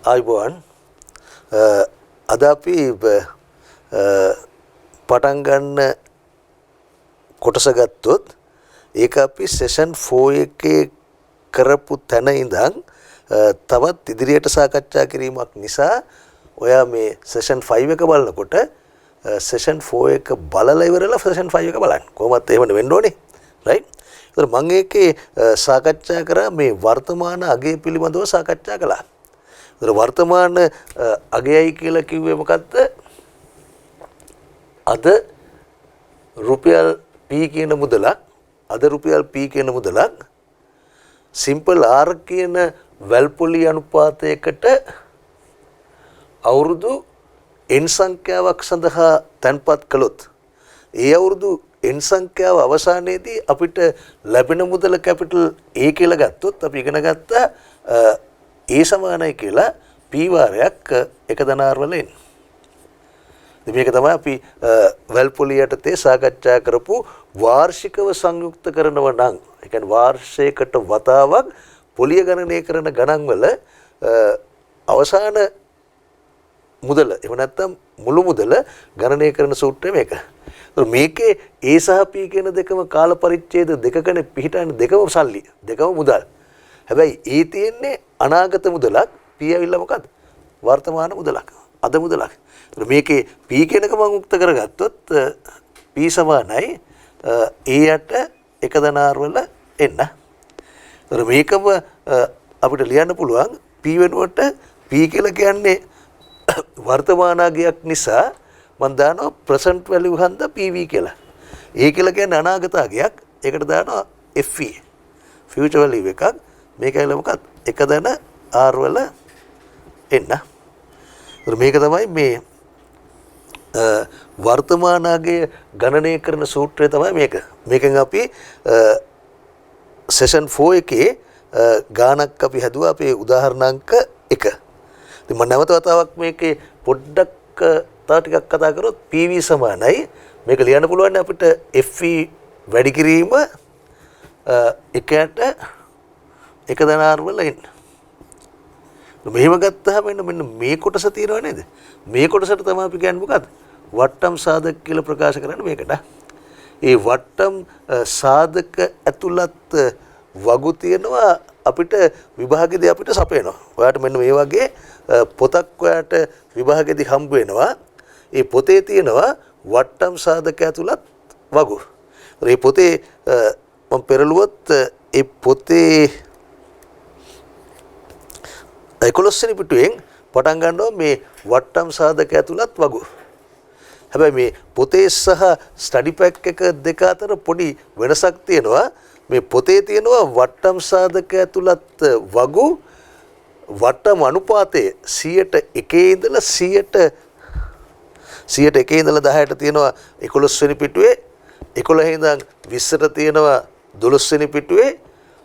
ආයිබෝන් අද අපි පටන් ගන්න කොටස ගත්තොත් ඒක අපි සෙෂන් 4 එකේ කරපු තැන ඉඳන් තවත් ඉදිරියට සාකච්ඡා කිරීමක් නිසා ඔයා මේ සෙෂන් 5 එක බලනකොට සෙෂන් 4 එක බලලා ඉවරලා සෙෂන් 5 එක බලන්න. කොහොමද එහෙම වෙන්න ඕනේ? රයිට්? ඒතර මම ඒකේ සාකච්ඡා කරා මේ වර්තමාන අගය පිළිබඳව සාකච්ඡා කළා. ඒතර වර්තමාන අගයයි කියලා කිව්වේ මොකද්ද? අද රුපියල් P කියන මුදලක් අද රුපියල් P කියන මුදලක් සිම්පල් R කියන වැල්පොලි අනුපාතයකට අවුරුදු n සංඛ්‍යාවක් සඳහා තැන්පත් කළොත් ඒ අවුරුදු n සංඛ්‍යාව අවසානයේදී අපිට ලැබෙන මුදල කැපිටල් A කියලා ගත්තොත් අපි ඉගෙන ගත්තා A සමානයි කියලා P වාරයක් එක ධනාර වල එන්නේ. මේක තමයි අපි වැල්පොලි යටතේ සාකච්ඡා කරපු වාර්ෂිකව සංයුක්ත කරනවා නම් ඒ කියන්නේ වාර්ෂයකට වතාවක් පොලිය ගණනය කරන ගණන් වල අවසාන මුදල එහෙම නැත්නම් මුළු මුදල ගණනය කරන සූත්‍රය මේක. මේකේ A සහ P කියන දෙකම කාල පරිච්ඡේද දෙකකනේ පිහිටන්නේ දෙකම සල්ලි දෙකම මුදල්. හැබැයි A තියෙන්නේ අනාගත මුදලක් P ඇවිල්ලා මොකද්ද? වර්තමාන මුදලක්. අද මුදලක්. මේකේ P කියන එක මම උක්ත කරගත්තොත් P සමානයි A යට එක ධනාර වල එන්න. ඒතර මේකම අපිට ලියන්න පුළුවන් P වෙනුවට P කියලා කියන්නේ වර්තමානාගයක් නිසා මම දානවා present value හන්ද PV කියලා. A කියලා කියන්නේ අනාගතාගයක්. ඒකට දානවා FV future value එකක්. මේකයිල මොකක්ද? එක ධන R වල එන්න. මේක තමයි මේ වර්තමානාගය ගණනය කරන සූත්‍රය තමයි මේක. මේකෙන් අපි සෙෂන් 4 එකේ ගානක් අපි හැදුවා අපේ උදාහරණාංක 1. ඉතින් මම නැවත වතාවක් මේකේ පොඩ්ඩක් තව ටිකක් කතා කරොත් PV සමානයි මේක ලියන්න පුළුවන් අපිට FV වැඩි කිරීම එකයට එක ධනාර වල එන්න. මෙහෙම ගත්තාම මෙන්න මේ කොටස තියෙනව නේද? මේ කොටසට තමයි අපි කියන්නේ මොකද්ද? වට්ටම් සාධක කියලා ප්‍රකාශ කරන්නේ මේකට. ඒ වට්ටම් සාධක ඇතුළත් වගු තියෙනවා අපිට විභාගෙදී අපිට සපයනවා. ඔයාලට මෙන්න මේ වගේ පොතක් ඔයාලට විභාගෙදී හම්බ වෙනවා. ඒ පොතේ තියෙනවා වට්ටම් සාධක ඇතුළත් වගු. ඒ පොතේ මම පෙරළුවොත් ඒ පොතේ 11 වෙනි පිටුවෙන් පටන් ගන්නවා මේ වට්ටම් සාධක ඇතුළත් වගු. හැබැයි මේ පොතේ සහ ස්ටඩි පැක් එක දෙක අතර පොඩි වෙනසක් තියෙනවා. මේ පොතේ තියෙනවා වට්ටම් සාධක ඇතුළත් වගු වට්ටම් අනුපාතය 100ට 1 ඉඳලා 100ට 1 ඉඳලා 10ට තියෙනවා 11 වෙනි පිටුවේ 11 ඉඳන් 20ට තියෙනවා 12 වෙනි පිටුවේ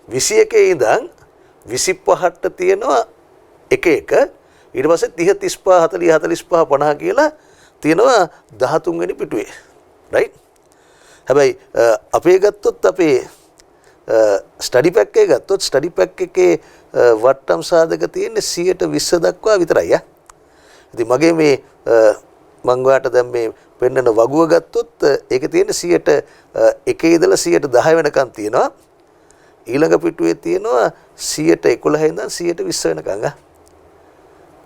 21 ඉඳන් 25ට තියෙනවා 1 ඊට පස්සේ 30 35 40 45 50 කියලා තියෙනවා 13 වෙනි පිටුවේ. රයිට්? හැබැයි අපේ ගත්තොත් අපේ ස්ටඩි පැක් එක ගත්තොත් ස්ටඩි පැක් එකේ වට්ටම් සාධක තියෙන්නේ 120 දක්වා විතරයි යා. ඉතින් මගේ මේ මම ඔයාලට දැන් මේ පෙන්නන වගුව ගත්තොත් ඒකේ තියෙන්නේ 100ට 1 ඉඳලා 110 වෙනකන් තියෙනවා. ඊළඟ පිටුවේ තියෙනවා 111 ඉඳන් 120 වෙනකන් ආ.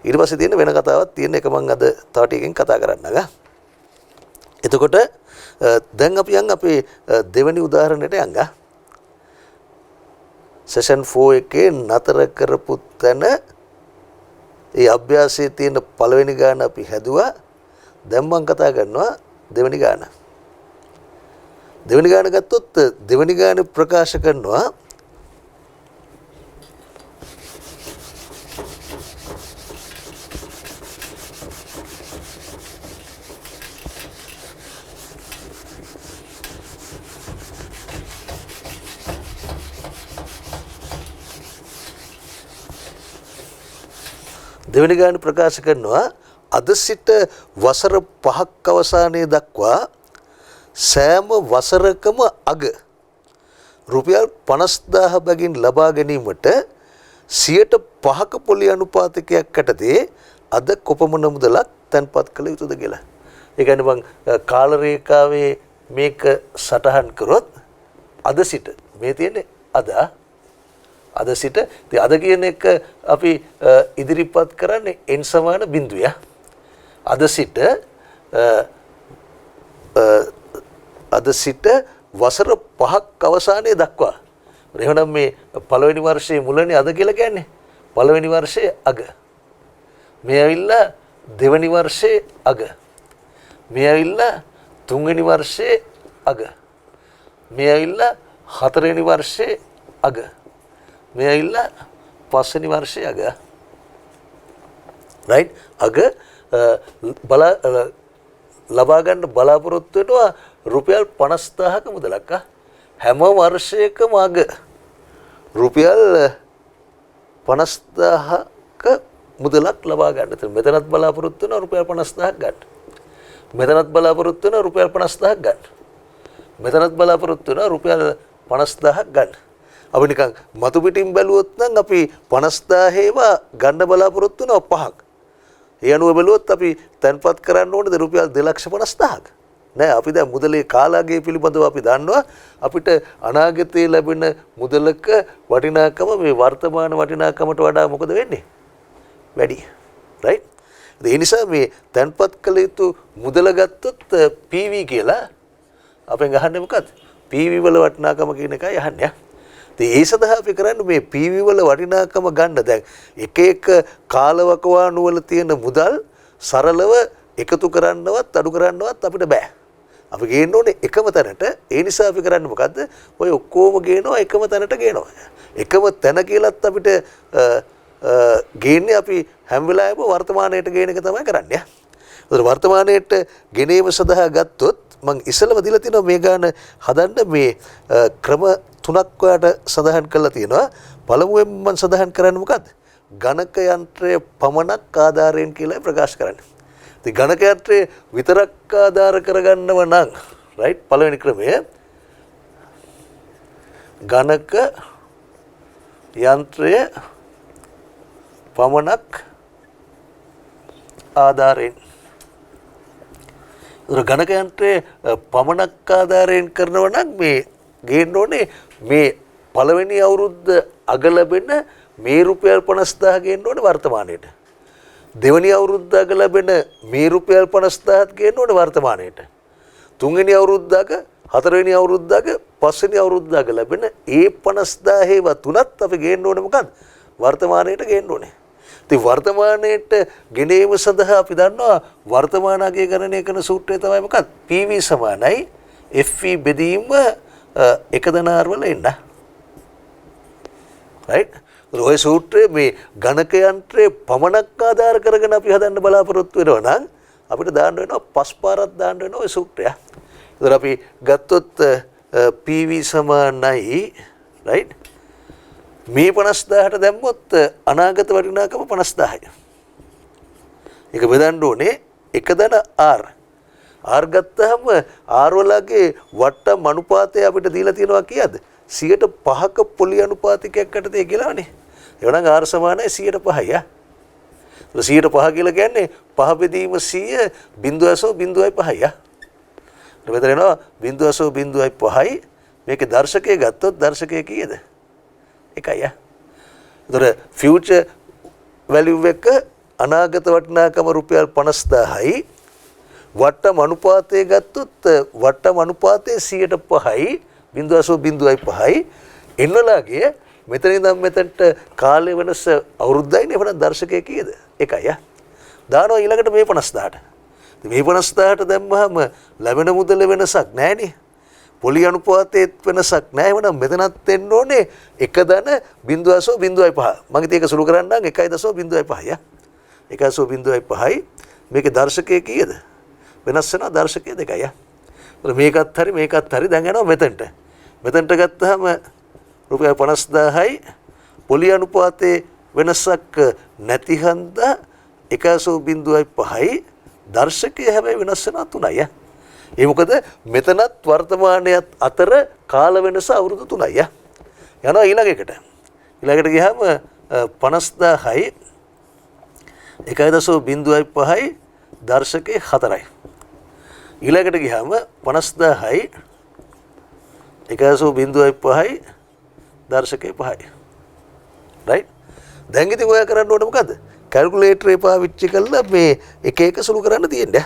ඊට පස්සේ තියෙන වෙන කතාවක් තියෙන එක මම අද තව ටිකකින් කතා කරන්නම් ආ. එතකොට දැන් අපි යන් අපේ දෙවෙනි උදාහරණයට යන් ආ. සෙෂන් 4 එකේ නතර කරපු තැන ඒ අභ්‍යාසයේ තියෙන පළවෙනි ගාන අපි හැදුවා. දැන් මම කතා කරනවා දෙවෙනි ගාන. දෙවෙනි ගාන ගත්තොත් දෙවෙනි ගාන ප්‍රකාශ කරනවා දෙවෙනි ගාන ප්‍රකාශ කරනවා අද සිට වසර 5ක් අවසානයේ දක්වා සෑම වසරකම අග රුපියල් 50000 බැගින් ලබා ගැනීමට 5% පොලි අනුපාතකයක් යටතේ අද කොපමණ මුදලක් තැන්පත් කළ යුතුද කියලා. ඒ කියන්නේ මම කාල රේඛාවේ මේක සටහන් කරොත් අද සිට මේ තියෙන්නේ අද සිට ඉතින් අද කියන එක අපි ඉදිරිපත් කරන්නේ n සමාන බිඳුව. අද සිට වසර 5ක් අවසානයේ දක්වා. එහෙනම් මේ පළවෙනි වර්ෂයේ මුලනේ අද කියලා කියන්නේ. පළවෙනි වර්ෂයේ අග. මේ ඇවිල්ලා දෙවෙනි වර්ෂයේ අග. මේ ඇවිල්ලා තුන්වෙනි වර්ෂයේ අග. මේ ඇවිල්ලා හතරවෙනි වර්ෂයේ අග. මේ ඇවිල්ලා පස්වෙනි වර්ෂයේ අග. රයිට් අග ලබා ගන්න බලාපොරොත්තු වෙනවා රුපියල් 50000ක මුදලක්. හැම වර්ෂයකම අග රුපියල් 50000ක මුදලක් ලබා ගන්න. මෙතනත් බලාපොරොත්තු වෙනවා රුපියල් 50000ක් ගන්න. මෙතනත් බලාපොරොත්තු වෙනවා රුපියල් 50000ක් ගන්න. මෙතනත් බලාපොරොත්තු වෙනවා රුපියල් 50000ක් ගන්න. අපි නිකන් මතු පිටින් බැලුවොත් නම් අපි 50000 ඒවා ගන්න බලාපොරොත්තු වෙනවා 5ක්. ඒ අනුව බැලුවොත් අපි තැන්පත් කරන්න ඕනද රුපියල් 2,50,000ක්. නෑ අපි දැන් මුදලේ කාලාගය පිළිබඳව අපි දන්නවා අපිට අනාගතයේ ලැබෙන මුදලක වටිනාකම මේ වර්තමාන වටිනාකමට වඩා මොකද වෙන්නේ? වැඩි. රයිට්? ඒ නිසා මේ තැන්පත් කළ යුතු මුදල ගත්තොත් PV කියලා අපෙන් අහන්නේ මොකක්ද? PV වල වටිනාකම කියන එකයි අහන්නේ. ඒ සඳහා අපි කරන්නේ මේ PV වල වටිනාකම ගන්න. දැන් එක එක කාලවකවානු වල තියෙන මුදල් සරලව එකතු කරන්නවත් අඩු කරන්නවත් අපිට බෑ. අපි ගේන්න ඕනේ එකම තැනට. ඒ නිසා අපි කරන්නේ මොකද්ද? ඔය ඔක්කොම ගේනවා එකම තැනට ගේනවා. එකම තැන කියලාත් අපිට ගේන්නේ අපි හැම වෙලාවෙම වර්තමානයට ගේන එක තමයි කරන්නේ. ඒතර වර්තමානයට ගෙනීම සඳහා ගත්තොත් මම ඉස්සෙල්ලම දීලා තිනවා මේ ගාන හදන්න මේ ක්‍රම තුනක් ඔයාලට සඳහන් කරලා තියෙනවා. පළමුවෙන් මම සඳහන් කරන්නේ මොකද්ද? ගණක යන්ත්‍රය පමණක් ආධාරයෙන් කියලා ප්‍රකාශ කරන්නේ. ඉතින් ගණක යන්ත්‍රය විතරක් ආධාර කරගන්නව නම් රයිට් පළවෙනි ක්‍රමය ගණක යන්ත්‍රය පමණක් ආධාරයෙන් ගණක යන්ත්‍රය පමණක් ආධාරයෙන් කරනව නම් මේ ගේන්න ඕනේ මේ පළවෙනි අවුරුද්ද අග ලැබෙන මේ රුපියල් 50000 ගේන්න ඕනේ වර්තමානයේට. දෙවෙනි අවුරුද්ද අග ලැබෙන මේ රුපියල් 50000ත් ගේන්න ඕනේ වර්තමානයේට. තුන්වෙනි අවුරුද්ද අග, හතරවෙනි අවුරුද්ද අග, පස්වෙනි අවුරුද්ද අග ලැබෙන ඒ 50000 ඒවා තුනත් අපි ගේන්න ඕනේ මොකද්ද? වර්තමානයේට ගේන්න ඕනේ. ඉතින් වර්තමානයේට ගෙනීම සඳහා අපි දන්නවා වර්තමාන අගය ගණනය කරන සූත්‍රය තමයි මොකක්ද? PV සමානයි FV බෙදීම එක දනාර වල එන්න. රයිට්? ඔය සූත්‍රයේ මේ ගණක යන්ත්‍රයේ පමණක් ආධාර කරගෙන අපි හදන්න බලාපොරොත්තු වෙනවා නම් අපිට දාන්න වෙනවා 5 පාරක් දාන්න වෙනවා ඔය සූත්‍රය. ඒතර අපි ගත්තොත් PV සමානයි රයිට්? මේ 50000ට දැම්මොත් අනාගත වටිනාකම 50000යි. ඒක බෙදන්න ඕනේ එක දන R. R ගත්තාම R වලගේ වට්ටම් අනුපාතය අපිට දීලා තියෙනවා කීයද? 5%ක පොලි අනුපාතිකයක් යටතේ කියලානේ. එවනම් R සමානයි 100%යි. 100% කියලා කියන්නේ 5 බෙදීම 100 0.05යි. මෙතන එනවා 0.05යි. මේකේ දර්ශකය ගත්තොත් දර්ශකය කීයද? එකයි. ඒතර ෆියුචර් වැලියු එක අනාගත වටිනාකම රුපියල් 50000යි. වට්ටම් අනුපාතය ගත්තොත් වට්ටම් අනුපාතය 100%යි 0.05යි. එන්නලාගේ මෙතන ඉඳන් මෙතනට කාලය වෙනස අවුරුද්දයි නේ. එහෙනම් දර්ශකය කීයද? එකයි. දානවා ඊළඟට මේ 50000ට. මේ 50000ට දැම්මහම ලැබෙන මුදල වෙනසක් නැහැ නේ. පොලි අනුපාතයේත් වෙනසක් නැහැ. එහෙනම් මෙතනත් එන්න ඕනේ එක දන 0.05. මම ඉතින් ඒක සුළු කරන්නම් 1.05යි. 1.05යි. මේකේ දර්ශකය කීයද? වෙනස් වෙනවා දර්ශකය දෙකයි. මේකත් හරි මේකත් හරි දැන් යනවා මෙතනට. මෙතනට ගත්තාම රුපියල් 50000යි පොලි අනුපාතයේ වෙනසක් නැති හන්දා 1.05යි දර්ශකය හැබැයි වෙනස් වෙනවා 3යි. ඒ මොකද මෙතනත් වර්තමානයත් අතර කාල වෙනස අවුරුදු 3යි. යනවා ඊළඟ එකට. ඊළඟට ගියාම 50,000යි 1.05යි දර්ශකයේ 4යි. ඊළඟට ගියාම 50,000යි 1.05යි දර්ශකයේ 5යි. right? දැන් ඉතින් ඔයා කරන්න ඕනේ මොකද්ද? කැල්කියුලේටරේ පාවිච්චි කරලා මේ එක එක සුළු කරන්න තියෙන්නේ.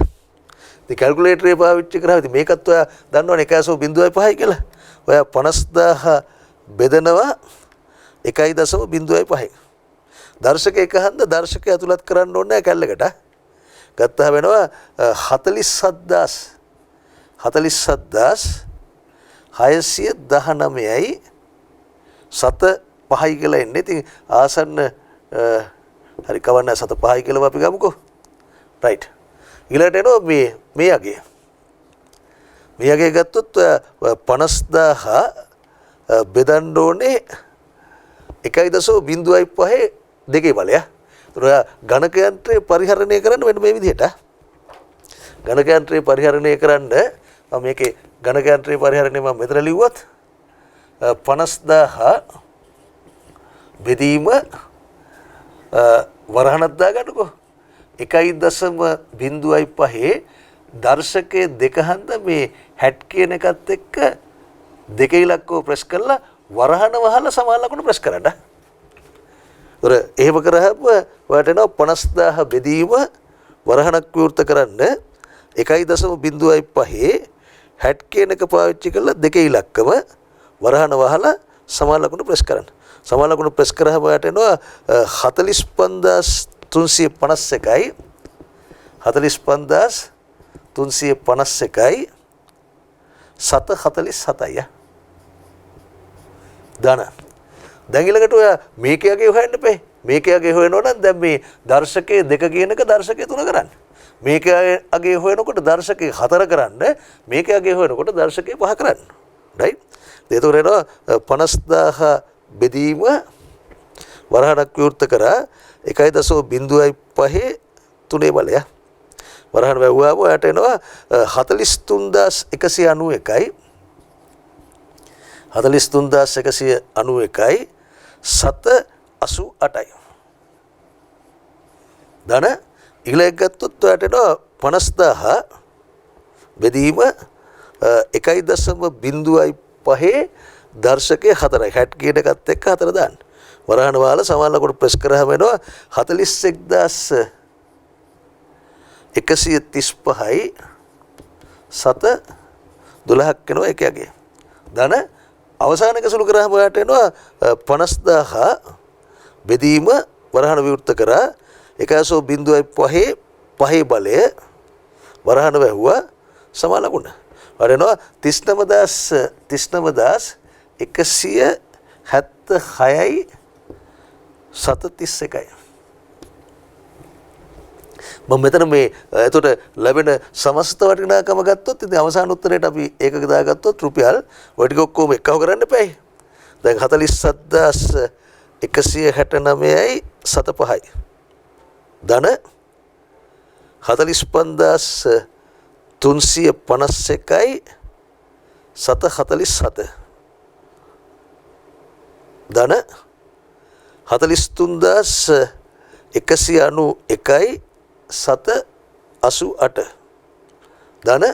ඉතින් කැල්කියුලේටරේ පාවිච්චි කරා ඉතින් මේකත් ඔයා දන්නවනේ 1.05යි කියලා. ඔයා 50,000 බෙදනවා 1.05යි. දර්ශක එකහන්ද දර්ශකය ඇතුළත් කරන්න ඕනේ කැල්ලකට. ගත්තා වෙනවා 47,619යි 7.5යි කියලා එන්නේ. ඉතින් ආසන්න හරි කවන්න 7.5යි කියලා අපි ගමුකෝ. right. ඊළඟට එනවා මේ අගේ. මේ අගේ ගත්තොත් 50,000 බෙදන්න ඕනේ 1.05 දෙකේ බලය. ඒතර ගණක යන්ත්‍රය පරිහරණය කරන්න වෙන මේ විදිහට. ගණක යන්ත්‍රය පරිහරණය කරන්න මම මේකේ ගණක යන්ත්‍රය පරිහරණය මම මෙතන ලිව්වත් 50,000 බෙදීම වරහණක් දාගන්නකෝ. 1.05 දර්ශකයේ දෙක හන්ද මේ 60 කියන එකත් එක්ක දෙක ඉලක්කව ප්‍රෙස් කරලා වරහණ වහලා සමාන ලකුණු ප්‍රෙස් කරන්න. ඒතර එහෙම කරාම ඔයාලට එනවා 50,000 බෙදීම වරහණක් විවෘත කරන්න 1.05 60 කියන එක පාවිච්චි කරලා දෙක ඉලක්කම වරහණ වහලා සමාන ලකුණු ප්‍රෙස් කරන්න. සමාන ලකුණු ප්‍රෙස් කරාම ඔයාලට එනවා 45,351යි 45,351යි 7.47යි. දාන. දැන් ඊළඟට ඔයා මේකයගේ හොයන්න එපේ. මේකයගේ හොයනවා නම් දැන් මේ දර්ශකයේ දෙක කියන එක දර්ශකයේ තුන කරන්න. මේකයගේ හොයනකොට දර්ශකයේ 4 කරන්න. මේකයගේ හොයනකොට දර්ශකයේ 5 කරන්න. right? ඒතකොට එනවා 50,000 බෙදීම වරහණක් විවෘත කරා 1.05 තුනේ බලය. වරහණ වැවුවාම ඔයාට එනවා 43,191යි 43,191යි 7.88යි. දන ඊළඟ ගත්තොත් ඔයාට එනවා 50,000 බෙදීම 1.05 දර්ශකයේ 4යි. 60 කියන එකත් එක්ක 4 දාන්න. වරහණ වල සමාන ලකුණු ප්‍රෙස් කරාම එනවා 41,135යි 7.12ක් වෙනවා එකයගේ. දන අවසාන එක සුළු කරාම ඔයාට එනවා 50,000 බෙදීම වරහණ විවෘත කරා 1.05 පහේ බලය වරහණ වැහුවා සමාන ලකුණ. ඔයාට එනවා 39,176යි 7.31යි. මම මෙතන මේ එතකොට ලැබෙන සමස්ත වටිනාකම ගත්තොත් ඉතින් අවසාන උත්තරයට අපි ඒකක දාගත්තොත් රුපියල් ඔය ටික ඔක්කොම එකව කරන්න එපායි. දැන් 47,169යි 7.5යි. ධන 45,351යි 7.47. ධන 43,191යි 7.88. ධන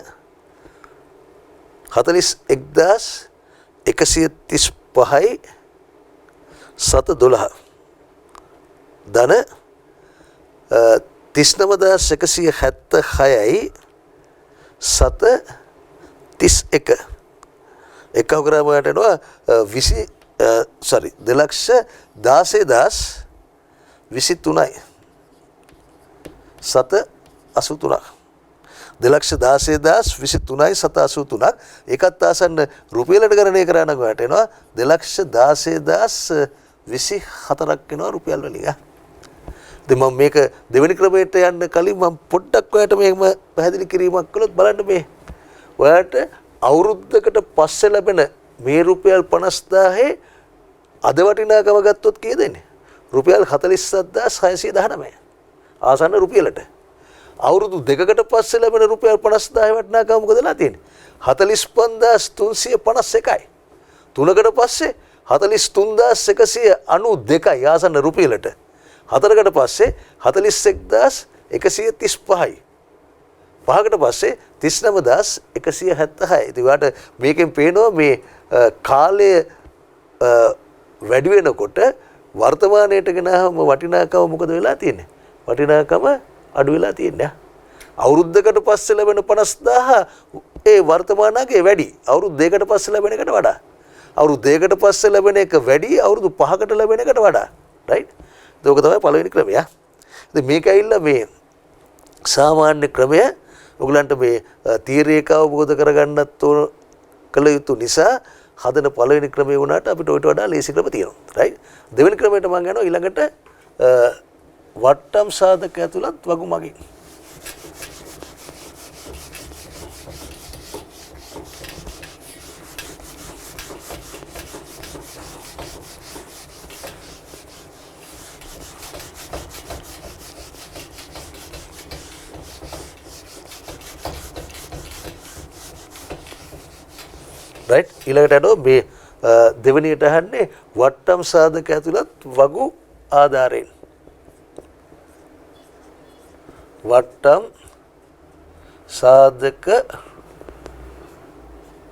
41,135යි 7.12. ධන 39,176යි 7.31. එකව කරාම යනවා 2,16,23යි 7.83. 2,16,23යි 7.83ක්. ඒකත් ආසන්න රුපියලට ගණනය කරා නම් ඔයාලට එනවා 2,16,024ක් වෙනවා රුපියල් වලින්. ඉතින් මම මේක දෙවෙනි ක්‍රමයට යන්න කලින් මම පොඩ්ඩක් ඔයාලට මේකම පැහැදිලි කිරීමක් කළොත් බලන්න මේ ඔයාලට අවුරුද්දකට පස්සේ ලැබෙන මේ රුපියල් 50,000 අද වටිනාකම ගත්තොත් කීයද එන්නේ? රුපියල් 47,619. ආසන්න රුපියලට. අවුරුදු දෙකකට පස්සේ ලැබෙන රුපියල් 50,000 වටිනාකම මොකද වෙලා තියෙන්නේ? 45,351යි. තුනකට පස්සේ 43,192යි ආසන්න රුපියලට. 4කට පස්සේ 41,135යි. 5කට පස්සේ 39,176යි. ඉතින් ඔයාලට මේකෙන් පේනවා මේ කාලය වැඩි වෙනකොට වර්තමානයට ගෙනාවම වටිනාකම මොකද වෙලා තියෙන්නේ? වටිනාකම අඩු වෙලා තියෙන්නේ. අවුරුද්දකට පස්සේ ලැබෙන 50,000 ඒ වර්තමානයේ වැඩි. අවුරුදු දෙකකට පස්සේ ලැබෙන එකට වඩා. අවුරුදු දෙකකට පස්සේ ලැබෙන එක වැඩි අවුරුදු 5කට ලැබෙන එකට වඩා. රයිට්? ඒක තමයි පළවෙනි ක්‍රමය. ඉතින් මේක ඇවිල්ලා මේ සාමාන්‍ය ක්‍රමය ඔයගලන්ට මේ තීරේක අවබෝධ කරගන්නත් ඕන කළ යුතු නිසා හදන පළවෙනි ක්‍රමය වුණාට අපිට ඔයිට වඩා ලේසි ක්‍රම තියෙනවා. රයිට්? දෙවෙනි ක්‍රමයට මම යනවා ඊළඟට වට්ටම් සාධක ඇතුළත් වගු මගින්. රයිට් ඊළඟට යනවා මේ දෙවෙනියට අහන්නේ වට්ටම් සාධක ඇතුළත් වගු ආධාරයෙන්. වට්ටම් සාධක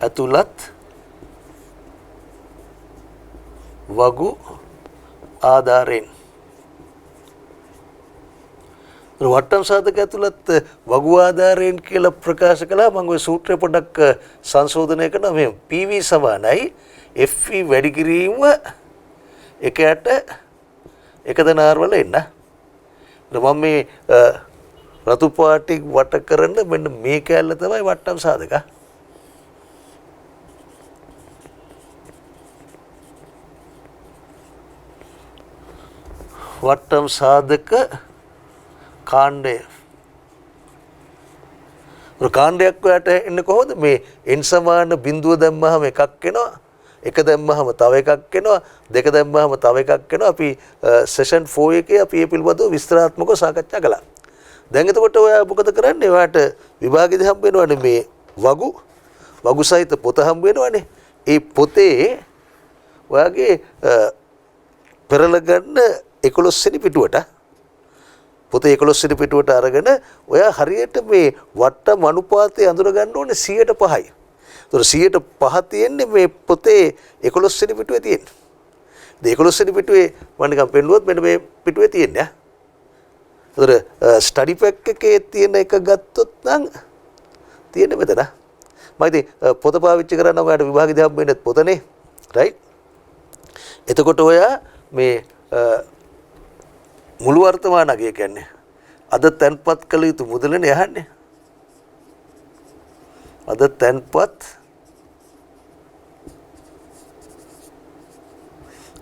ඇතුළත් වගු ආධාරයෙන්. වට්ටම් සාධක ඇතුළත් වගු ආධාරයෙන් කියලා ප්‍රකාශ කළා. මම ওই සූත්‍රය පොඩ්ඩක් සංශෝධනය කරනවා. මේ PV සමානයි FV වැඩි කිරීම එකයට එකදනාර වල එන්න. මම මේ රතු පාටින් වට කරන මෙන්න මේ කැල්ල තමයි වට්ටම් සාධක. වට්ටම් සාධක කාණ්ඩය. කාණ්ඩයක් ඔයාලට එන්නේ කොහොමද? මේ n සමාන බිඳුව දැම්මහම එකක් එනවා. එක දැම්මහම තව එකක් එනවා. දෙක දැම්මහම තව එකක් එනවා. අපි සෙෂන් 4 එකේ අපි මේ පිළිබඳව විස්තරාත්මකව සාකච්ඡා කළා. දැන් එතකොට ඔයා මොකද කරන්නේ? ඔයාලට විභාගෙදි හම්බ වෙනවනේ මේ වගු සහිත පොත හම්බ වෙනවනේ. ඒ පොතේ ඔයාගේ පෙරලා ගන්න 11 වෙනි පිටුවට පොතේ 11 වෙනි පිටුවට අරගෙන ඔයා හරියට මේ වට්ටම් අනුපාතය අඳුර ගන්න ඕනේ 100%යි. ඒතර 100% තියෙන්නේ මේ පොතේ 11 වෙනි පිටුවේ තියෙන්නේ. ඒ 11 වෙනි පිටුවේ මම නිකන් පෙන්නුවොත් මෙන්න මේ පිටුවේ තියෙන්නේ. ඒතර ස්ටඩි පැක් එකේ තියෙන එක ගත්තොත් නම් තියෙන්නේ මෙතන. මම ඉතින් පොත පාවිච්චි කරනවා ඔයාලට විභාගෙදී හම්බ වෙන්නේ පොතනේ. රයිට්? එතකොට ඔයා මේ මුළු වර්තමානය කියන්නේ අද තැන්පත් කළ යුතු මුදලනේ යහන්නේ. අද තැන්පත්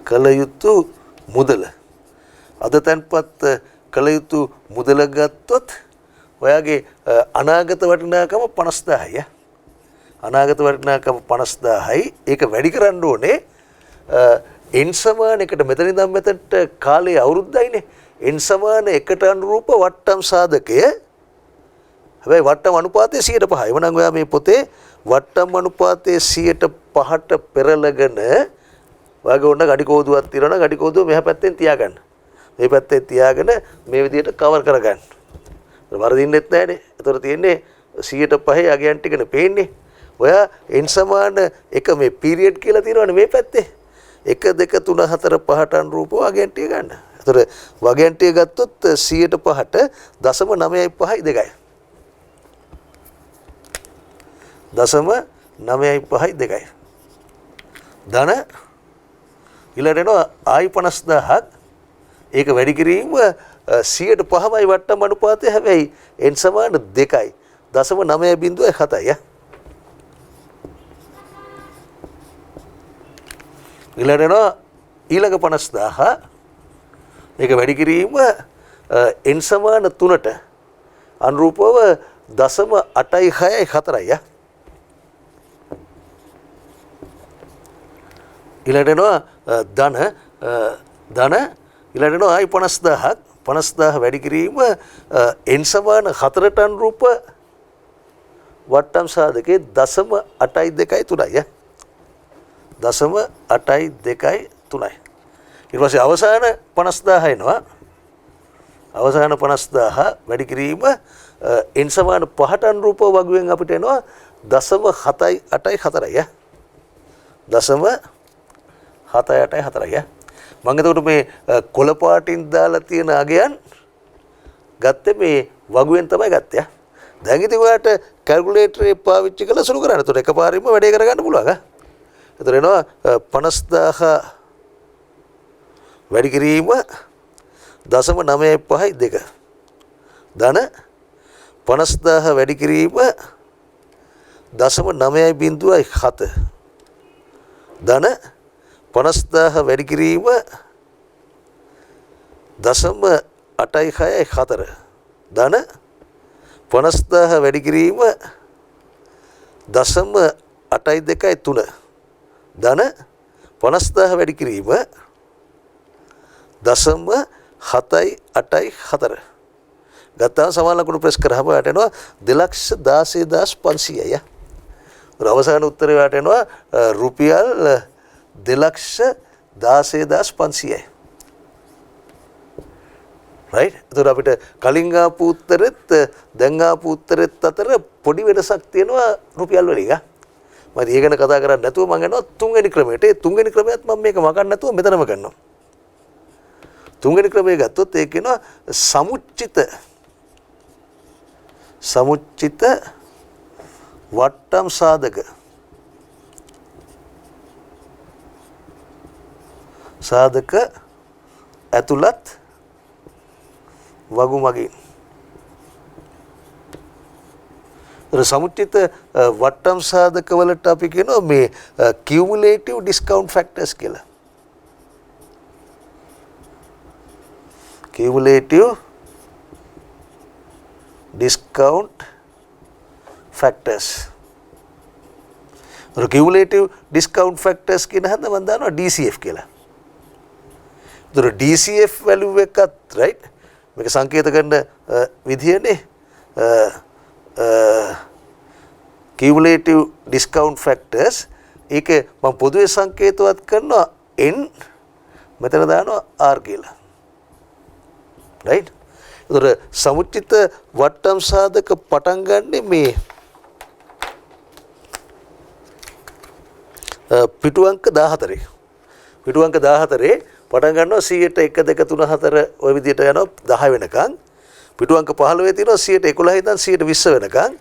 කළ යුතු මුදල. අද තැන්පත් කළ යුතු මුදල ගත්තොත් ඔයාගේ අනාගත වටිනාකම 50000යි. අනාගත වටිනාකම 50000යි. ඒක වැඩි කරන්න ඕනේ n සමාන එකට මෙතන ඉඳන් මෙතනට කාලේ අවුරුද්දයිනේ. n සමාන එකට අනුරූප වට්ටම් සාධකය. හැබැයි වට්ටම් අනුපාතය 100%. එවනම් ඔයා මේ පොතේ වට්ටම් අනුපාතය 100%ට පෙරලගෙන ඔයාගේ ඕන ගඩි කෝදුවක් තියනවා. ගඩි කෝදුව මෙහා පැත්තෙන් තියාගන්න. මේ පැත්තේ තියාගෙන මේ විදිහට කවර් කරගන්න. වරදින්නෙත් නැහැනේ. ඒතර තියෙන්නේ 100% අගයන් ටිකනේ පේන්නේ. ඔයා n සමාන එක මේ පීරියඩ් කියලා තියෙනවනේ මේ පැත්තේ. 1 2 3 4 5ට අනුරූපව වගයන් ටික ගන්න. ඒතර වගයන් ටික ගත්තොත් 100%ට 0.9552යි. 0.9552යි. ධන ඊළඟට එනවා ආයි 50000ක්. ඒක වැඩි කිරීම 100%මයි වට්ටම් අනුපාතය. හැබැයි n සමාන 2යි. 0.907යි. ඊළඟ 50000 මේක වැඩි කිරීම n සමාන 3ට අනුරූපව 0.864යි. ඊළඟට එනවා ධන ඊළඟට එනවා ආයි 50000ක්. 50000 වැඩි කිරීම n සමාන 4ට අනුරූප වට්ටම් සාධකයේ 0.823යි. 0.823. ඊට පස්සේ අවසාන 50000 එනවා. අවසාන 50000 වැඩි කිරීම n සමාන 5ට අනුරූපව වගුවෙන් අපිට එනවා 0.784 ය. 0.784 ය. මම එතකොට මේ කොළ පාටින් දාලා තියෙන අගයන් ගත්තේ මේ වගුවෙන් තමයි ගත්තේ. දැන් ඉතින් ඔයාලට කැල්කියුලේටරේ පාවිච්චි කරලා සුළු කරන්න. එතකොට එකපාරින්ම වැඩේ කරගන්න පුළුවන්. එතකොට එනවා 50000 වැඩි කිරීම 0.952 ධන 50000 වැඩි කිරීම 0.9.7 ධන 50000 වැඩි කිරීම 0.864 ධන 50000 වැඩි කිරීම 0.823 ධන 50000 වැඩි කිරීම 0.784 ගත්තාම සමාන ලකුණු ප්‍රෙස් කරාම යට එනවා 2,16,500ය. අවසාන උත්තරේ යට එනවා රුපියල් 2,16,500යි. right? එතකොට අපිට කලින් ආපු උත්තරෙත් දැන් ආපු උත්තරෙත් අතර පොඩි වෙනසක් තියෙනවා රුපියල් වලින්. මම ඒක ගැන කතා කරන්නේ නැතුව මම යනවා තුන්වෙනි ක්‍රමයට. ඒ තුන්වෙනි ක්‍රමයත් මම මේක මකන්න නැතුව මෙතනම කරනවා. තුන්වෙනි ක්‍රමය ගත්තොත් ඒක කියනවා සමුච්චිත වට්ටම් සාධක ඇතුළත් වගු මගින්. සමුච්චිත වට්ටම් සාධක වලට අපි කියනවා මේ cumulative discount factors කියලා. cumulative discount factors. cumulative discount factors කියන හඳ මම දානවා DCF කියලා. ඒතර DCF value එකත් right මේක සංකේත කරන විදියනේ cumulative discount factors ඒක මම පොදුවේ සංකේතවත් කරනවා n මෙතන දානවා r කියලා. right ඒතර සමුච්චිත වට්ටම් සාධක පටන් ගන්නෙ මේ පිටු අංක 14. පිටු අංක 14 පටන් ගන්නවා 100ට 1 2 3 4 ওই විදිහට යනවා 10 වෙනකන්. පිටු අංක 15 තියෙනවා 100ට 11 ඉඳන් 120 වෙනකන්.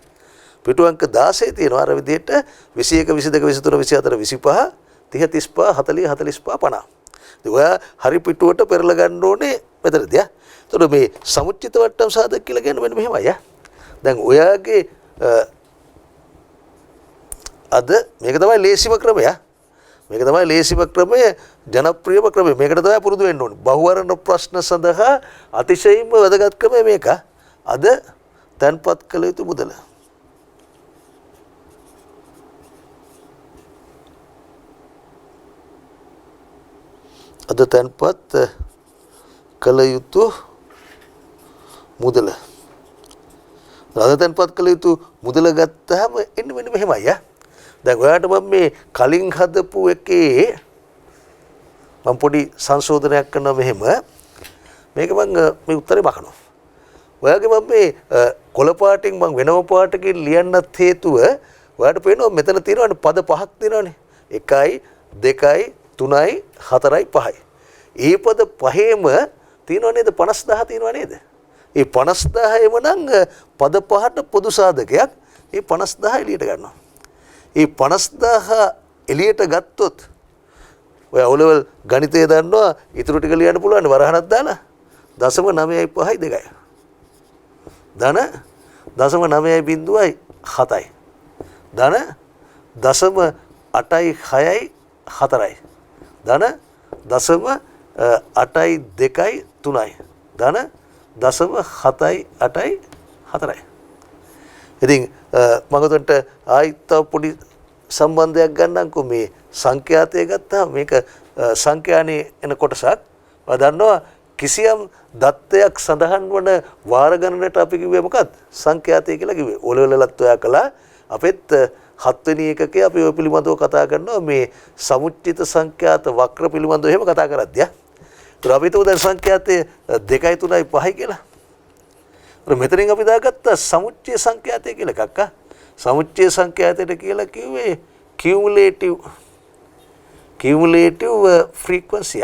පිටු අංක 16 තියෙනවා අර විදිහට 21 22 23 24 25 30 35 40 45 50. ඉතින් ඔයා හරි පිටුවට පෙරලා ගන්න ඕනේ මෙතනදී. එතකොට මේ සමුච්චිත වට්ටම් සාධක කියලා කියන්නේ මෙන්න මෙහෙමයි. දැන් ඔයාගේ අද මේක තමයි ලේසිම ක්‍රමය. මේක තමයි ලේසිම ක්‍රමය, ජනප්‍රියම ක්‍රමය. මේකට තමයි පුරුදු වෙන්න ඕනේ. බහුවර්ණ ප්‍රශ්න සඳහා අතිශයින්ම වැදගත් ක්‍රමය මේක. අද තැන්පත් කළ යුතු මුදල. අද තැන්පත් කළ යුතු මුදල. අද තැන්පත් කළ යුතු මුදල ගත්තාම එන්න මෙන්න මෙහෙමයි. දැන් ඔයාලට මම මේ කලින් හදපු එකේ මම පොඩි සංශෝධනයක් කරනවා මෙහෙම. මේක මම මේ උත්තරේ මකනවා. ඔයාගේ මම මේ කොළ පාටින් මම වෙනම පාටකින් ලියන්නත් හේතුව ඔයාලට පේනවා මෙතන තියෙනවානේ පද පහක් තියෙනවානේ. 1යි 2යි 3යි 4යි 5යි. ඒ පද පහේම තියෙනව නේද 50000 තියෙනව නේද? ඒ 50000 එමනම් පද පහට පොදු සාධකයක්. ඒ 50000 එළියට ගන්නවා. ඒ 50000 එළියට ගත්තොත් ඔය O-level ගණිතය දන්නවා ඊටු ටික ලියන්න පුළුවන් වරහණක් දාලා 0.952යි. ධන 0.9.7යි. ධන 0.864යි. ධන 0.823යි. ධන 0.7884යි. ඉතින් මම උදේට ආයිත් තව පොඩි සම්බන්ධයක් ගන්නම්කෝ මේ සංඛ්‍යාතය ගත්තාම මේක සංඛ්‍යානේ එන කොටසක්. ඔයා දන්නවා කිසියම් දත්තයක් සඳහන් වන වාර ගණනට අපි කිව්වේ මොකක්ද? සංඛ්‍යාතය කියලා කිව්වේ. O-level වලත් ඔයා කළා. අපෙත් 7 වෙනි එකකේ අපි ඔය පිළිබඳව කතා කරනවා මේ සමුච්චිත සංඛ්‍යාත වක්‍ර පිළිබඳව එහෙම කතා කරද්දී. ඒත් අපි හිතුව දැන් සංඛ්‍යාතේ 2යි 3යි 5යි කියලා. මෙතනින් අපි දාගත්ත සමුච්චය සංඛ්‍යාතය කියලා එකක්. සමුච්චය සංඛ්‍යාතයට කියලා කිව්වේ cumulative frequency.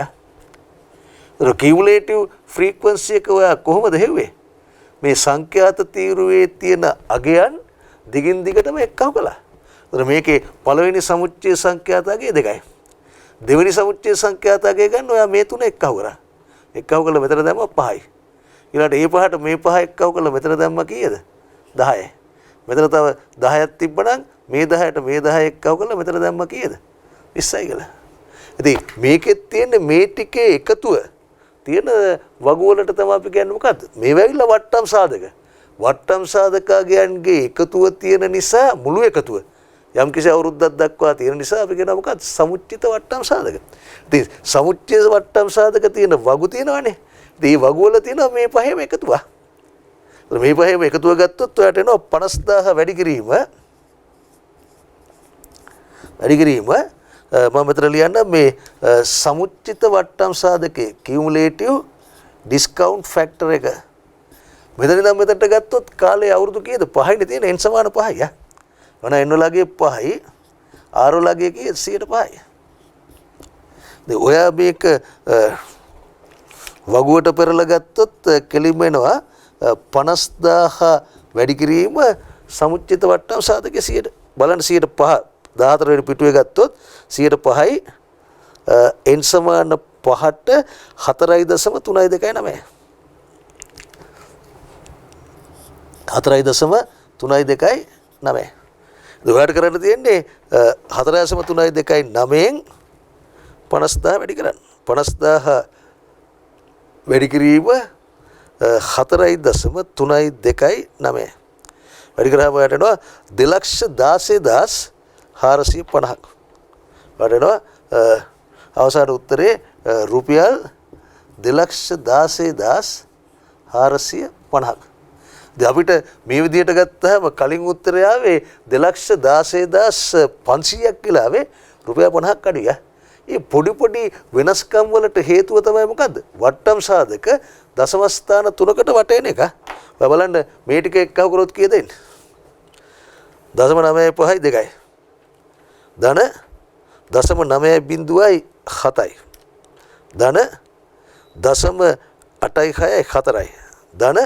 cumulative frequency එක ඔයා කොහොමද හෙව්වේ? මේ සංඛ්‍යාත තීරුවේ තියෙන අගයන් දිගින් දිගටම එක්කව කළා. ඒතර මේකේ පළවෙනි සමුච්චය සංඛ්‍යාත අගය 2යි. දෙවෙනි සමුච්චය සංඛ්‍යාත අගය ගන්න ඔයා මේ තුන එක්කව කරා. එක්කව කළා මෙතන දැම්ම 5යි. ඊළඟට මේ පහට මේ 5 එක්කව කළා මෙතන දැම්ම කීයද? 10යි. මෙතන තව 10ක් තිබ්බනම් මේ 10ට මේ 10 එක්කව කළා මෙතන දැම්ම කීයද? 20යි කියලා. ඉතින් මේකෙත් තියෙන මේ ටිකේ එකතුව තියෙන වගු වලට තමයි අපි කියන්නේ මොකද්ද? මේ වෙයිලා වට්ටම් සාධක. වට්ටම් සාධකයන්ගේ එකතුව තියෙන නිසා මුළු එකතුව යම් කිසි අවුරුද්දක් දක්වා තියෙන නිසා අපි කියනවා මොකද්ද? සමුච්චිත වට්ටම් සාධක. ඉතින් සමුච්චිත වට්ටම් සාධක තියෙන වගු තියෙනවනේ. ඉතින් මේ වගු වල තියෙනවා මේ පහේම එකතුව. මේ පහේම එකතුව ගත්තොත් ඔයාට එනවා 50000 වැඩි කිරීම මම මෙතන ලියන්න මේ සමුච්චිත වට්ටම් සාධකයේ cumulative discount factor එක. මෙතන ඉඳන් මෙතනට ගත්තොත් කාලේ අවුරුදු කීයද? 5යිනේ තියෙන n සමාන 5යි. වන n වලගේ 5යි r වලගේ කීයද? 105යි. දැන් ඔයා මේක වගුවට පෙරලා ගත්තොත් කෙලින්ම එනවා 50000 වැඩි කිරීම සමුච්චිත වට්ටම් සාධකයේ 100 බලන්න 105 14 වෙනි පිටුවේ ගත්තොත් 105යි n සමාන 5ට 4.329 4.329 දුරට කරන්න තියෙන්නේ 4.329න් 50000 වැඩි කරන්න 50000 වැඩි කිරීම 4.329 වැඩි කරාම යටනවා 2,16,450ක් වටනවා අවසාන උත්තරේ රුපියල් 2,16,450ක්. දැන් අපිට මේ විදිහට ගත්තාම කලින් උත්තරය ආවේ 2,16,500ක් කියලා ආවේ රුපියල් 50ක් අඩුයි. මේ පොඩි වෙනස්කම් වලට හේතුව තමයි මොකද්ද? වට්ටම් සාධක දශම ස්ථාන 3කට වටේන එක. ඔය බලන්න මේ ටික එක්කව කරොත් කීයද එන්නේ? 0.95යි 2යි. ධන 0.9.7යි. ධන 0.86යි 4යි. ධන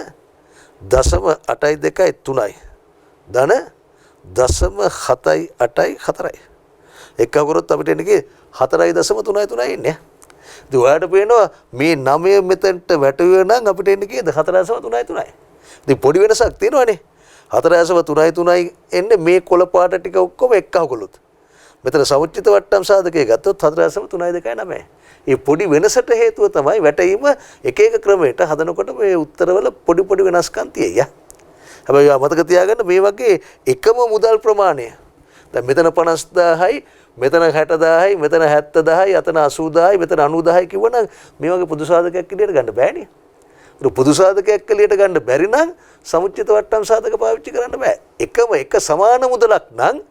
0.82යි 3යි. ධන 0.78යි 4යි. එක්කව කරොත් අපිට එන්නේ 4.333 ඉන්නේ. ඉතින් ඔයාලට පේනවා මේ 9 මෙතනට වැටුවේ නම් අපිට එන්නේ කීයද? 4.33යි. ඉතින් පොඩි වෙනසක් තියෙනවනේ. 4.33යි එන්නේ මේ කොළ පාට ටික ඔක්කොම එක්කව කළොත්. මෙතන සමුච්චිත වට්ටම් සාධකයේ ගත්තොත් 4.329. මේ පොඩි වෙනසට හේතුව තමයි වැටීම එක එක ක්‍රමයකට හදනකොට මේ උත්තරවල පොඩි වෙනස්කම් තියෙයි. හැබැයි මතක තියාගන්න මේ වගේ එකම මුදල් ප්‍රමාණය. දැන් මෙතන 50000යි, මෙතන 60000යි, මෙතන 70000යි, අතන 80000යි, මෙතන 90000යි කිව්වනම් මේ වගේ පොදු සාධකයක් එළියට ගන්න බෑනේ. ඒක පොදු සාධකයක් එළියට ගන්න බැරි නම් සමුච්චිත වට්ටම් සාධක පාවිච්චි කරන්න බෑ. එක සමාන මුදලක් නම්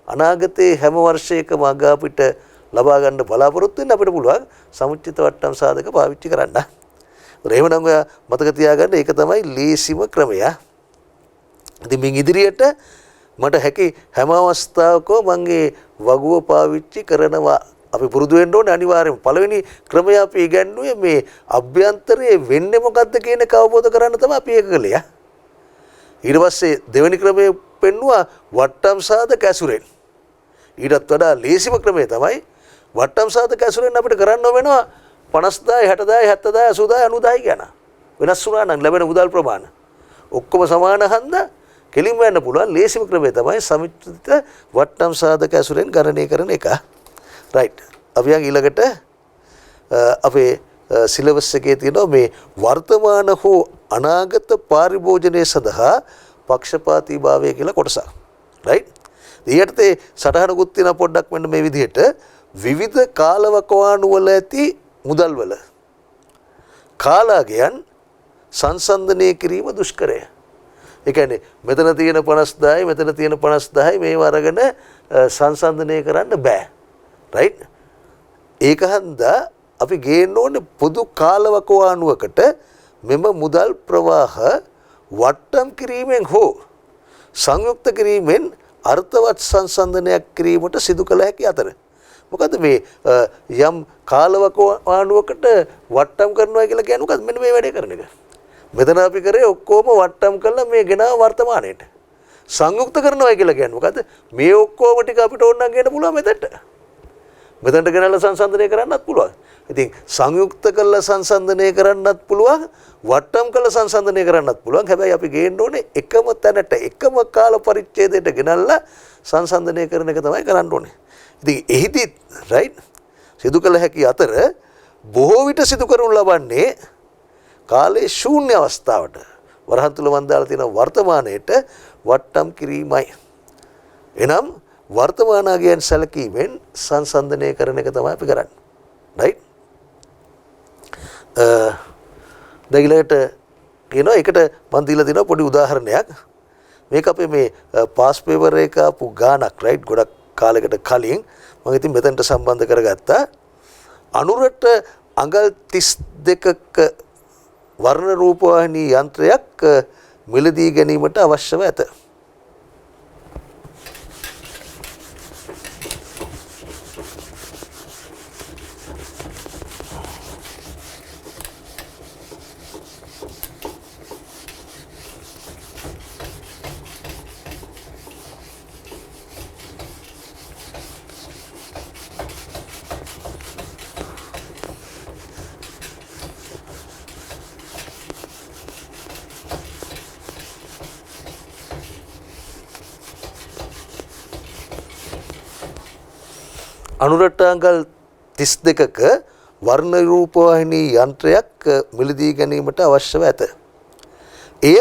අනාගතයේ හැම වර්ෂයකම අග අපිට ලබා ගන්න බලාපොරොත්තු වෙන්න අපිට පුළුවන් සමුච්චිත වට්ටම් සාධක පාවිච්චි කරන්න. එහෙමනම් ඔයා මතක තියාගන්න ඒක තමයි ලේසිම ක්‍රමය. ඉතින් මින් ඉදිරියට මට හැකි හැම අවස්ථාවකම මගේ වගුව පාවිච්චි කරනවා. අපි පුරුදු වෙන්න ඕනේ අනිවාර්යයෙන්ම. පළවෙනි ක්‍රමය අපි ඉගෙනුවේ මේ අභ්‍යන්තරයේ වෙන්නේ මොකද්ද කියන එක අවබෝධ කරගන්න තමයි අපි ඒක කළේ. ඊට පස්සේ දෙවෙනි ක්‍රමය පෙන්නුවා වට්ටම් සාධක ඇසුරෙන්. ඊටත් වඩා ලේසිම ක්‍රමය තමයි වට්ටම් සාධක ඇසුරෙන් අපිට කරන්න වෙනවා 50000යි 60000යි 70000යි 80000යි 90000යි කියන වෙනස් වුණා නම් ලැබෙන මුදල් ප්‍රමාණය ඔක්කොම සමාන හන්දා කෙලින්ම යන්න පුළුවන් ලේසිම ක්‍රමය තමයි සමුච්චිත වට්ටම් සාධක ඇසුරෙන් ගණනය කරන එක. රයිට්. අපි ඊළඟට අපේ සිලබස් එකේ තියෙනවා මේ වර්තමාන හෝ අනාගත පාරිභෝජනය සඳහා පක්ෂපාතීභාවය කියලා කොටසක්. රයිට්. ඊට සටහනකුත් තියෙන පොඩ්ඩක් මෙන්න මේ විදිහට විවිධ කාලවකවානු වල ඇති මුදල් වල කාලාගයන් සංසන්දනය කිරීම දුෂ්කරය. ඒ කියන්නේ මෙතන තියෙන 50000යි මෙතන තියෙන 50000යි මේව අරගෙන සංසන්දනය කරන්න බෑ. රයිට්? ඒක හන්දා අපි ගේන්න ඕනේ පොදු කාලවකවානුවකට මෙම මුදල් ප්‍රවාහ වට්ටම් කිරීමෙන් හෝ සංයුක්ත කිරීමෙන් අර්ථවත් සංසන්දනයක් කිරීමට සිදු කළ හැකි අතර. මොකද මේ යම් කාලවකවානුවකට වට්ටම් කරනවා කියලා කියන්නේ මොකද? මෙන්න මේ වැඩේ කරන එක. මෙතන අපි කරේ ඔක්කොම වට්ටම් කළා මේ ගෙනාව වර්තමානයේට. සංයුක්ත කරනවා කියලා කියන්නේ මොකද? මේ ඔක්කොම ටික අපිට ඕන නම් ගේන්න පුළුවන් මෙතනට. මෙතනට ගෙනල්ලා සංසන්දනය කරන්නත් පුළුවන්. ඉතින් සංයුක්ත කළා සංසන්දනය කරන්නත් පුළුවන්, වට්ටම් කළා සංසන්දනය කරන්නත් පුළුවන්. හැබැයි අපි ගේන්න ඕනේ එකම තැනට එකම කාල පරිච්ඡේදයට ගෙනල්ලා සංසන්දනය කරන එක තමයි කරන්න ඕනේ. ඉතින් එහිදී රයිට් සිදු කළ හැකි අතර බොහෝ විට සිදු කරනු ලබන්නේ කාලේ ශූන්‍ය අවස්ථාවට වරහන් තුල මන් දාලා තියෙන වර්තමානයේට වට්ටම් කිරීමයි. එනම් වර්තමානාගයන් සැලකීමෙන් සංසන්දනය කරන එක තමයි අපි කරන්නේ. රයිට්? දෙගිලට කියනවා ඒකට මන් දීලා දෙනවා පොඩි උදාහරණයක්. මේක අපේ මේ පාස් පේපර් එක ආපු ගානක් රයිට් ගොඩක් කාලයකට කලින් මම ඉතින් මෙතනට සම්බන්ධ කරගත්තා. අනුරට අඟල් 32ක වර්ණ රූපවාහිනී යන්ත්‍රයක් මිලදී ගැනීමට අවශ්‍යව ඇත. අනුරට අඟල් 32ක වර්ණ රූපවාහිනී යන්ත්‍රයක් මිලදී ගැනීමට අවශ්‍යව ඇත. එය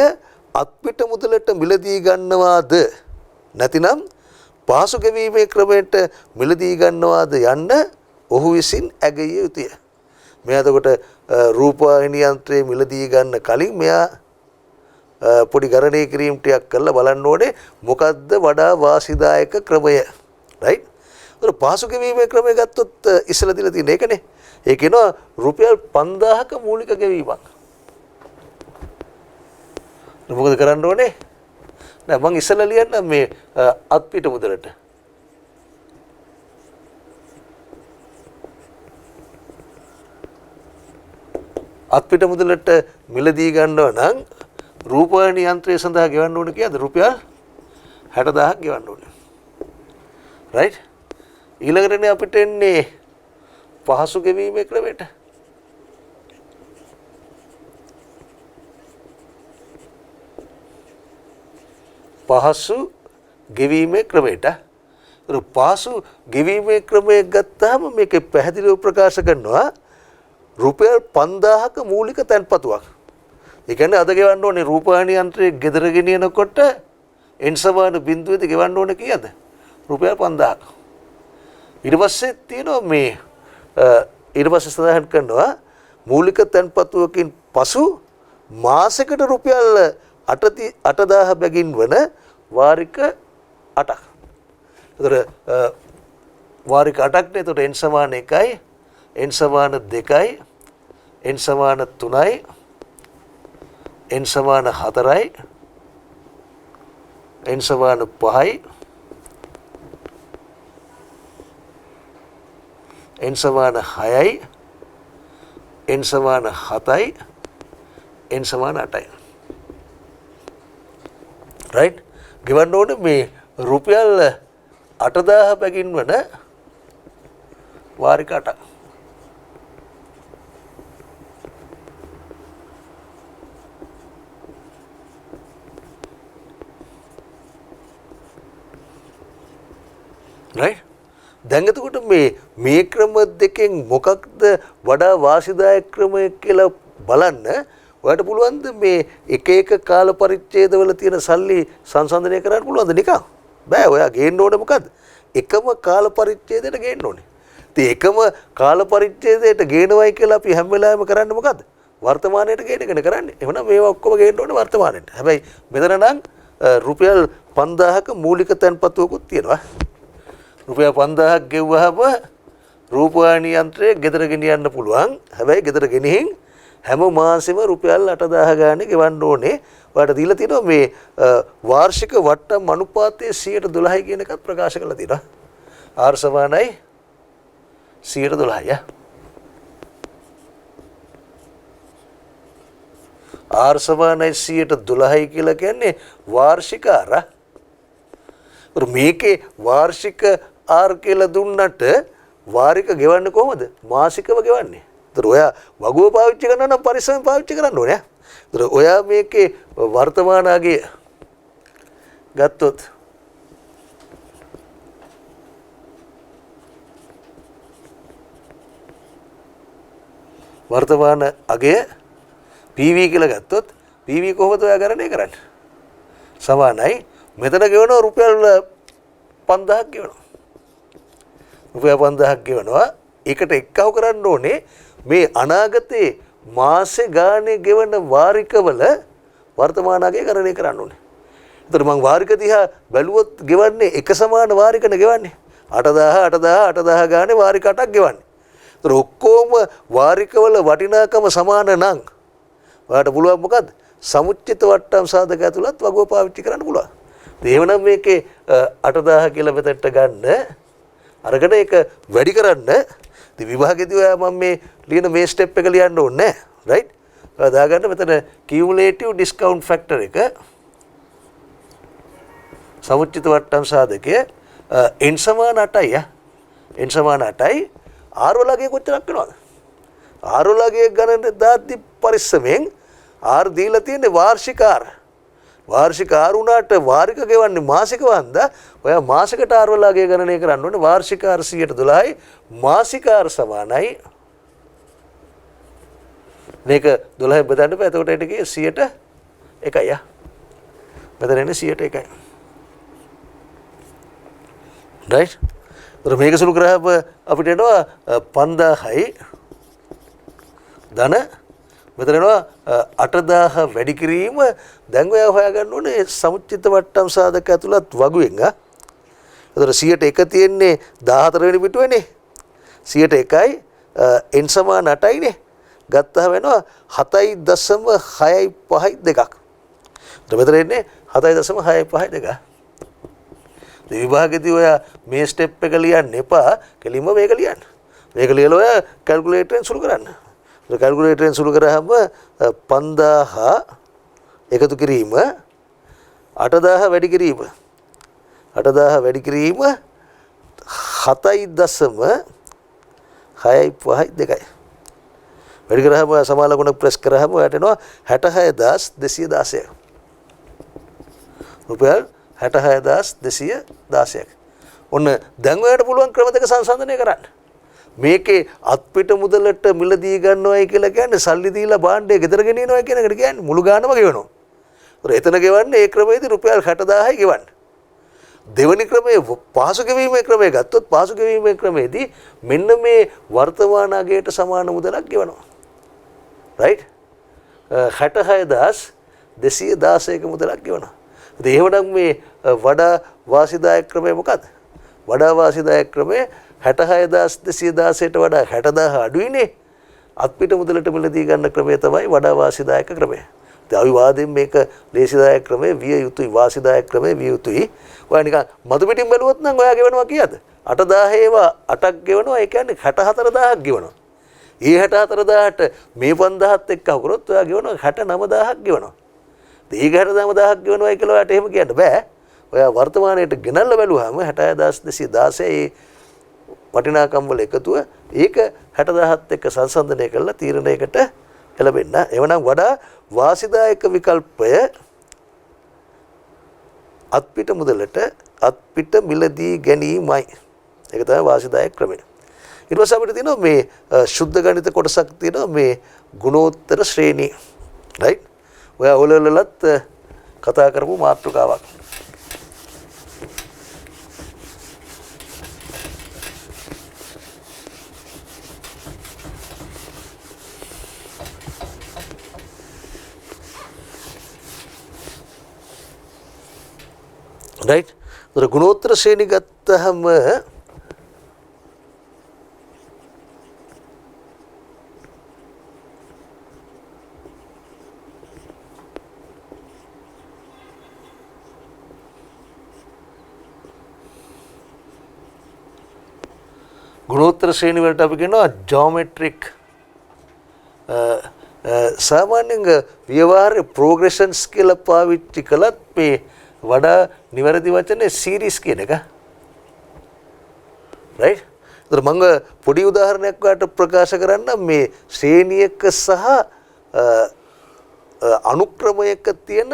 අත්පිට මුදලට මිලදී ගන්නවාද නැතිනම් පහසු ගෙවීමේ ක්‍රමයට මිලදී ගන්නවාද යන්න ඔහු විසින් ඇගිය යුතුය. මෙයා එතකොට රූපවාහිනී යන්ත්‍රය මිලදී ගන්න කලින් මෙයා පොඩි ගණනය කිරීම් ටිකක් කරලා බලන්න ඕනේ මොකද්ද වඩා වාසිදායක ක්‍රමය. රයිට්? පහසු ගෙවීමේ ක්‍රමය ගත්තොත් ඉස්සලා දීලා තියෙන එකනේ. ඒ කියනවා රුපියල් 5000ක මූලික ගෙවීමක්. මොකද කරන්න ඕනේ? නෑ මං ඉස්සලා ලියන්න මේ අත්පිට මුදලට. අත්පිට මුදලට මිලදී ගන්නවා නම් රූපවාහිනී යන්ත්‍රය සඳහා ගෙවන්න ඕනේ කීයද? රුපියල් 60000ක් ගෙවන්න ඕනේ. රයිට්? ඊළඟටනේ අපිට එන්නේ පහසු ගෙවීමේ ක්‍රමයට. පහසු ගෙවීමේ ක්‍රමයට. පහසු ගෙවීමේ ක්‍රමය ගත්තාම මේකේ පැහැදිලිව ප්‍රකාශ කරනවා රුපියල් 5000ක මූලික තැන්පතුවක්. ඒ කියන්නේ අද ගෙවන්න ඕනේ රූපවාහිනී යන්ත්‍රයේ ගෙදර ගෙනියනකොට එන්සමාන බිඳුවේදී ගෙවන්න ඕනේ කීයද? රුපියල් 5000ක්. ඊට පස්සේ තියෙනවා මේ ඊට පස්සේ සඳහන් කරනවා මූලික තැන්පතුවකින් පසු මාසෙකට රුපියල් 8000 බැගින් වන වාරික 8ක්. ඒතර වාරික 8ක් නේ. ඒතර n සමාන 1යි, n සමාන 2යි, n සමාන 3යි, n සමාන 4යි, n සමාන 5යි, n සමාන 6යි, n සමාන 7යි, n සමාන 8යි. රයිට්? ගෙවන්න ඕනේ මේ රුපියල් 8000 බැගින් වන වාරික 8ක්. රයිට්? දැන් එතකොට මේ ක්‍රම දෙකෙන් මොකක්ද වඩා වාසිදායක ක්‍රමය කියලා බලන්න ඔයාලට පුළුවන්ද මේ එක එක කාල පරිච්ඡේදවල තියෙන සල්ලි සංසන්දනය කරන්න පුළුවන්ද නිකන්? බෑ. ඔයා ගේන්න ඕනේ මොකද්ද? එකම කාල පරිච්ඡේදයට ගේන්න ඕනේ. ඉතින් එකම කාල පරිච්ඡේදයට ගේනවයි කියලා අපි හැම වෙලාවෙම කරන්නේ මොකද්ද? වර්තමානයට ගේනගෙන කරන්නේ. එහෙනම් මේවා ඔක්කොම ගේන්න ඕනේ වර්තමානයට. හැබැයි මෙතන නම් රුපියල් 5000ක මූලික තැන්පතුවකුත් තියෙනවා. රුපියල් 5000ක් ගෙවුවහම රූපවාහිනී යන්ත්‍රය ගෙදර ගෙනියන්න පුළුවන්. හැබැයි ගෙදර ගෙනිහින් හැම මාසෙම රුපියල් 8000 ගානේ ගෙවන්න ඕනේ. ඔයාලට දීලා තියෙනවා මේ වාර්ෂික වට්ටම් අනුපාතයේ 12% කියන එකත් ප්‍රකාශ කරලා තියෙනවා. R සමානයි 12%. R සමානයි 12% කියලා කියන්නේ වාර්ෂික R. මේකේ වාර්ෂික R කියලා දුන්නට වාරික ගෙවන්නේ කොහොමද? මාසිකව ගෙවන්නේ. ඒතර ඔයා වගුව පාවිච්චි කරනවා නම් පරිස්සමෙන් පාවිච්චි කරන්න ඕනේ. ඒතර ඔයා මේකේ වර්තමානගේ ගත්තොත් වර්තමාන අගය PV කියලා ගත්තොත් PV කොහොමද ඔයා ගණනය කරන්නේ? සමානයි මෙතන ගෙවනවා රුපියල් 5000ක් ගෙවනවා. රුපියල් 5000ක් ගෙවනවා. ඒකට එක්කව කරන්න ඕනේ මේ අනාගතේ මාසේ ගානේ ගෙවන වාරිකවල වර්තමාන අගය ගණනය කරන්න ඕනේ. ඒතර මම වාරික දිහා බැලුවොත් ගෙවන්නේ එක සමාන වාරිකනේ ගෙවන්නේ. 8000 ගානේ වාරික 8ක් ගෙවන්නේ. ඒතර ඔක්කොම වාරිකවල වටිනාකම සමාන නම් ඔයාලට පුළුවන් මොකද්ද? සමුච්චිත වට්ටම් සාධක ඇතුළත් වගුව පාවිච්චි කරන්න පුළුවන්. එහෙනම් මේකේ 8000 කියලා මෙතනට ගන්න අරගෙන ඒක වැඩි කරන්න. ඉතින් විභාගෙදී ඔයා මම මේ ලියන මේ ස්ටෙප් එක ලියන්න ඕනේ නැහැ. රයිට්? ඔයා දාගන්න මෙතන කියුමුලේටිව් ඩිස්කවුන්ට් ෆැක්ටර් එක සමුච්චිත වට්ටම් සාධකය n සමාන 8යි. n සමාන 8යි. r වලගේ කොච්චරක් වෙනවද? r වලගේ ගණන දාද්දි පරිස්සමෙන් r දීලා තියෙන්නේ වාර්ෂික r. වාර්ෂික r උනාට වාරික ගෙවන්නේ මාසික වන්දා. ඔයා මාසිකට r වලගේ ගණනය කරන්න ඕනේ. වාර්ෂික r 112යි මාසික r සමානයි. මේක 12 බෙදන්න බෑ. එතකොට ඊට ගියේ 101යි. මෙතන එන්නේ 101යි. රයිට්? මේක සුළු කරාම අපිට එනවා 5000යි ධන මෙතන එනවා 8000 වැඩි කිරීම. දැන් ඔයා හොයාගන්න ඕනේ සමුච්චිත වට්ටම් සාධක ඇතුළත් වගුවෙන්. එතකොට 101 තියෙන්නේ 14 වෙනි පිටුවේනේ. 101යි n සමාන 8යිනේ. ගත්තාම වෙනවා 7.652ක්. මෙතන එන්නේ 7.652. විභාගෙදී ඔයා මේ ස්ටෙප් එක ලියන්න එපා. කෙලින්ම මේක ලියන්න. මේක ලියලා ඔයා කැල්කියුලේටරෙන් සුළු කරන්න. ඒක කැල්කියුලේටරෙන් සුළු කරාම 5000 එකතු කිරීම 8000 වැඩි කිරීම 8000 වැඩි කිරීම 7.652යි. වැඩි කරාම සමාලකුණ ප්‍රෙස් කරාම ඔයාට එනවා 66216. රුපියල් 66216ක්. ඔන්න දැන් ඔයාලට පුළුවන් ක්‍රම දෙක සංසන්දනය කරන්න. මේකේ අත්පිට මුදලට මිලදී ගන්නවයි කියලා කියන්නේ සල්ලි දීලා භාණ්ඩය ගෙදර ගෙනියනවා කියන එකට කියන්නේ මුළු ගානම ගෙවනවා. ඒතර එතන ගෙවන්නේ ඒ ක්‍රමයේදී රුපියල් 60000යි ගෙවන්නේ. දෙවනි ක්‍රමයේ පහසු ගෙවීමේ ක්‍රමය ගත්තොත් පහසු ගෙවීමේ ක්‍රමයේදී මෙන්න මේ වර්තමාන අගයට සමාන මුදලක් ගෙවනවා. රයිට්? 66216ක මුදලක් ගෙවනවා. එහෙනම් මේ වඩා වාසිදායක ක්‍රමය මොකක්ද? වඩා වාසිදායක ක්‍රමය 66216ට වඩා 60000 අඩුයිනේ. අත්පිට මුදලට මිලදී ගන්න ක්‍රමය තමයි වඩා වාසිදායක ක්‍රමය. ඉතින් අවිවාදයෙන් මේක ලේසිදායක ක්‍රමය විය යුතුයි, වාසිදායක ක්‍රමය විය යුතුයි. ඔයා නිකන් මතු පිටින් බැලුවොත් නම් ඔයා ගෙවනවා කීයද? 8000 ඒවා 8ක් ගෙවනවා. ඒ කියන්නේ 64000ක් ගෙවනවා. ඒ 64000ට මේ 5000ත් එක්ක අහුරොත් ඔයා ගෙවනවා 69000ක් ගෙවනවා. ඒක 69000ක් ගෙවනවා කියලා ඔයාට එහෙම කියන්න බෑ. ඔයා වර්තමානයේට ගෙනල්ලා බැලුවාම 60216 වටිනාකම් වල එකතුව ඒක 60000ත් එක්ක සංසන්දනය කරලා තීරණයකට එළඹෙන්න. එවනම් වඩා වාසිදායක විකල්පය අත්පිට මුදලට අත්පිට මිලදී ගැනීමයි. ඒක තමයි වාසිදායක ක්‍රමය. ඊට පස්සේ අපිට තියෙනවා මේ ශුද්ධ ගණිත කොටසක් තියෙනවා මේ ගුණෝත්තර ශ්‍රේණි. රයිට්? ඔයා ඔලවලත් කතා කරපු මාතෘකාවක්. රයිට්. ඒතර ගුණෝත්තර ශ්‍රේණි ගත්තහම ගුණෝත්තර ශ්‍රේණි වලට අපි කියනවා ජියොමෙට්‍රික් සාමාන්‍යයෙන් ව්‍යවහාර ප්‍රෝග්‍රෙෂන්ස් කියලා පාවිච්චි කළත් මේ වඩා නිවැරදි වචනේ සීරීස් කියන එක. රයිට්. ඒතර මම පොඩි උදාහරණයක් වාට ප්‍රකාශ කරන්න මේ ශ්‍රේණියක සහ අනුක්‍රමයක තියෙන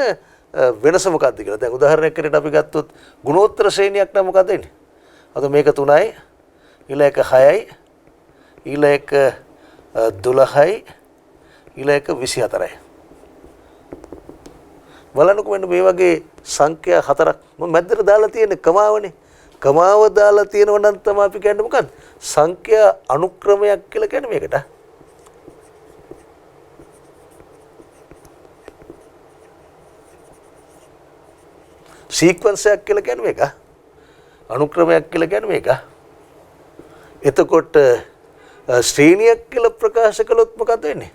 වෙනස මොකක්ද කියලා. දැන් උදාහරණයක් විදිහට අපි ගත්තොත් ගුණෝත්තර ශ්‍රේණියක් නම් මොකක්ද වෙන්නේ? අද මේක 3යි ඊළඟ එක 6යි ඊළඟ එක 12යි ඊළඟ එක 24යි. බලන්නකො මෙන්න මේ වගේ සංඛ්‍යා හතරක් මම මැදට දාලා තියෙන්නේ කමාවනේ. කමාව දාලා තියෙනව නම් තමයි අපි කියන්නේ මොකද්ද? සංඛ්‍යා අනුක්‍රමයක් කියලා කියන්නේ මේකට. සීක්වන්ස් එකක් කියලා කියන්නේ මේක. අනුක්‍රමයක් කියලා කියන්නේ මේක. එතකොට ශ්‍රේණියක් කියලා ප්‍රකාශ කළොත් මොකද වෙන්නේ?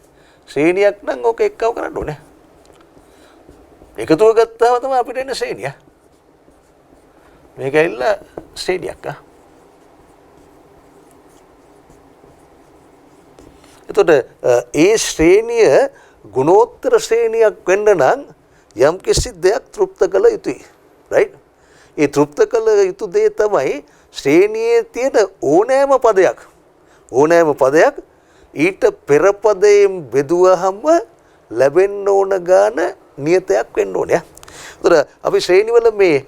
ශ්‍රේණියක් නම් ඕක එක්කව කරන්න ඕනේ. එකතුව ගත්තාම තමයි අපිට එන්නේ ශ්‍රේණිය. මේක ඇවිල්ලා ශ්‍රේණියක්. එතකොට ඒ ශ්‍රේණිය ගුණෝත්තර ශ්‍රේණියක් වෙන්න නම් යම් කිසි දෙයක් තෘප්ත කළ යුතුයි. රයිට්? ඒ තෘප්ත කළ යුතු දේ තමයි ශ්‍රේණියේ තියෙන ඕනෑම පදයක් ඊට පෙර පදයෙන් බෙදුවහම ලැබෙන්න ඕන ගාන නියතයක් වෙන්න ඕනේ. ඒතර අපි ශ්‍රේණිවල මේ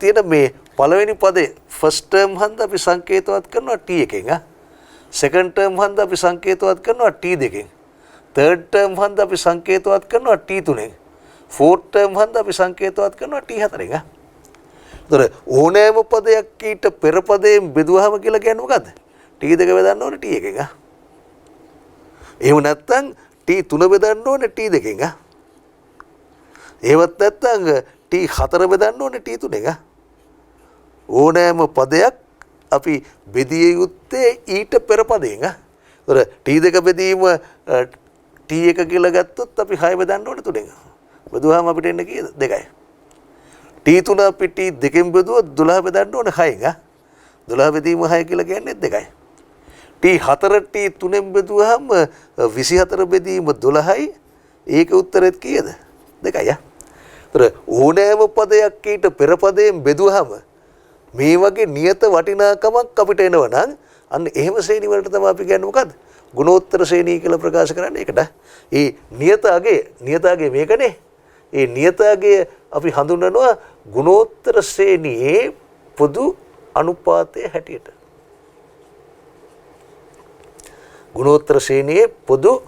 තියෙන මේ පළවෙනි පදේ ෆස්ට් ටර්ම් හන්ද අපි සංකේතවත් කරනවා t එකෙන්. සෙකන්ඩ් ටර්ම් හන්ද අපි සංකේතවත් කරනවා t දෙකෙන්. තර්ඩ් ටර්ම් හන්ද අපි සංකේතවත් කරනවා t තුනෙන්. ෆෝර්ත් ටර්ම් හන්ද අපි සංකේතවත් කරනවා t හතරෙන්. ඒතර ඕනෑම පදයක් ඊට පෙර පදයෙන් බෙදුවහම කියලා කියන්නේ මොකද්ද? t දෙක බෙදන්න ඕනේ t එකෙන්. එහෙම නැත්නම් t තුන බෙදන්න ඕනේ t දෙකෙන්. එහෙමත් නැත්නම් t හතර බෙදන්න ඕනේ t තුනෙන්. ඕනෑම පදයක් අපි බෙදිය යුත්තේ ඊට පෙර පදයෙන්. ඒතර t දෙක බෙදීම t එක කියලා ගත්තොත් අපි 6 බෙදන්න ඕනේ තුනෙන්. බෙදුවාම අපිට එන්නේ කීයද? 2යි. t තුන අපි t දෙකෙන් බෙදුවොත් 12 බෙදන්න ඕනේ 6න්. 12 බෙදීම 6 කියලා කියන්නේ 2යි. t හතර t තුනෙන් බෙදුවාම 24 බෙදීම 12යි. ඒක උත්තරෙත් කීයද? 2යි. ඒතර ඕනෑම පදයක් ඊට පෙර පදයෙන් බෙදුවාම මේ වගේ නියත වටිනාකමක් අපිට එනවා නම් අන්න එහෙම ශ්‍රේණි වලට තමයි අපි කියන්නේ මොකද්ද? ගුණෝත්තර ශ්‍රේණිය කියලා ප්‍රකාශ කරන්නේ ඒකට. ඒ නියත අගේ මේකනේ. ඒ නියත අගේ අපි හඳුන්වනවා ගුණෝත්තර ශ්‍රේණියේ පොදු අනුපාතයේ හැටියට. ගුණෝත්තර ශ්‍රේණියේ පොදු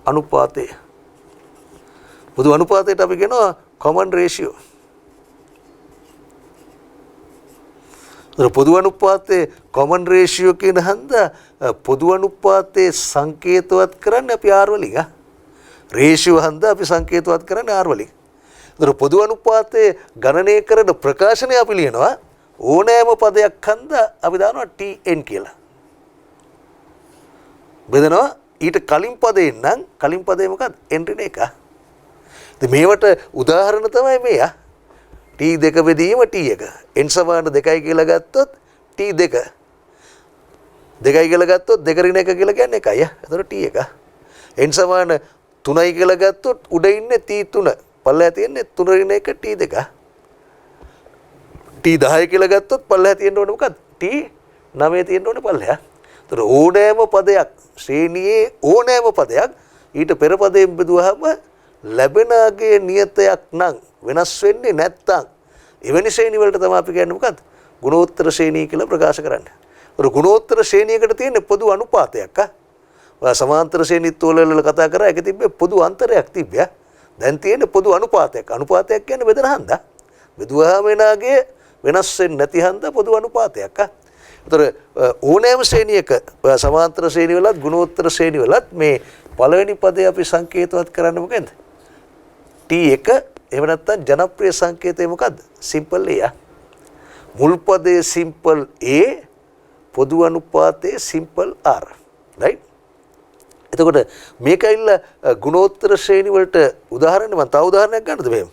අනුපාතය. පොදු අනුපාතයට අපි කියනවා common ratio. පොදු අනුපාතයේ common ratio කියන හන්ද පොදු අනුපාතයේ සංකේතවත් කරන්නේ අපි r වලින්. ratio හන්ද අපි සංකේතවත් කරන්නේ r වලින්. ඒතර පොදු අනුපාතයේ ගණනය කරන ප්‍රකාශනය අපි ලියනවා ඕනෑම පදයක් හන්ද අපි දානවා tn කියලා. බෙදනවා ඊට කලින් පදයෙන් නම් කලින් පදේ මොකක්ද? n ඍණ 1. ඉතින් මේවට උදාහරණ තමයි මේ t දෙක බෙදීම t එක. n සමාන 2යි කියලා ගත්තොත් t දෙක. 2යි කියලා ගත්තොත් 2 ඍණ 1 කියලා කියන්නේ 1යි. එතකොට t එක. n සමාන 3යි කියලා ගත්තොත් උඩ ඉන්නේ t 3. පල්ලෙහා තියෙන්නේ 3 ඍණ 1 t දෙක. t 10 කියලා ගත්තොත් පල්ලෙහා තියෙන්න ඕනේ මොකද්ද? t 9 තියෙන්න ඕනේ පල්ලෙහා. එතකොට ඕනෑම පදයක් ශ්‍රේණියේ ඕනෑම පදයක් ඊට පෙර පදයෙන් බෙදුවහම ලැබෙනාගේ නියතයක් නම් වෙනස් වෙන්නේ නැත්තම් එවැනි ශ්‍රේණි වලට තමයි අපි කියන්නේ මොකද්ද? ගුණෝත්තර ශ්‍රේණිය කියලා ප්‍රකාශ කරන්නේ. ඒතර ගුණෝත්තර ශ්‍රේණියකට තියෙන පොදු අනුපාතයක්. ඔයා සමාන්තර ශ්‍රේණිත් වල කතා කරා ඒක තිබ්බේ පොදු අන්තරයක් තිබ්බා. දැන් තියෙන පොදු අනුපාතයක්. අනුපාතයක් කියන්නේ බෙදන හන්ද. බෙදුවාම එනාගේ වෙනස් වෙන්නේ නැති හන්ද පොදු අනුපාතයක්. ඒතර ඕනෑම ශ්‍රේණියක සමාන්තර ශ්‍රේණිය වලත් ගුණෝත්තර ශ්‍රේණිය වලත් මේ පළවෙනි පදේ අපි සංකේතවත් කරන්නේ මොකෙන්ද? t1 එහෙම නැත්නම් ජනප්‍රිය සංකේතය මොකද්ද? Simple A. මුල් පදයේ සිම්පල් A පොදු අනුපාතයේ සිම්පල් R. right? එතකොට මේක ඇවිල්ලා ගුණෝත්තර ශ්‍රේණි වලට උදාහරණ මම තව උදාහරණයක් ගන්නද මෙහෙම.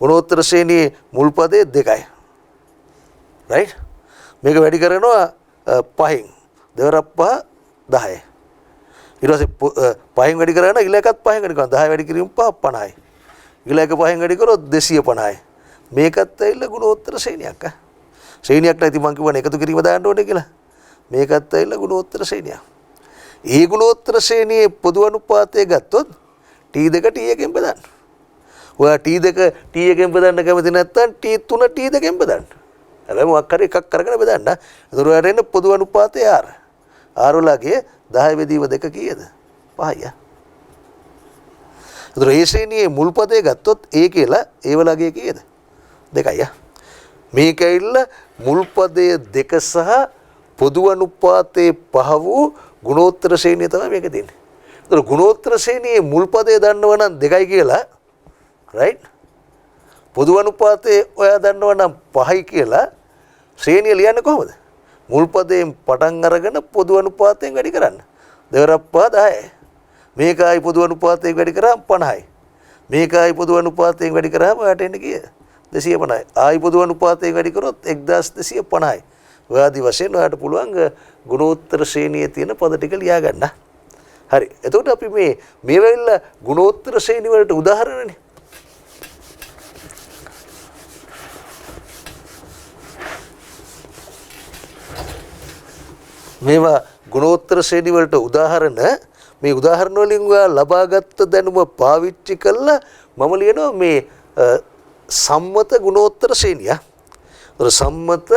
ගුණෝත්තර ශ්‍රේණියේ මුල් පදයේ 2යි. right? මේක වැඩි කරනවා 5න්. දෙවරක් 5 10යි. ඊට පස්සේ 5න් වැඩි කරනවා ඊළ එකත් 5න් වැඩි කරනවා 10 වැඩි කිරීම 5 50යි. ඊළ එක 5න් වැඩි කරොත් 250යි. මේකත් ඇවිල්ලා ගුණෝත්තර ශ්‍රේණියක්. ශ්‍රේණියක් නැති මං කියවනේ එකතු කිරීම දාන්න ඕනේ කියලා. මේකත් ඇවිල්ලා ගුණෝත්තර ශ්‍රේණියක්. ඒ ගුණෝත්තර ශ්‍රේණියේ පොදු අනුපාතය ගත්තොත් T2 T1කින් බෙදන්න. ඔයා T2 T1කින් බෙදන්න කැමති නැත්නම් T3 T2කින් බෙදන්න. හැබැයි මොකක් හරි එකක් අරගෙන බෙදන්න. ඒතර ඔයාට එන්නේ පොදු අනුපාතය R. R වලගේ 10 බෙදීම 2 කීයද? 5යි. ඒතර ඒ ශ්‍රේණියේ මුල් පදේ ගත්තොත් A කියලා ඒ වලගේ කීයද? 2යි. මේක ඇවිල්ලා මුල් පදයේ 2 සහ පොදු අනුපාතයේ 5 වූ ගුණෝත්තර ශ්‍රේණිය තමයි මේක තියෙන්නේ. ඒතර ගුණෝත්තර ශ්‍රේණියේ මුල් පදේ දන්නව නම් 2යි කියලා right? පොදු අනුපාතයේ ඔයා දන්නව නම් 5යි කියලා ශ්‍රේණිය ලියන්නේ කොහොමද? මුල් පදයෙන් පටන් අරගෙන පොදු අනුපාතයෙන් වැඩි කරන්න. දෙවරක් 5 10යි. මේකයි පොදු අනුපාතයෙන් වැඩි කරාම 50යි. මේකයි පොදු අනුපාතයෙන් වැඩි කරාම ඔයාට එන්නේ කීයද? 250යි. ආයි පොදු අනුපාතයෙන් වැඩි කරොත් 1250යි. ඔය ආදි වශයෙන් ඔයාට පුළුවන් ගුණෝත්තර ශ්‍රේණියේ තියෙන පද ටික ලියා ගන්න. හරි. එතකොට අපි මේ වෙලාව ගුණෝත්තර ශ්‍රේණි වලට උදාහරණනේ. මේවා ගුණෝත්තර ශ්‍රේණි වලට උදාහරණ මේ උදාහරණ වලින් ඔයා ලබාගත් දැනුම පාවිච්චි කළා මම ලියනවා මේ සම්මත ගුණෝත්තර ශ්‍රේණිය. ඒතර සම්මත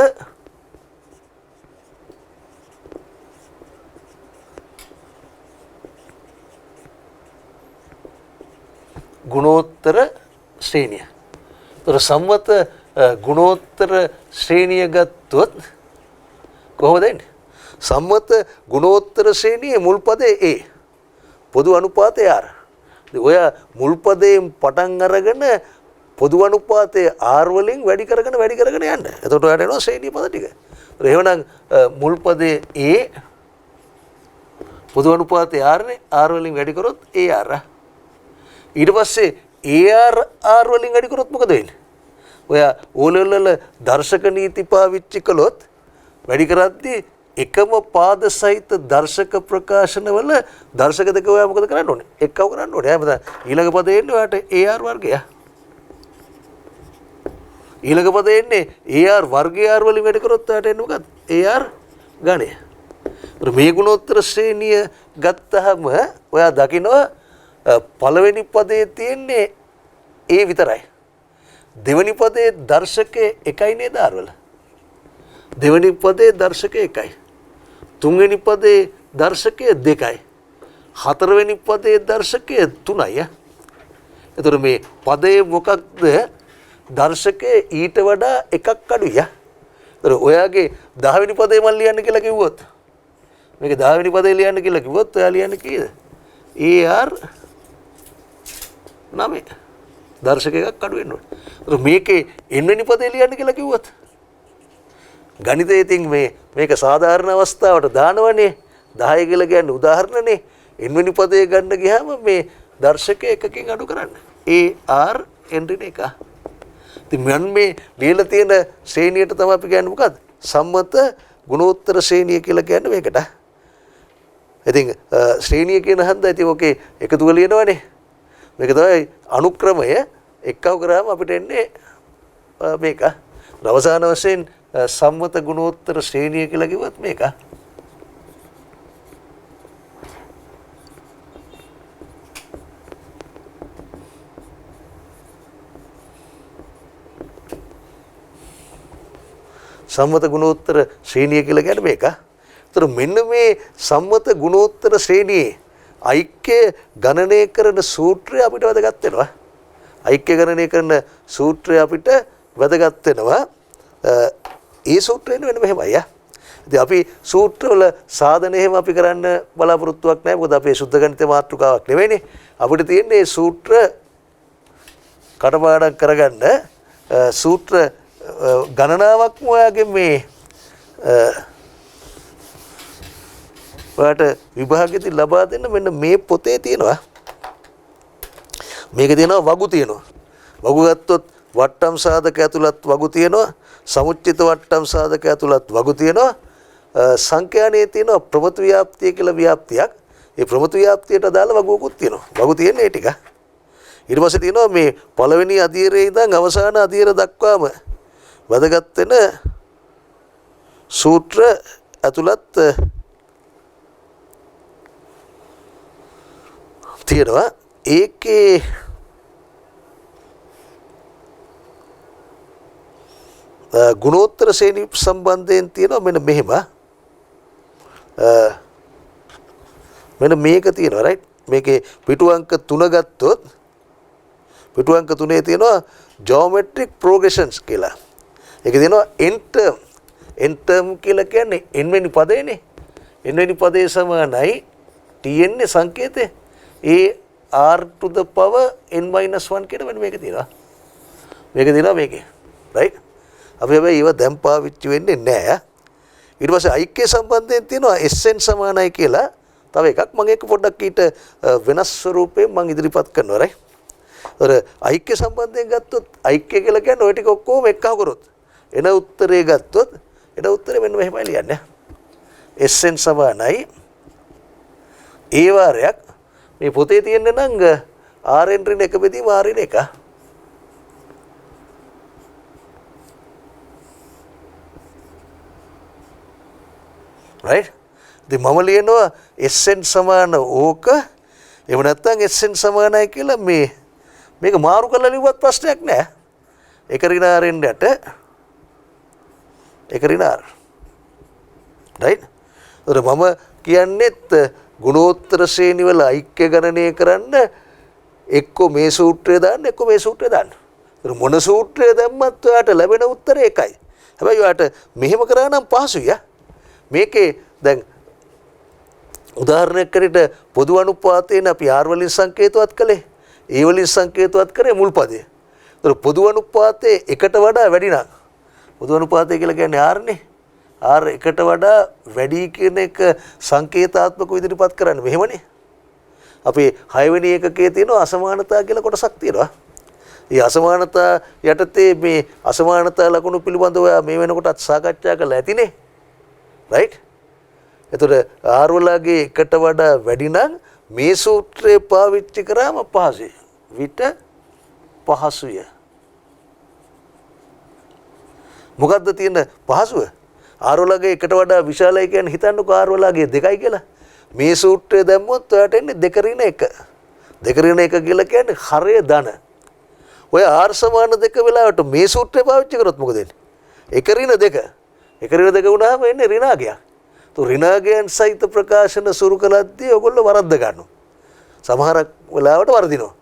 ගුණෝත්තර ශ්‍රේණිය. ඒතර සම්මත ගුණෝත්තර ශ්‍රේණිය ගත්තොත් කොහොමද එන්නේ? සම්මත ගුණෝත්තර ශ්‍රේණියේ මුල් පදේ A. පොදු අනුපාතය R. ඔය මුල් පදයෙන් පටන් අරගෙන පොදු අනුපාතයේ R වලින් වැඩි කරගෙන යන්න. එතකොට ඔයාලට එනවා ශ්‍රේණිය පද ටික. ඒත් එහෙනම් මුල් පදේ A පොදු අනුපාතයේ R නේ R වලින් වැඩි කරොත් AR. ඊට පස්සේ AR වලින් වැඩි කරොත් මොකද වෙන්නේ? ඔයා ඕලෙවල් වල දර්ශක නීති පාවිච්චි කළොත් වැඩි කරද්දී එකම පාද සහිත දර්ශක ප්‍රකාශනවල දර්ශක දෙක ඔයා මොකද කරන්න ඕනේ? එක්කව කරන්න ඕනේ. එහෙනම් ඊළඟ පදේ එන්නේ ඔයාට AR වර්ගය. ඊළඟ පදේ එන්නේ AR වර්ගය R වලින් වැඩි කරොත් ඔයාට එන්නේ මොකද්ද? AR ගණය. මේ ගුණෝත්තර ශ්‍රේණිය ගත්තහම ඔයා දකිනවා පළවෙනි පදයේ තියෙන්නේ A විතරයි. දෙවෙනි පදයේ දර්ශකයේ එකයි නේද R වල? දෙවෙනි පදයේ දර්ශකයේ එකයි. තුන්වෙනි පදයේ දර්ශකයේ දෙකයි. හතරවෙනි පදයේ දර්ශකයේ තුනයි. එතකොට මේ පදයේ මොකක්ද දර්ශකයේ ඊට වඩා එකක් අඩුයි. එතකොට ඔයාගේ 10 වෙනි පදේ මම ලියන්න කියලා කිව්වොත් මේක 10 වෙනි පදේ ලියන්න කියලා කිව්වොත් ඔයා ලියන්නේ කීයද? AR 9. දර්ශක එකක් අඩු වෙන්න ඕනේ. එතකොට මේකේ n වෙනි පදේ ලියන්න කියලා කිව්වොත් ගණිතයේ තින් මේක සාධාරණ අවස්ථාවට දානවනේ 10 කියලා කියන්නේ උදාහරණනේ n වෙනි පදේ ගන්න ගියාම මේ දර්ශක එකකින් අඩු කරන්න. AR n ඍණ 1. ඉතින් මම මේ ලියලා තියෙන ශ්‍රේණියට තමයි අපි කියන්නේ මොකද්ද? සම්මත ගුණෝත්තර ශ්‍රේණිය කියලා කියන්නේ මේකට. ඉතින් ශ්‍රේණිය කියන හන්දා ඉතින් ඔකේ එකතුව ලියනවනේ. මේක තමයි අනුක්‍රමය එක්කව කරාම අපිට එන්නේ මේක. අවසාන වශයෙන් සම්මත ගුණෝත්තර ශ්‍රේණිය කියලා කිව්වත් මේක. සම්මත ගුණෝත්තර ශ්‍රේණිය කියලා කියන්නේ මේක. ඒතර මෙන්න මේ සම්මත ගුණෝත්තර ශ්‍රේණියේ ඓක්‍ය ගණනය කරන සූත්‍රය අපිට වැදගත් වෙනවා. ඓක්‍ය ගණනය කරන සූත්‍රය අපිට වැදගත් වෙනවා. ඒ සූත්‍රයෙන් වෙන මෙහෙමයි. ඉතින් අපි සූත්‍රවල සාධන එහෙම අපි කරන්න බලාපොරොත්තුවක් නැහැ. මොකද අපේ සුද්ධ ගණිත මාතෘකාවක් නෙවෙයිනේ. අපිට තියෙන්නේ සූත්‍ර කටපාඩම් කරගන්න සූත්‍ර ගණනාවක්ම ඔයාගේ මේ ඔයාට විභාගෙදී ලබා දෙන්න මෙන්න මේ පොතේ තියෙනවා. මේකේ තියෙනවා වගු තියෙනවා. වගු ගත්තොත් වට්ටම් සාධක ඇතුළත් වගු තියෙනවා. සමුච්චිත වට්ටම් සාධක ඇතුළත් වගු තියෙනවා. සංඛ්‍යානේ තියෙනවා ප්‍රමතු ව්‍යාප්තිය කියලා ව්‍යාප්තියක්. ඒ ප්‍රමතු ව්‍යාප්තියට අදාළ වගුවකුත් තියෙනවා. වගු තියෙන්නේ ඒ ටික. ඊට පස්සේ තියෙනවා මේ පළවෙනි අධීරයේ ඉඳන් අවසාන අධීර දක්වාම වැදගත් වෙන සූත්‍ර ඇතුළත් තියෙනවා. ඒකේ ගුණෝත්තර ශ්‍රේණි සම්බන්ධයෙන් තියෙනවා මෙන්න මෙහෙම. මෙන්න මේක තියෙනවා රයිට්. මේකේ පිටු අංක 3 ගත්තොත් පිටු අංක 3 තියෙනවා geometric progressions කියලා. ඒකේ තියෙනවා n term කියලා කියන්නේ n වෙනි පදේනේ. n වෙනි පදේ සමානයි tn සංකේතය. r to the power n-1 කියන මෙන්න මේක තියෙනවා. මේක තියෙනවා මේකේ. රයිට්. අපි හැබැයි ඒව දැන් පාවිච්චි වෙන්නේ නැහැ. ඊට පස්සේ ඓක්‍ය සම්බන්ධයෙන් තියෙනවා Sn සමානයි කියලා තව එකක්. මම ඒක පොඩ්ඩක් ඊට වෙනස් ස්වරූපයෙන් මම ඉදිරිපත් කරනවා රයිට්. අර ඓක්‍ය සම්බන්ධයෙන් ගත්තොත් ඓක්‍ය කියලා කියන්නේ ওই ටික ඔක්කොම එක්කව කරොත් එන උත්තරේ ගත්තොත් එන උත්තරේ මෙන්න මෙහෙමයි ලියන්නේ. Sn සමානයි ඒ වාරයක් මේ පොතේ තියෙන්නේ නම් rn ඍණ 1 බෙදීම rn 1. right. ඉතින් මම ලියනවා Sn සමාන ඕක. එහෙම නැත්නම් Sn සමානයි කියලා මේක මාරු කරලා ලිව්වත් ප්‍රශ්නයක් නැහැ. 1 ඍණ rn යට 1 ඍණ r. right. ඒතර මම කියන්නේත් ගුණෝත්තර ශ්‍රේණි වල ඓක්‍ය ගණනය කරන්න එක්ක මේ සූත්‍රය දාන්න එක්ක මේ සූත්‍රය දාන්න. ඒතර මොන සූත්‍රය දැම්මත් ඔයාට ලැබෙන උත්තරය එකයි. හැබැයි ඔයාට මෙහෙම කරා නම් පහසුයි. මේකේ දැන් උදාහරණයක් කරේට පොදු අනුපාතයෙන් අපි r වලින් සංකේතවත් කළේ. ඒ වලින් සංකේතවත් කරේ මුල් පදය. ඒතර පොදු අනුපාතයේ එකට වඩා වැඩි නම් පොදු අනුපාතය කියලා කියන්නේ r නේ. r එකට වඩා වැඩි කියන එක සංකේතාත්මකව ඉදිරිපත් කරන්නේ මෙහෙමනේ. අපි 6 වෙනි එකකේ තියෙන අසමානතා කියලා කොටසක් තියෙනවා. මේ අසමානතා යටතේ මේ අසමානතා ලකුණු පිළිබඳව මේ වෙනකොටත් සාකච්ඡා කරලා ඇතිනේ. right. එතකොට r වලගේ එකට වඩා වැඩි නම් මේ සූත්‍රය පාවිච්චි කරාම පහසුයි. විට පහසුය. මොකද්ද තියෙන පහසුව? r වලගේ එකට වඩා විශාලයි කියන්නේ හිතන්නකෝ r වලගේ 2යි කියලා. මේ සූත්‍රය දැම්මොත් ඔයාට එන්නේ 2 ඍණ 1. 2 ඍණ 1 කියලා කියන්නේ හරය ධන. ඔය r සමාන 2 වෙලාවට මේ සූත්‍රය පාවිච්චි කරොත් මොකද වෙන්නේ? 1 ඍණ 2. 1 ඍණ 2 වුණාම එන්නේ ඍණාගයක්. તો ඍණාගයන් සහිත ප්‍රකාශන සුරු කළද්දී ඔයගොල්ලෝ වරද්ද ගන්නවා. සමහරක් වෙලාවට වරදිනවා.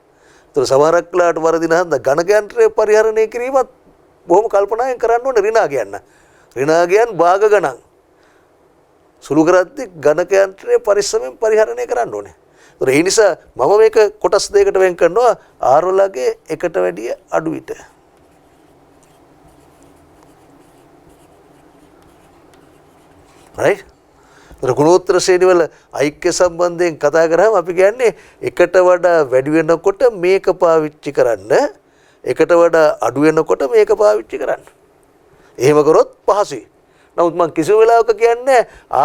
ඒතර සමහරක් වෙලාවට වරදින හන්ද ඝනකයන්ත්‍රය පරිහරණය කිරීමත් බොහොම කල්පනායෙන් කරන්න ඕනේ ඍණාගයන්. ඍණාගයන් භාග ගණන් සුළු කරද්දී ඝනකයන්ත්‍රය පරිස්සමෙන් පරිහරණය කරන්න ඕනේ. ඒතර ඒ නිසා මම මේක කොටස් දෙකකට වෙන් කරනවා r වලගේ එකට වැඩිය අඩු විට. right. ගුණෝත්තර ශ්‍රේණි වල ඓක්‍ය සම්බන්ධයෙන් කතා කරාම අපි කියන්නේ එකට වඩා වැඩි වෙනකොට මේක පාවිච්චි කරන්න, එකට වඩා අඩු වෙනකොට මේක පාවිච්චි කරන්න. එහෙම කරොත් පහසුයි. නමුත් මම කිසිම වෙලාවක කියන්නේ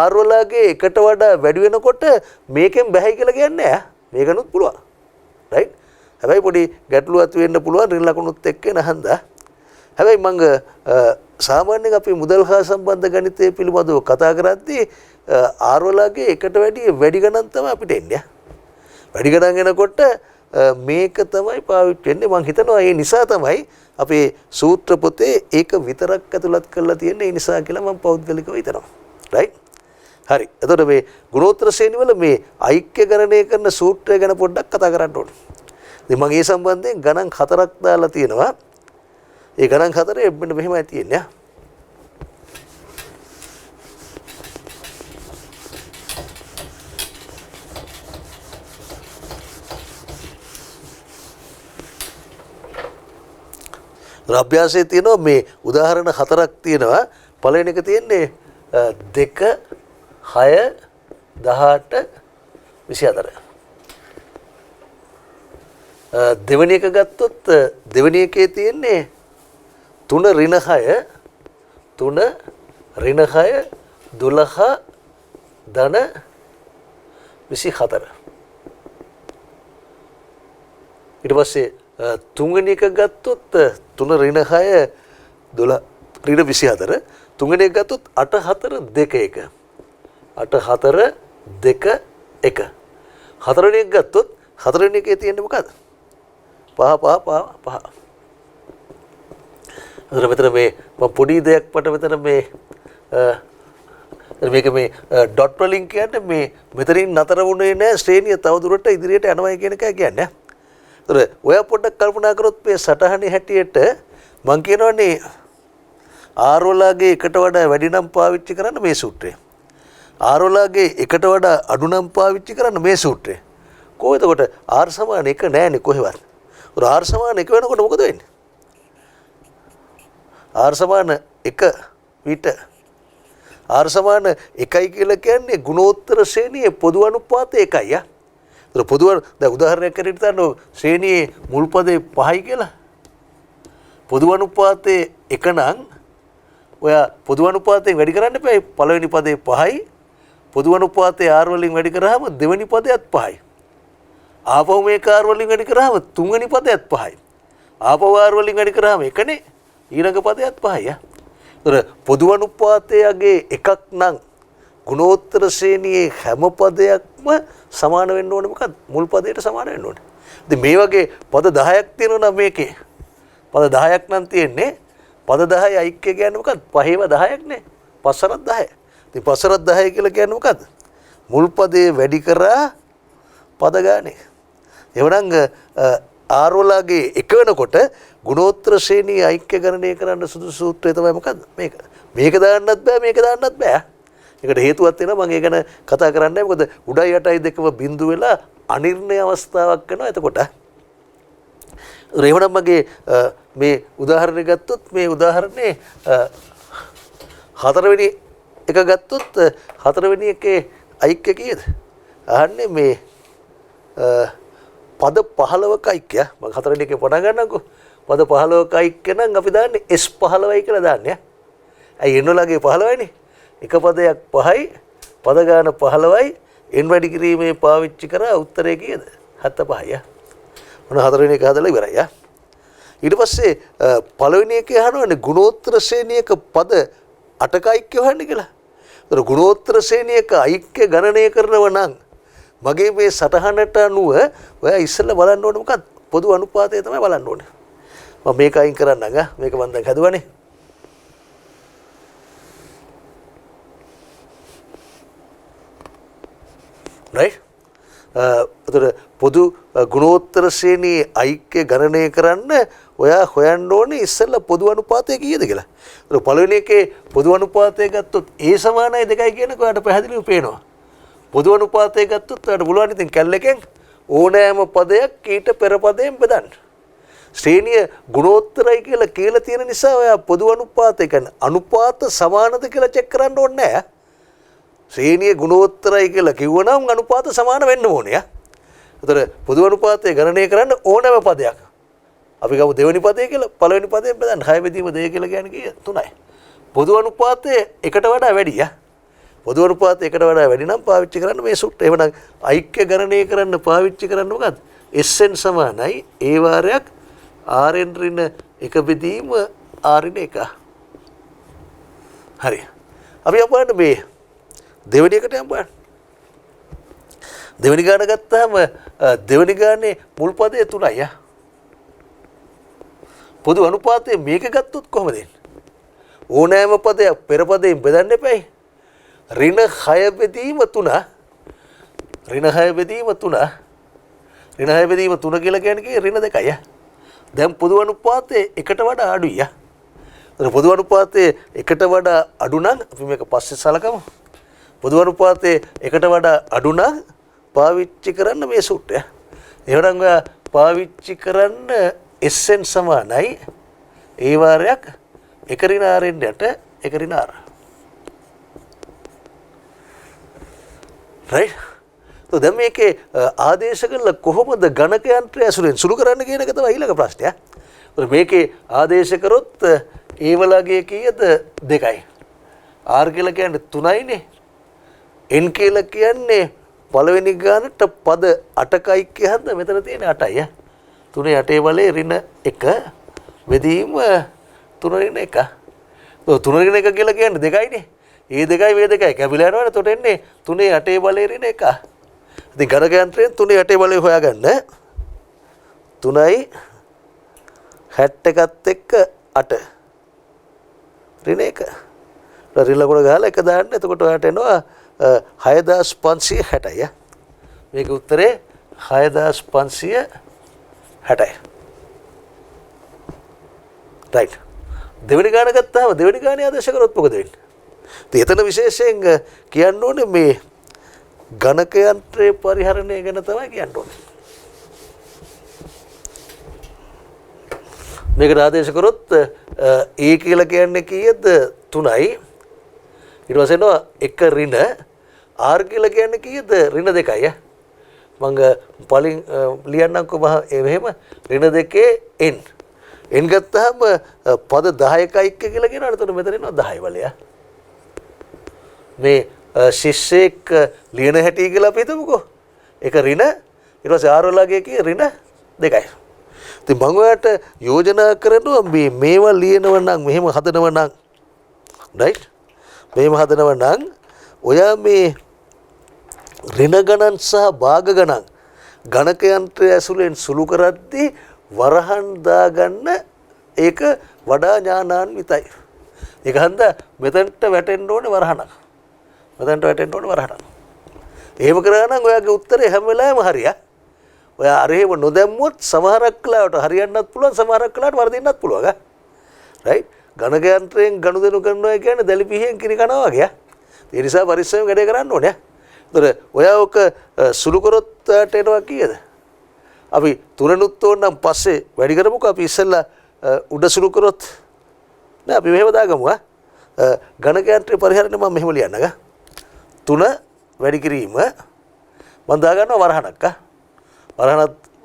r වලගේ එකට වඩා වැඩි වෙනකොට මේකෙන් බැහැයි කියලා කියන්නේ නැහැ. මේකනොත් පුළුවන්. right. හැබැයි පොඩි ගැටලුවක් වෙන්න පුළුවන් ඍණ ලකුණුත් එක්ක නහන්දා. හැබැයි මම සාමාන්‍යයෙන් අපි මුදල් හා සම්බන්ධ ගණිතය පිළිබඳව කතා කරද්දී r වලගේ එකට වැඩි ගණන් තමයි අපිට එන්නේ. වැඩි ගණන් එනකොට මේක තමයි පාවිච්චි වෙන්නේ. මම හිතනවා ඒ නිසා තමයි අපේ සූත්‍ර පොතේ ඒක විතරක් ඇතුළත් කරලා තියෙන්නේ. ඒ නිසා කියලා මම පෞද්ගලිකව හිතනවා. right. හරි. එතකොට මේ ගුණෝත්තර ශ්‍රේණි වල මේ ඓක්‍ය ගණනය කරන සූත්‍රය ගැන පොඩ්ඩක් කතා කරන්න ඕනේ. ඉතින් මම ඒ සම්බන්ධයෙන් ගණන් 4ක් දාලා තියෙනවා. ඒ ගණන් 4 මෙන්න මෙහෙමයි තියෙන්නේ. අභ්‍යාසයේ තියෙනවා මේ උදාහරණ 4ක් තියෙනවා. පළවෙනි එක තියෙන්නේ 2 6 18 24. දෙවෙනි එක ගත්තොත් දෙවෙනි එකේ තියෙන්නේ 3 ඍණ 6 3 ඍණ 6 12 ධන 24. ඊට පස්සේ තුන්වෙනි එක ගත්තොත් 3 ඍණ 6 12 ඍණ 24. තුන්වෙනි එක ගත්තොත් 8 4 2 1 8 4 2 1. හතරවෙනි එක ගත්තොත් හතරවෙනි එකේ තියෙන්නේ මොකද්ද? 5 5 5 5. අර මෙතන මේ මම පොඩි දෙයක් මට මෙතන මේ මේක මේ ඩොට් වලින් කියන්නේ මේ මෙතනින් නතර වුණේ නැහැ ශ්‍රේණිය තවදුරටත් ඉදිරියට යනවා කියන එකයි කියන්නේ. ඒතර ඔයා පොඩ්ඩක් කල්පනා කරොත් මේ සටහනේ හැටියට මම කියනවානේ ආරෝලාගේ එකට වඩා වැඩි නම් පාවිච්චි කරන්න මේ සූත්‍රය. ආරෝලාගේ එකට වඩා අඩු නම් පාවිච්චි කරන්න මේ සූත්‍රය. කොහොමද කොට R සමාන 1 නැහැනේ කොහෙවත්. ඒතර R සමාන 1 වෙනකොට මොකද වෙන්නේ? R සමාන 1 විට R සමාන 1යි කියලා කියන්නේ ගුණෝත්තර ශ්‍රේණියේ පොදු අනුපාතය 1යි. ඒතර පොදු දැන් උදාහරණයක් කරගෙන ගන්න ශ්‍රේණියේ මුල් පදේ 5යි කියලා. පොදු අනුපාතයේ 1 නම් ඔයා පොදු අනුපාතයෙන් වැඩි කරන්න එපා. පළවෙනි පදේ 5යි. පොදු අනුපාතයේ R වලින් වැඩි කරාම දෙවෙනි පදයත් 5යි. ආපහු මේක R වලින් වැඩි කරාම තුන්වෙනි පදයත් 5යි. ආපහු R වලින් වැඩි කරාම එකනේ ඊළඟ පදයත් 5යි. ඒතර පොදු අනුපාතයගේ එකක් නම් ගුණෝත්තර ශ්‍රේණියේ හැම පදයක්ම සමාන වෙන්න ඕනේ මොකක්ද? මුල් පදයට සමාන වෙන්න ඕනේ. ඉතින් මේ වගේ පද 10ක් තියෙනවා නම් මේකේ. පද 10ක් නම් තියෙන්නේ පද 10 ഐക്‍ය කියන්නේ මොකක්ද? පහේව 10ක් නේ. පස්සරත් 10. ඉතින් පස්සරත් 10 කියලා කියන්නේ මොකද්ද? මුල් පදේ වැඩි කරා පද ගානේ. එවනම් ආරෝලාගේ එක වෙනකොට ගුණෝත්තර ශ්‍රේණිය ඓක්‍ය ගණනය කරන්න සුදුසු සූත්‍රය තමයි මොකද්ද? මේක. මේක දාන්නත් බෑ මේක දාන්නත් බෑ. ඒකට හේතුවක් තියෙනවා මම ඒ ගැන කතා කරන්නේ නැහැ. මොකද උඩයි යටයි දෙකම බිඳු වෙලා අනිර්ණය අවස්ථාවක් වෙනවා. එතකොට එහෙනම් මගේ මේ උදාහරණය ගත්තොත් මේ උදාහරණේ හතරවෙනි එක ගත්තොත් හතරවෙනි එකේ ඓක්‍ය කීයද? අහන්නේ මේ පද 15ක ඓක්‍ය. මම හතරවෙනි එකේ පණ ගන්නම්කෝ. පද 15ක ඓක්‍ය නම් අපි දාන්නේ S15යි කියලා දාන්නේ. ඇයි එන්නලගේ 15යිනේ. එක පදයක් 5යි, පද ගාන 15යි. n වැඩි කිරීමේ පාවිච්චි කරා උත්තරේ කීයද? 75යි. මොන හතරවෙනි එක හදලා ඉවරයි. ඊට පස්සේ පළවෙනි එකේ අහනවනේ ගුණෝත්තර ශ්‍රේණියක පද 8ක ඓක්‍ය හොයන්න කියලා. ඒතර ගුණෝත්තර ශ්‍රේණියක ඓක්‍ය ගණනය කරනව නම් මගේ මේ සටහනට අනුව ඔයා ඉස්සෙල්ලා බලන්න ඕනේ මොකක්ද? පොදු අනුපාතය තමයි බලන්න ඕනේ. මම මේක අයින් කරන්නම් මේක මම දැන් හදුවානේ. right? ඒතර පොදු ගුණෝත්තර ශ්‍රේණියේ ඓක්‍ය ගණනය කරන්න ඔයා හොයන්න ඕනේ ඉස්සෙල්ලා පොදු අනුපාතය කීයද කියලා. ඒතර පළවෙනි එකේ පොදු අනුපාතය ගත්තොත් A සමානයි 2යි කියනකොට ඔයාලට පැහැදිලිව පේනවා. පොදු අනුපාතය ගත්තොත් ඔයාලට පුළුවන් ඉතින් කැල්ලකින් ඕනෑම පදයක් ඊට පෙර පදයෙන් බෙදන්න. ශ්‍රේණිය ගුණෝත්තරයි කියලා තියෙන නිසා ඔයා පොදු අනුපාතය කියන්නේ අනුපාත සමානද කියලා චෙක් කරන්න ඕනේ නැහැ. ශ්‍රේණිය ගුණෝත්තරයි කියලා කිව්වනම් අනුපාත සමාන වෙන්න ඕනේ. ඒතර පොදු අනුපාතය ගණනය කරන්න ඕනෑම පදයක්. අපි ගමු දෙවෙනි පදය කියලා පළවෙනි පදයෙන් බෙදන්න 6 බෙදීම 2 කියලා කියන්නේ කීය? 3යි. පොදු අනුපාතය එකට වඩා වැඩි. පොදු අනුපාතය එකට වඩා වැඩි නම් පාවිච්චි කරන්න මේ සූත්‍රය. එහෙනම් ඓක්‍ය ගණනය කරන්න පාවිච්චි කරන්න මොකද්ද? Sn සමානයි A වාරයක් Rn ඍණ 1 බෙදීම Rn 1. හරි. අපි අපහන්න මේ දෙවෙනි එකට යමු බලන්න. දෙවෙනි ගාන ගත්තාම දෙවෙනි ගානේ මුල් පදයේ 3යි. පොදු අනුපාතයේ මේක ගත්තොත් කොහොමද එන්නේ? ඕනෑම පදයක් පෙර පදයෙන් බෙදන්න එපායි. ඍණ 6 බෙදීම 3. ඍණ 6 බෙදීම 3. ඍණ 6 බෙදීම 3 කියලා කියන්නේ ඍණ 2යි. දැන් පොදු අනුපාතයේ එකට වඩා අඩුයි. ඒතර පොදු අනුපාතයේ එකට වඩා අඩු නම් අපි මේක පස්සේ සලකමු. පොදු අනුපාතයේ එකට වඩා අඩු නම් පාවිච්චි කරන්න මේ සූත්‍රය. එහෙනම් ඔයා පාවිච්චි කරන්න Sn සමානයි ඒ වාරයක් එක ඍණ ආරෙන් යට එක ඍණ ආර. right? તો දැන් මේකේ ආදේශ කළ කොහොමද ගණක යන්ත්‍රය ඇසුරෙන් සුළු කරන්න කියන එක තමයි ඊළඟ ප්‍රශ්නය. මේකේ ආදේශ කරොත් ඒ වලගේ කීයද 2යි. r කියලා කියන්නේ 3යිනේ. n කියලා කියන්නේ පළවෙනි ගානට පද 8කයි කියහඳ මෙතන තියෙන 8යි. 3 8 බලේ ඍණ 1 බෙදීම 3 ඍණ 1. તો 3 ඍණ 1 කියලා කියන්නේ 2යිනේ. ඒ 2යි මේ 2යි කැපිලා යනවනේ. එතකොට එන්නේ 3 8 බලේ ඍණ 1. ඉතින් ගණක යන්ත්‍රයෙන් 3 8 බලේ හොයාගන්න 3යි 61ත් එක්ක 8 ඍණ 1. ඍණ ගුණ ගහලා එක දාන්න. එතකොට ඔයාට එනවා 6560යි. මේක උත්තරේ 6560යි. right. දෙවෙනි ගාන ගත්තාම දෙවෙනි ගානේ ආදේශ කරොත් මොකද වෙන්නේ? ඉතින් එතන විශේෂයෙන් කියන්න ඕනේ මේ ගණක යන්ත්‍රයේ පරිහරණය ගැන තමයි කියන්න ඕනේ. මේකට ආදේශ කරොත් a කියලා කියන්නේ කීයද? 3යි. ඊට පස්සේ එනවා 1 ඍණ r කියලා කියන්නේ කීයද? ඍණ 2යි. මම පලින් ලියන්නම්කෝ එහෙම ඍණ 2 n. n ගත්තාම පද 10ක එක කියලා කියනවා. එතකොට මෙතන එනවා 10 බලය. මේ ශිෂ්‍යයෙක් ලියන හැටි කියලා අපි හිතමුකෝ. 1 ඍණ ඊට පස්සේ r වලගේ කී ඍණ 2යි. ඉතින් මම ඔයාලට යෝජනා කරනවා මේවා ලියනව නම් මෙහෙම හදනව නම් right? මෙහෙම හදනව නම් ඔයා මේ ඍණ ගණන් සහ භාග ගණන් ගණක යන්ත්‍රය ඇසුරෙන් සුළු කරද්දී වරහන් දාගන්න ඒක වඩා ඥානාන්විතයි. ඒක හන්ද මෙතනට වැටෙන්න ඕනේ වරහණක්. මෙතනට වැටෙන්න ඕනේ වරහණක්. එහෙම කරා නම් ඔයාගේ උත්තරේ හැම වෙලාවෙම හරියක්. ඔයා අර එහෙම නොදැම්මොත් සමහරක් වෙලාවට හරියන්නත් පුළුවන්, සමහරක් වෙලාවට වරදින්නත් පුළුවන්. right? ගණක යන්ත්‍රයෙන් ගනුදෙනු කරනවා කියන්නේ දැලිපිහියෙන් කිරි කනවා වගේ. ඒ නිසා පරිස්සමෙන් වැඩේ කරන්න ඕනේ. ඒතර ඔයා ඔක සුළු කරොත් එනවා කීයද? අපි තුනනුත් ඕනනම් පස්සේ වැඩි කරමුකෝ. අපි ඉස්සෙල්ලා උඩ සුළු කරොත් නෑ අපි මෙහෙම දාගමු. ගණක යන්ත්‍රයේ පරිහරණය මම මෙහෙම ලියන්නක. 3 වැඩි කිරීම මම දාගන්නවා වරහණක්.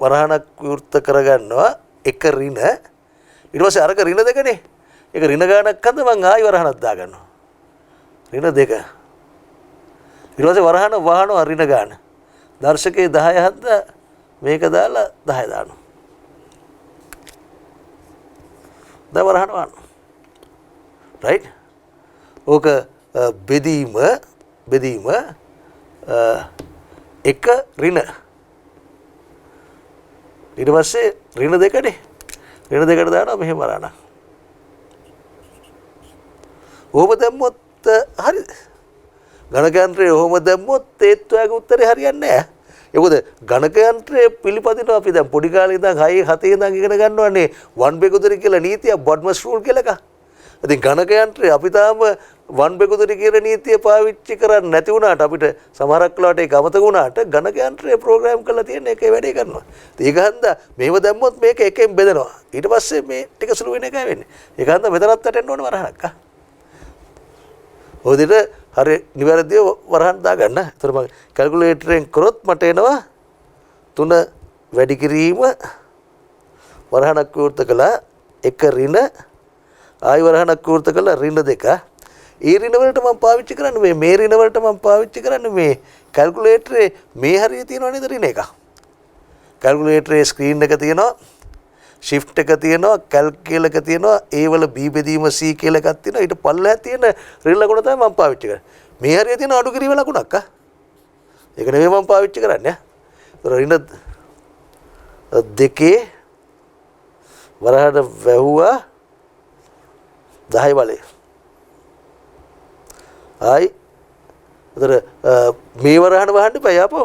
වරහණක් විවෘත කරගන්නවා 1 ඍණ. ඊට පස්සේ අරක ඍණ 2නේ. ඒක ඍණ ගානක් හන්ද මම ආයි වරහණක් දාගන්නවා. ඍණ 2. ඊට පස්සේ වරහණ වහනවා ඍණ ගාන. දර්ශකයේ 10 හන්ද මේක දාලා 10 දානවා. දැන් වරහණ වහනවා. right? ඕක බෙදීම 1 ඍණ. ඊට පස්සේ ඍණ 2නේ. ඍණ 2ට දානවා මෙහෙම වරහණ. ඕම දැම්මොත් හරිද? ගණක යන්ත්‍රයේ ඕම දැම්මොත් ඒත් ඔයාගේ උත්තරේ හරියන්නේ නැහැ. ඒකද ගණක යන්ත්‍රයේ පිළිපදිනවා අපි දැන් පොඩි කාලේ ඉඳන් 6 7 ඉඳන් ඉගෙන ගන්නවනේ වන් බෙකුදුරි කියලා නීතිය බොඩ්මස් රූල් කියලා එකක්. ඉතින් ගණක යන්ත්‍රයේ අපි තාම වන් බෙකුදුරි කියන නීතිය පාවිච්චි කරන්නේ නැති වුණාට අපිට සමහරක් වෙලාවට ඒක අමතක වුණාට ගණක යන්ත්‍රයේ ප්‍රෝග්‍රෑම් කරලා තියෙන එකේ වැඩේ කරනවා. ඒක හන්ද මේව දැම්මොත් මේක එකෙන් බෙදනවා. ඊට පස්සේ මේ ටික සුළු වෙන එකයි වෙන්නේ. ඒක හන්ද මෙතනත් වැටෙන්න ඕනේ වරහණක්. ඔය විදිහට හරි නිවැරදිව වරහන් දාගන්න. ඒතර මම කැල්කියුලේටරෙන් කරොත් මට එනවා 3 වැඩි කිරීම වරහණක් විවෘත කළා 1 ඍණ ආයි වරහණක් විවෘත කළා ඍණ 2. ඒ ඍණ වලට මම පාවිච්චි කරන්නේ මේ ඍණ වලට මම පාවිච්චි කරන්නේ මේ කැල්කියුලේටරේ මේ හරිය තියෙනවා නේද ඍණ එක. කැල්කියුලේටරේ ස්ක්‍රීන් එක තියෙනවා. shift එක තියෙනවා, calc කියලා එක තියෙනවා, a වල b බෙදීම c කියලා එකක් තියෙනවා. ඊට පල්ලෙහා තියෙන ඍණ ලකුණ තමයි මම පාවිච්චි කරන්නේ. මේ හරිය තියෙන අඩු කිරීම ලකුණක් ඒක නෙවෙයි මම පාවිච්චි කරන්නේ. ඍණ 2 වරහණ වැහුවා 10 බලය. ආයි ඒතර මේ වරහණ වහන්න එපා ආපහු.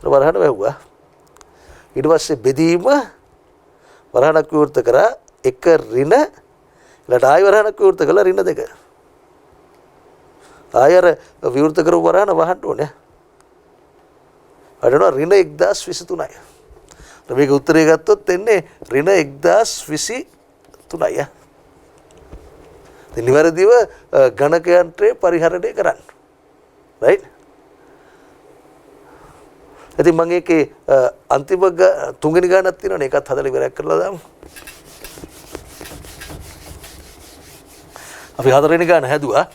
වරහණ වැහුවා. ඊට පස්සේ බෙදීම වරහණක් විවෘත කරා 1 ඍණ ඊළඟ ආයි වරහණක් විවෘත කළා ඍණ 2. ආයෙ අර විවෘත කරපු වරහණ වහන්න ඕනේ. අරනවා ඍණ 1023යි. මේක උත්තරේ ගත්තොත් එන්නේ ඍණ 1023යි. නිවැරදිව ගණක යන්ත්‍රය පරිහරණය කරන්න. රයිට්? ඉතින් මම ඒකේ අන්තිම තුන්වෙනි ගානක් තියෙනවනේ ඒකත් හදලා ඉවරයක් කරලා දාමු. අපි හතරවෙනි ගාන හැදුවා.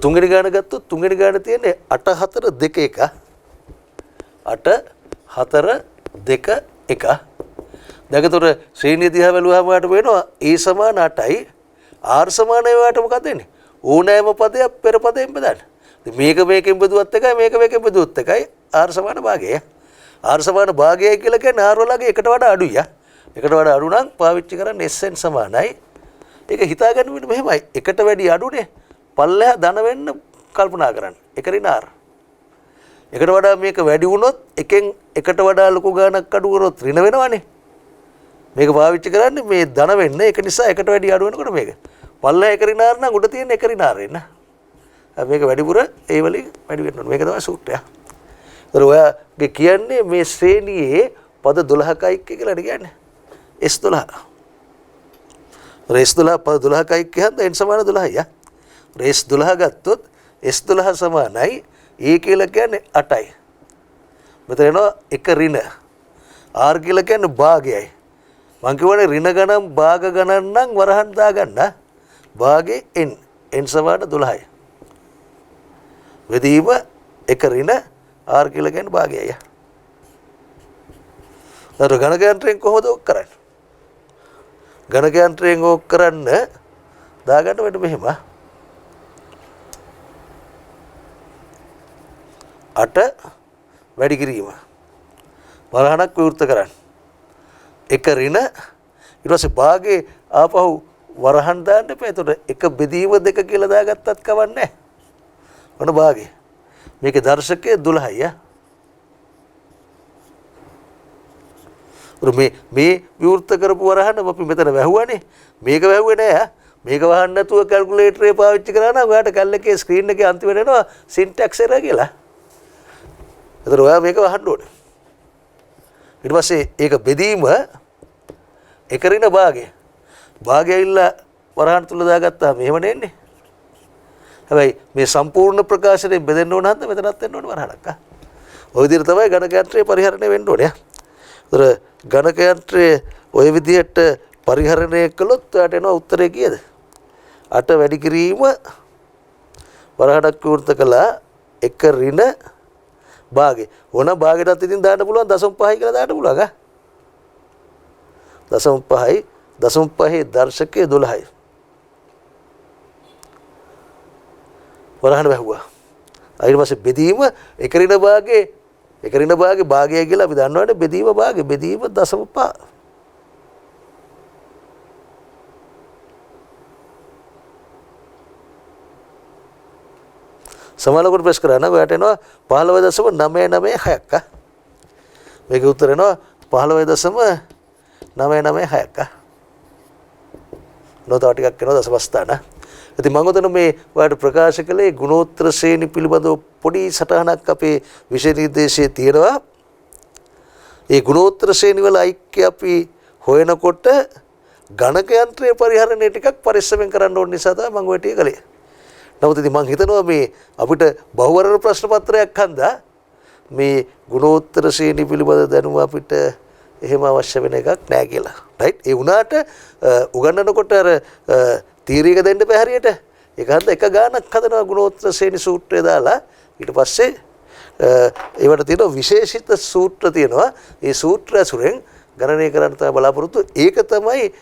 තුන්වෙනි ගාන ගත්තොත් තුන්වෙනි ගාන තියෙන්නේ 8 4 2 1. 8 4 2 1. දැන් ශ්‍රේණිය දිහා බැලුවාම වාට වෙනවා A සමාන 8යි R සමාන ඒවාට මොකද වෙන්නේ? ඕනෑම පදයක් පෙර පදයෙන් බෙදන්න. ඉතින් මේක මේකෙන් බෙදුවත් එකයි මේක මේකෙන් බෙදුවත් එකයි R සමාන භාගය. R සමාන භාගයයි කියලා කියන්නේ R වලගේ එකට වඩා අඩුයි. එකට වඩා අඩු නම් පාවිච්චි කරන්නේ SN සමානයි. ඒක හිතාගන්න වෙන්නේ මෙහෙමයි. එකට වැඩි අඩුනේ. පල්ලෙහා ධන වෙන්න කල්පනා කරන්න. එක ඍණ R. එකට වඩා මේක වැඩි වුණොත් එකෙන් එකට වඩා ලොකු ගාණක් අඩු වුණොත් ඍණ වෙනවනේ. මේක පාවිච්චි කරන්නේ මේ ධන වෙන්න. ඒක නිසා එකට වැඩි අඩු වෙනකොට මේක. පල්ලෙහා එක ඍණ R නම් උඩ තියෙන එක ඍණ R එන්න. මේක වැඩිපුර ඒ වලින් වැඩි වෙන්න ඕනේ. මේක තමයි සූත්‍රය. ඒතර ඔයාගේ කියන්නේ මේ ශ්‍රේණියේ පද 12ක යික්ක කියලා කියන්නේ. S12. S12 පද 12ක යික්ක හන්ද n සමාන 12යි. S12 ගත්තොත් S12 සමානයි A කියලා කියන්නේ 8යි. මෙතන එනවා එක ඍණ. R කියලා කියන්නේ භාගයයි. මං කියවනේ ඍණ ගණන් භාග ගණන් නම් වරහන් දාගන්න. භාගේ n. n සමාන 12යි. වෙදීම එක ඍණ R කියලා කියන්නේ භාගයයි. අර ගණක යන්ත්‍රයෙන් කොහොමද ඔක් කරන්නේ? ගණක යන්ත්‍රයෙන් ඔක් කරන්න දාගන්න වෙන්න මෙහෙම. 8 වැඩි කිරීම. වරහණක් විවෘත කරන්න. එක ඍණ ඊට පස්සේ භාගේ ආපහු වරහන් දාන්න එපා. එතකොට එක බෙදීම දෙක කියලා දාගත්තත් කවන්නේ නැහැ. මොන භාගේ? මේකේ දර්ශකය 12යි. මේ විවෘත කරපු වරහන අපි මෙතන වැහුවානේ. මේක වැහුවේ නෑ. මේක වහන්න නැතුව කැල්කියුලේටරේ පාවිච්චි කරා නම් ඔයාලට කැල්ලකේ ස්ක්‍රීන් එකේ අන්තිමට එනවා සින්ටැක්ස් එරර් කියලා. ඒතර ඔයා මේක වහන්න ඕනේ. ඊට පස්සේ ඒක බෙදීම එක ඍණ භාගය. භාගය ඇවිල්ලා වරහන් තුල දාගත්තා මෙහෙම නෙන්නේ. හැබැයි මේ සම්පූර්ණ ප්‍රකාශනයෙන් බෙදෙන්න ඕන හන්ද මෙතනත් එන්න ඕනේ වරහණක්. ඔය විදිහට තමයි ගණක යන්ත්‍රය පරිහරණය වෙන්න ඕනේ. ඒතර ගණක යන්ත්‍රය ඔය විදිහට පරිහරණය කළොත් ඔයාට එනවා උත්තරේ කීයද? 8 වැඩි කිරීම වරහණක් විවෘත කළා එක ඍණ භාගේ. ඕන භාගයටත් ඉතින් දාන්න පුළුවන් 0.5 කියලා දාන්න පුළුවන්. 0.5යි 0.5 දර්ශකයේ 12යි. වරහණ වැහුවා. ඊට පස්සේ බෙදීම එක ඍණ භාගේ එක ඍණ භාගේ භාගය කියලා අපි දන්නවනේ බෙදීම භාගේ බෙදීම 0.5. සමානකොට ප්‍රෙස් කරා නම් ඔයාට එනවා 15.996ක්. මේකේ උත්තර එනවා 15.996ක්. නොතව ටිකක් එනවා දශම ස්ථාන. ඉතින් මම උතන මේ ඔයාලට ප්‍රකාශ කළේ ගුණෝත්තර ශ්‍රේණි පිළිබඳව පොඩි සටහනක් අපේ විෂය නිර්දේශයේ තියෙනවා. ඒ ගුණෝත්තර ශ්‍රේණි වල ඓක්‍ය අපි හොයනකොට ගණක යන්ත්‍රයේ පරිහරණය ටිකක් පරිස්සමෙන් කරන්න ඕන නිසා තමයි මම ඔය ටික කළේ. නමුත් ඉතින් මම හිතනවා මේ අපිට බහුවර්ණ ප්‍රශ්න පත්‍රයක් හන්දා මේ ගුණෝත්තර ශ්‍රේණි පිළිබඳ දැනුම අපිට එහෙම අවශ්‍ය වෙන එකක් නෑ කියලා. රයිට්? ඒ වුණාට උගන්වනකොට අර තීරීක දෙන්න බෑ හරියට. ඒක හන්ද එක ගානක් හදනවා ගුණෝත්තර ශ්‍රේණි සූත්‍රය දාලා ඊට පස්සේ ඒවට තියෙන විශේෂිත සූත්‍ර තියෙනවා. ඒ සූත්‍ර ඇසුරෙන් ගණනය කරන්න තමයි බලාපොරොත්තු. ඒක තමයි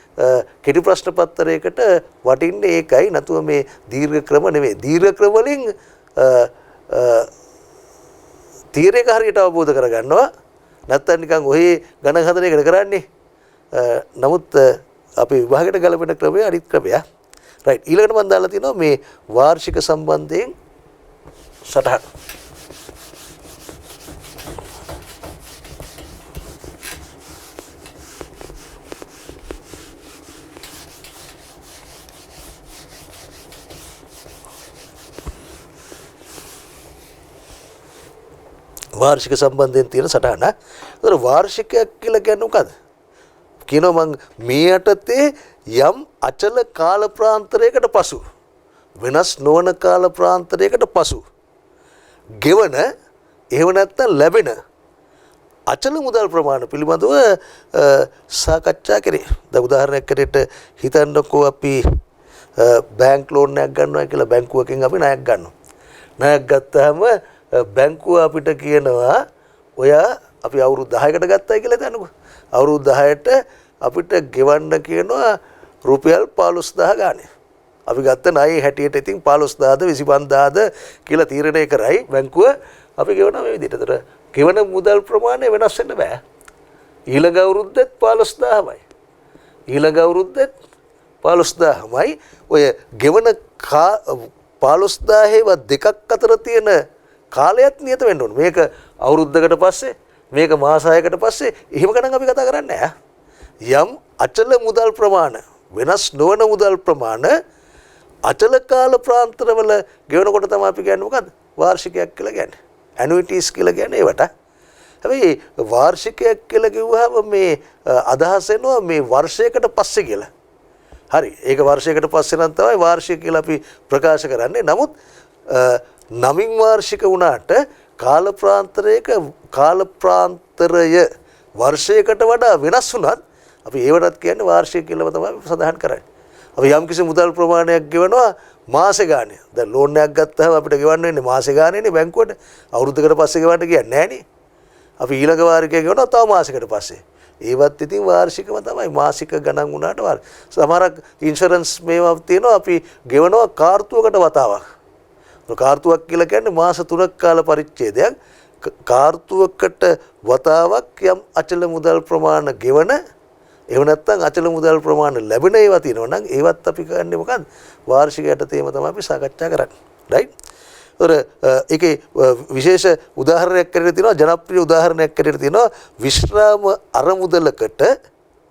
කෙටි ප්‍රශ්න පත්‍රයකට වටින්නේ ඒකයි. නැතුව මේ දීර්ඝ ක්‍රම නෙමෙයි. දීර්ඝ ක්‍රම වලින් තීරයක හරියට අවබෝධ කරගන්නවා. නැත්තම් නිකන් ඔහි ගණන් හදන එකට කරන්නේ. නමුත් අපි විභාගයට ගලපෙන ක්‍රමය අනිත් ක්‍රමයක්. රයිට්. ඊළඟට මම දාලා තියෙනවා මේ වාර්ෂික සම්බන්ධයෙන් සටහන. වාර්ෂික සම්බන්ධයෙන් තියෙන සටහන. ඒතර වාර්ෂිකයක් කියලා කියන්නේ මොකද්ද? කියනවා මං මේ යටතේ යම් අචල කාල ප්‍රාන්තරයකට පසු වෙනස් නොවන කාල ප්‍රාන්තරයකට පසු ගෙවන එහෙම නැත්නම් ලැබෙන අචල මුදල් ප්‍රමාණ පිළිබඳව සාකච්ඡා කරේ. දැන් උදාහරණයක් ඇරෙට හිතන්නකෝ අපි බැංක් ලෝන් එකක් ගන්නවා කියලා බැංකුවකින් අපි ණයක් ගන්නවා. ණයක් ගත්තාම බැංකුව අපිට කියනවා ඔයා අපි අවුරුදු 10කට ගත්තයි කියලා හිතන්නකෝ. අවුරුදු 10ට අපිට ගෙවන්න කියනවා රුපියල් 15000 ගානේ. අපි ගත්ත ණයේ හැටියට ඉතින් 15000ද 25000ද කියලා තීරණය කරයි බැංකුව. අපි ගෙවනවා මේ විදිහට. ඒතර ගෙවන මුදල් ප්‍රමාණය වෙනස් වෙන්න බෑ. ඊළඟ අවුරුද්දෙත් 15000යි. ඊළඟ අවුරුද්දෙත් 15000යි. ඔය ගෙවන 15000 දෙකක් අතර තියෙන කාලයත් නියත වෙන්න ඕන. මේක අවුරුද්දකට පස්සේ මේක මාස 6කට පස්සේ එහෙම ගණන් අපි කතා කරන්නේ නැහැ. යම් අචල මුදල් ප්‍රමාණ වෙනස් නොවන මුදල් ප්‍රමාණ අචල කාල ප්‍රාන්තරවල ගෙවනකොට තමයි අපි කියන්නේ මොකද්ද? වාර්ෂිකයක් කියලා කියන්නේ. ඇනුයිටිස් කියලා කියන්නේ ඒවට. හැබැයි වාර්ෂිකයක් කියලා කිව්වහම මේ අදහස් වෙනවා මේ වර්ෂයකට පස්සේ කියලා. හරි. ඒක වර්ෂයකට පස්සේ නම් තමයි වාර්ෂික කියලා අපි ප්‍රකාශ කරන්නේ. නමුත් නමින් වාර්ෂික වුණාට කාල ප්‍රාන්තරය වර්ෂයකට වඩා වෙනස් වුණත් අපි ඒවටත් කියන්නේ වාර්ෂික කියලාම තමයි සඳහන් කරන්නේ. අපි යම්කිසි මුදල් ප්‍රමාණයක් ගෙවනවා මාසෙ ගානේ. දැන් ලෝන් එකක් ගත්තාම අපිට ගෙවන්න වෙන්නේ මාසෙ ගානේනේ බැංකුවට. අවුරුද්දකට පස්සේ ගෙවන්න කියන්නේ නැහනේ. අපි ඊළඟ වාරිකය ගෙවනවා තව මාසෙකට පස්සේ. ඒවත් ඉතින් වාර්ෂිකම තමයි. මාසික ගණන් වුණාට සමහරක් ඉන්ෂුරන්ස් මේවා තියෙනවා අපි ගෙවනවා කාර්තුවකට වතාවක්. කාර්තුවක් කියලා කියන්නේ මාස 3ක් කාල පරිච්ඡේදයක්. කාර්තුවකට වතාවක් යම් අචල මුදල් ප්‍රමාණ ගෙවන එහෙම නැත්නම් අචල මුදල් ප්‍රමාණ ලැබෙන ඒවා තියෙනවා නම් ඒවත් අපි කරන්නේ මොකද්ද? වාර්ෂිකයට තේම තමයි අපි සාකච්ඡා කරන්නේ. රයිට්? ඒකේ විශේෂ උදාහරණයක් කරගෙන තියෙනවා ජනප්‍රිය උදාහරණයක් කරගෙන තියෙනවා විශ්‍රාම අරමුදලකට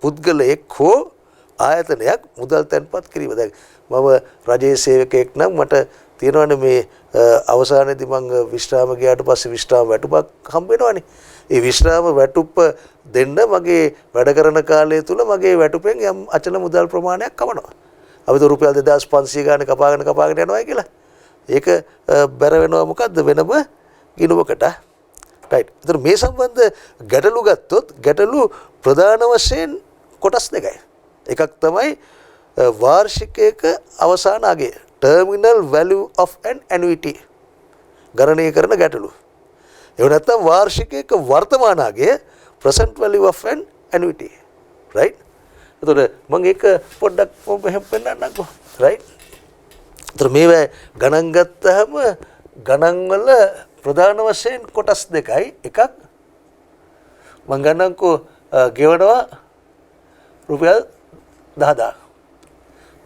පුද්ගලයෙක් හෝ ආයතනයක් මුදල් තැන්පත් කිරීම. දැන් මම රජයේ සේවකයෙක් නම් මට තියෙනවනේ මේ අවසානයේදී මම විශ්‍රාම ගියාට පස්සේ විශ්‍රාම වැටුපක් හම්බ වෙනවනේ. ඒ විශ්‍රාම වැටුප දෙන්න මගේ වැඩ කරන කාලය තුල මගේ වැටුපෙන් යම් අචල මුදල් ප්‍රමාණයක් කවනවා. අපි તો රුපියල් 2500 ගාන කපාගෙන යනවා කියලා. ඒක බැර වෙනවා මොකද්ද වෙනම ගිණුමකට. රයිට්. ඒතර මේ සම්බන්ධ ගැටලු ගත්තොත් ගැටලු ප්‍රධාන වශයෙන් කොටස් දෙකයි. එකක් තමයි වාර්ෂිකයක අවසාන අගය terminal value of an annuity ගණනය කරන ගැටලු. එහෙම නැත්නම් වාර්ෂිකයක වර්තමාන අගය present value of an annuity. right? එතකොට මම ඒක පොඩ්ඩක් මෙහෙම පෙන්නන්නම්කෝ. right? ඒතර මේවා ගණන් ගත්තාම ගණන් වල ප්‍රධාන වශයෙන් කොටස් දෙකයි. එකක් මම ගන්නම්කෝ ගෙවනවා රුපියල් 10000.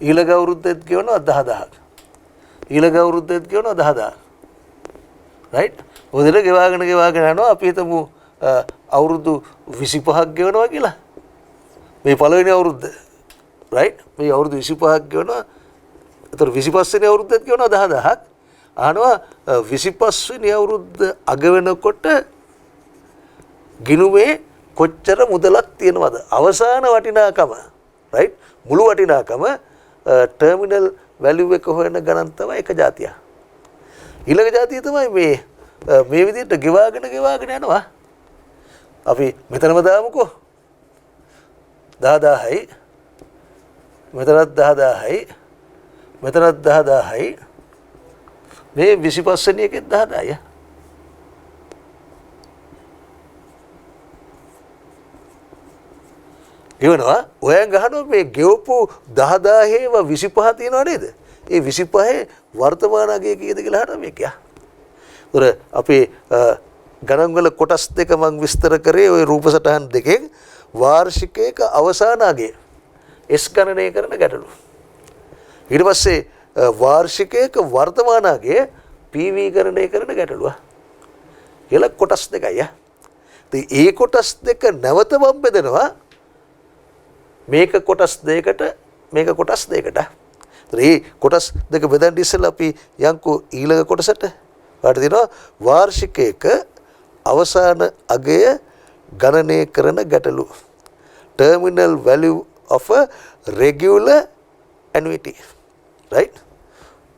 ඊළඟ අවුරුද්දෙත් ගෙවනවා 10000ක්. ඊළඟ අවුරුද්දෙත් ගෙවනවා 10000ක්. right? ඔතන ගෙවාගෙන යනවා අපි හිතමු අවුරුදු 25ක් ගෙවනවා කියලා. මේ පළවෙනි අවුරුද්ද. right? මේ අවුරුදු 25ක් ගෙවනවා. ඒතර 25 වෙනි අවුරුද්දෙත් ගෙවනවා 10000ක්. අහනවා 25 වෙනි අවුරුද්ද අග වෙනකොට ගිණුමේ කොච්චර මුදලක් තියෙනවද? අවසාන වටිනාකම. right? මුළු වටිනාකම ටර්මිනල් වැලියු එක හොයන ගණන් තමයි එක જાතිය. ඊළඟ જાතිය තමයි මේ විදිහට ගෙවාගෙන යනවා. අපි මෙතනම දාමුකෝ 10000යි මෙතනත් 10000යි මෙතනත් 10000යි මේ 25 වෙනි එකෙත් 10000යි. එවනවා ඔයන් ගහනවා මේ ගෙවපු 10000ේව 25 තියෙනව නේද? ඒ 25 වර්තමාන අගය කීයද කියලා අහනවා මේක. උර අපේ ගණන් වල කොටස් දෙක මම විස්තර කරේ ওই රූප සටහන් දෙකෙන් වාර්ෂිකයක අවසාන අගය S ගණනය කරන ගැටලු. ඊට පස්සේ වාර්ෂිකයක වර්තමාන අගය PV ගණනය කරන ගැටලුව. කියලා කොටස් දෙකයි. ඉතින් ඒ කොටස් දෙක නැවත මම බෙදනවා මේක කොටස් දෙකකට මේක කොටස් දෙකකට. ඒ කොටස් දෙක බෙදන්න ඉස්සෙල්ලා අපි යන්කෝ ඊළඟ කොටසට වාට දෙනවා වාර්ෂිකයක අවසාන අගය ගණනය කරන ගැටලු. Terminal value of a regular annuity. Right?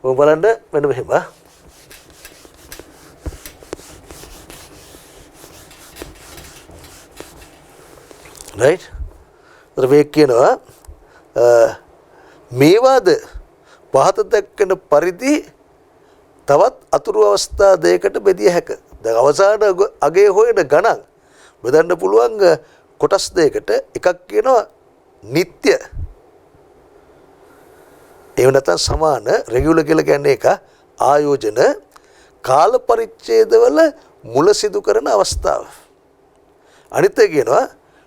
ඔය බලන්න මෙන්න මෙහෙම. Right? මේ කියනවා මේවාද පහත දක්වන පරිදි තවත් අතුරු අවස්ථා දෙකකට බෙදිය හැක. දැන් අවසාන අගය හොයන ගණන් බෙදන්න පුළුවන් කොටස් දෙකකට. එකක් කියනවා නිත්‍ය. ඒ නැත්නම් සමාන රෙගියුලර් කියලා කියන්නේ එක ආයෝජන කාල පරිච්ඡේදවල මුල සිදු කරන අවස්ථාව. අනිත් එක කියනවා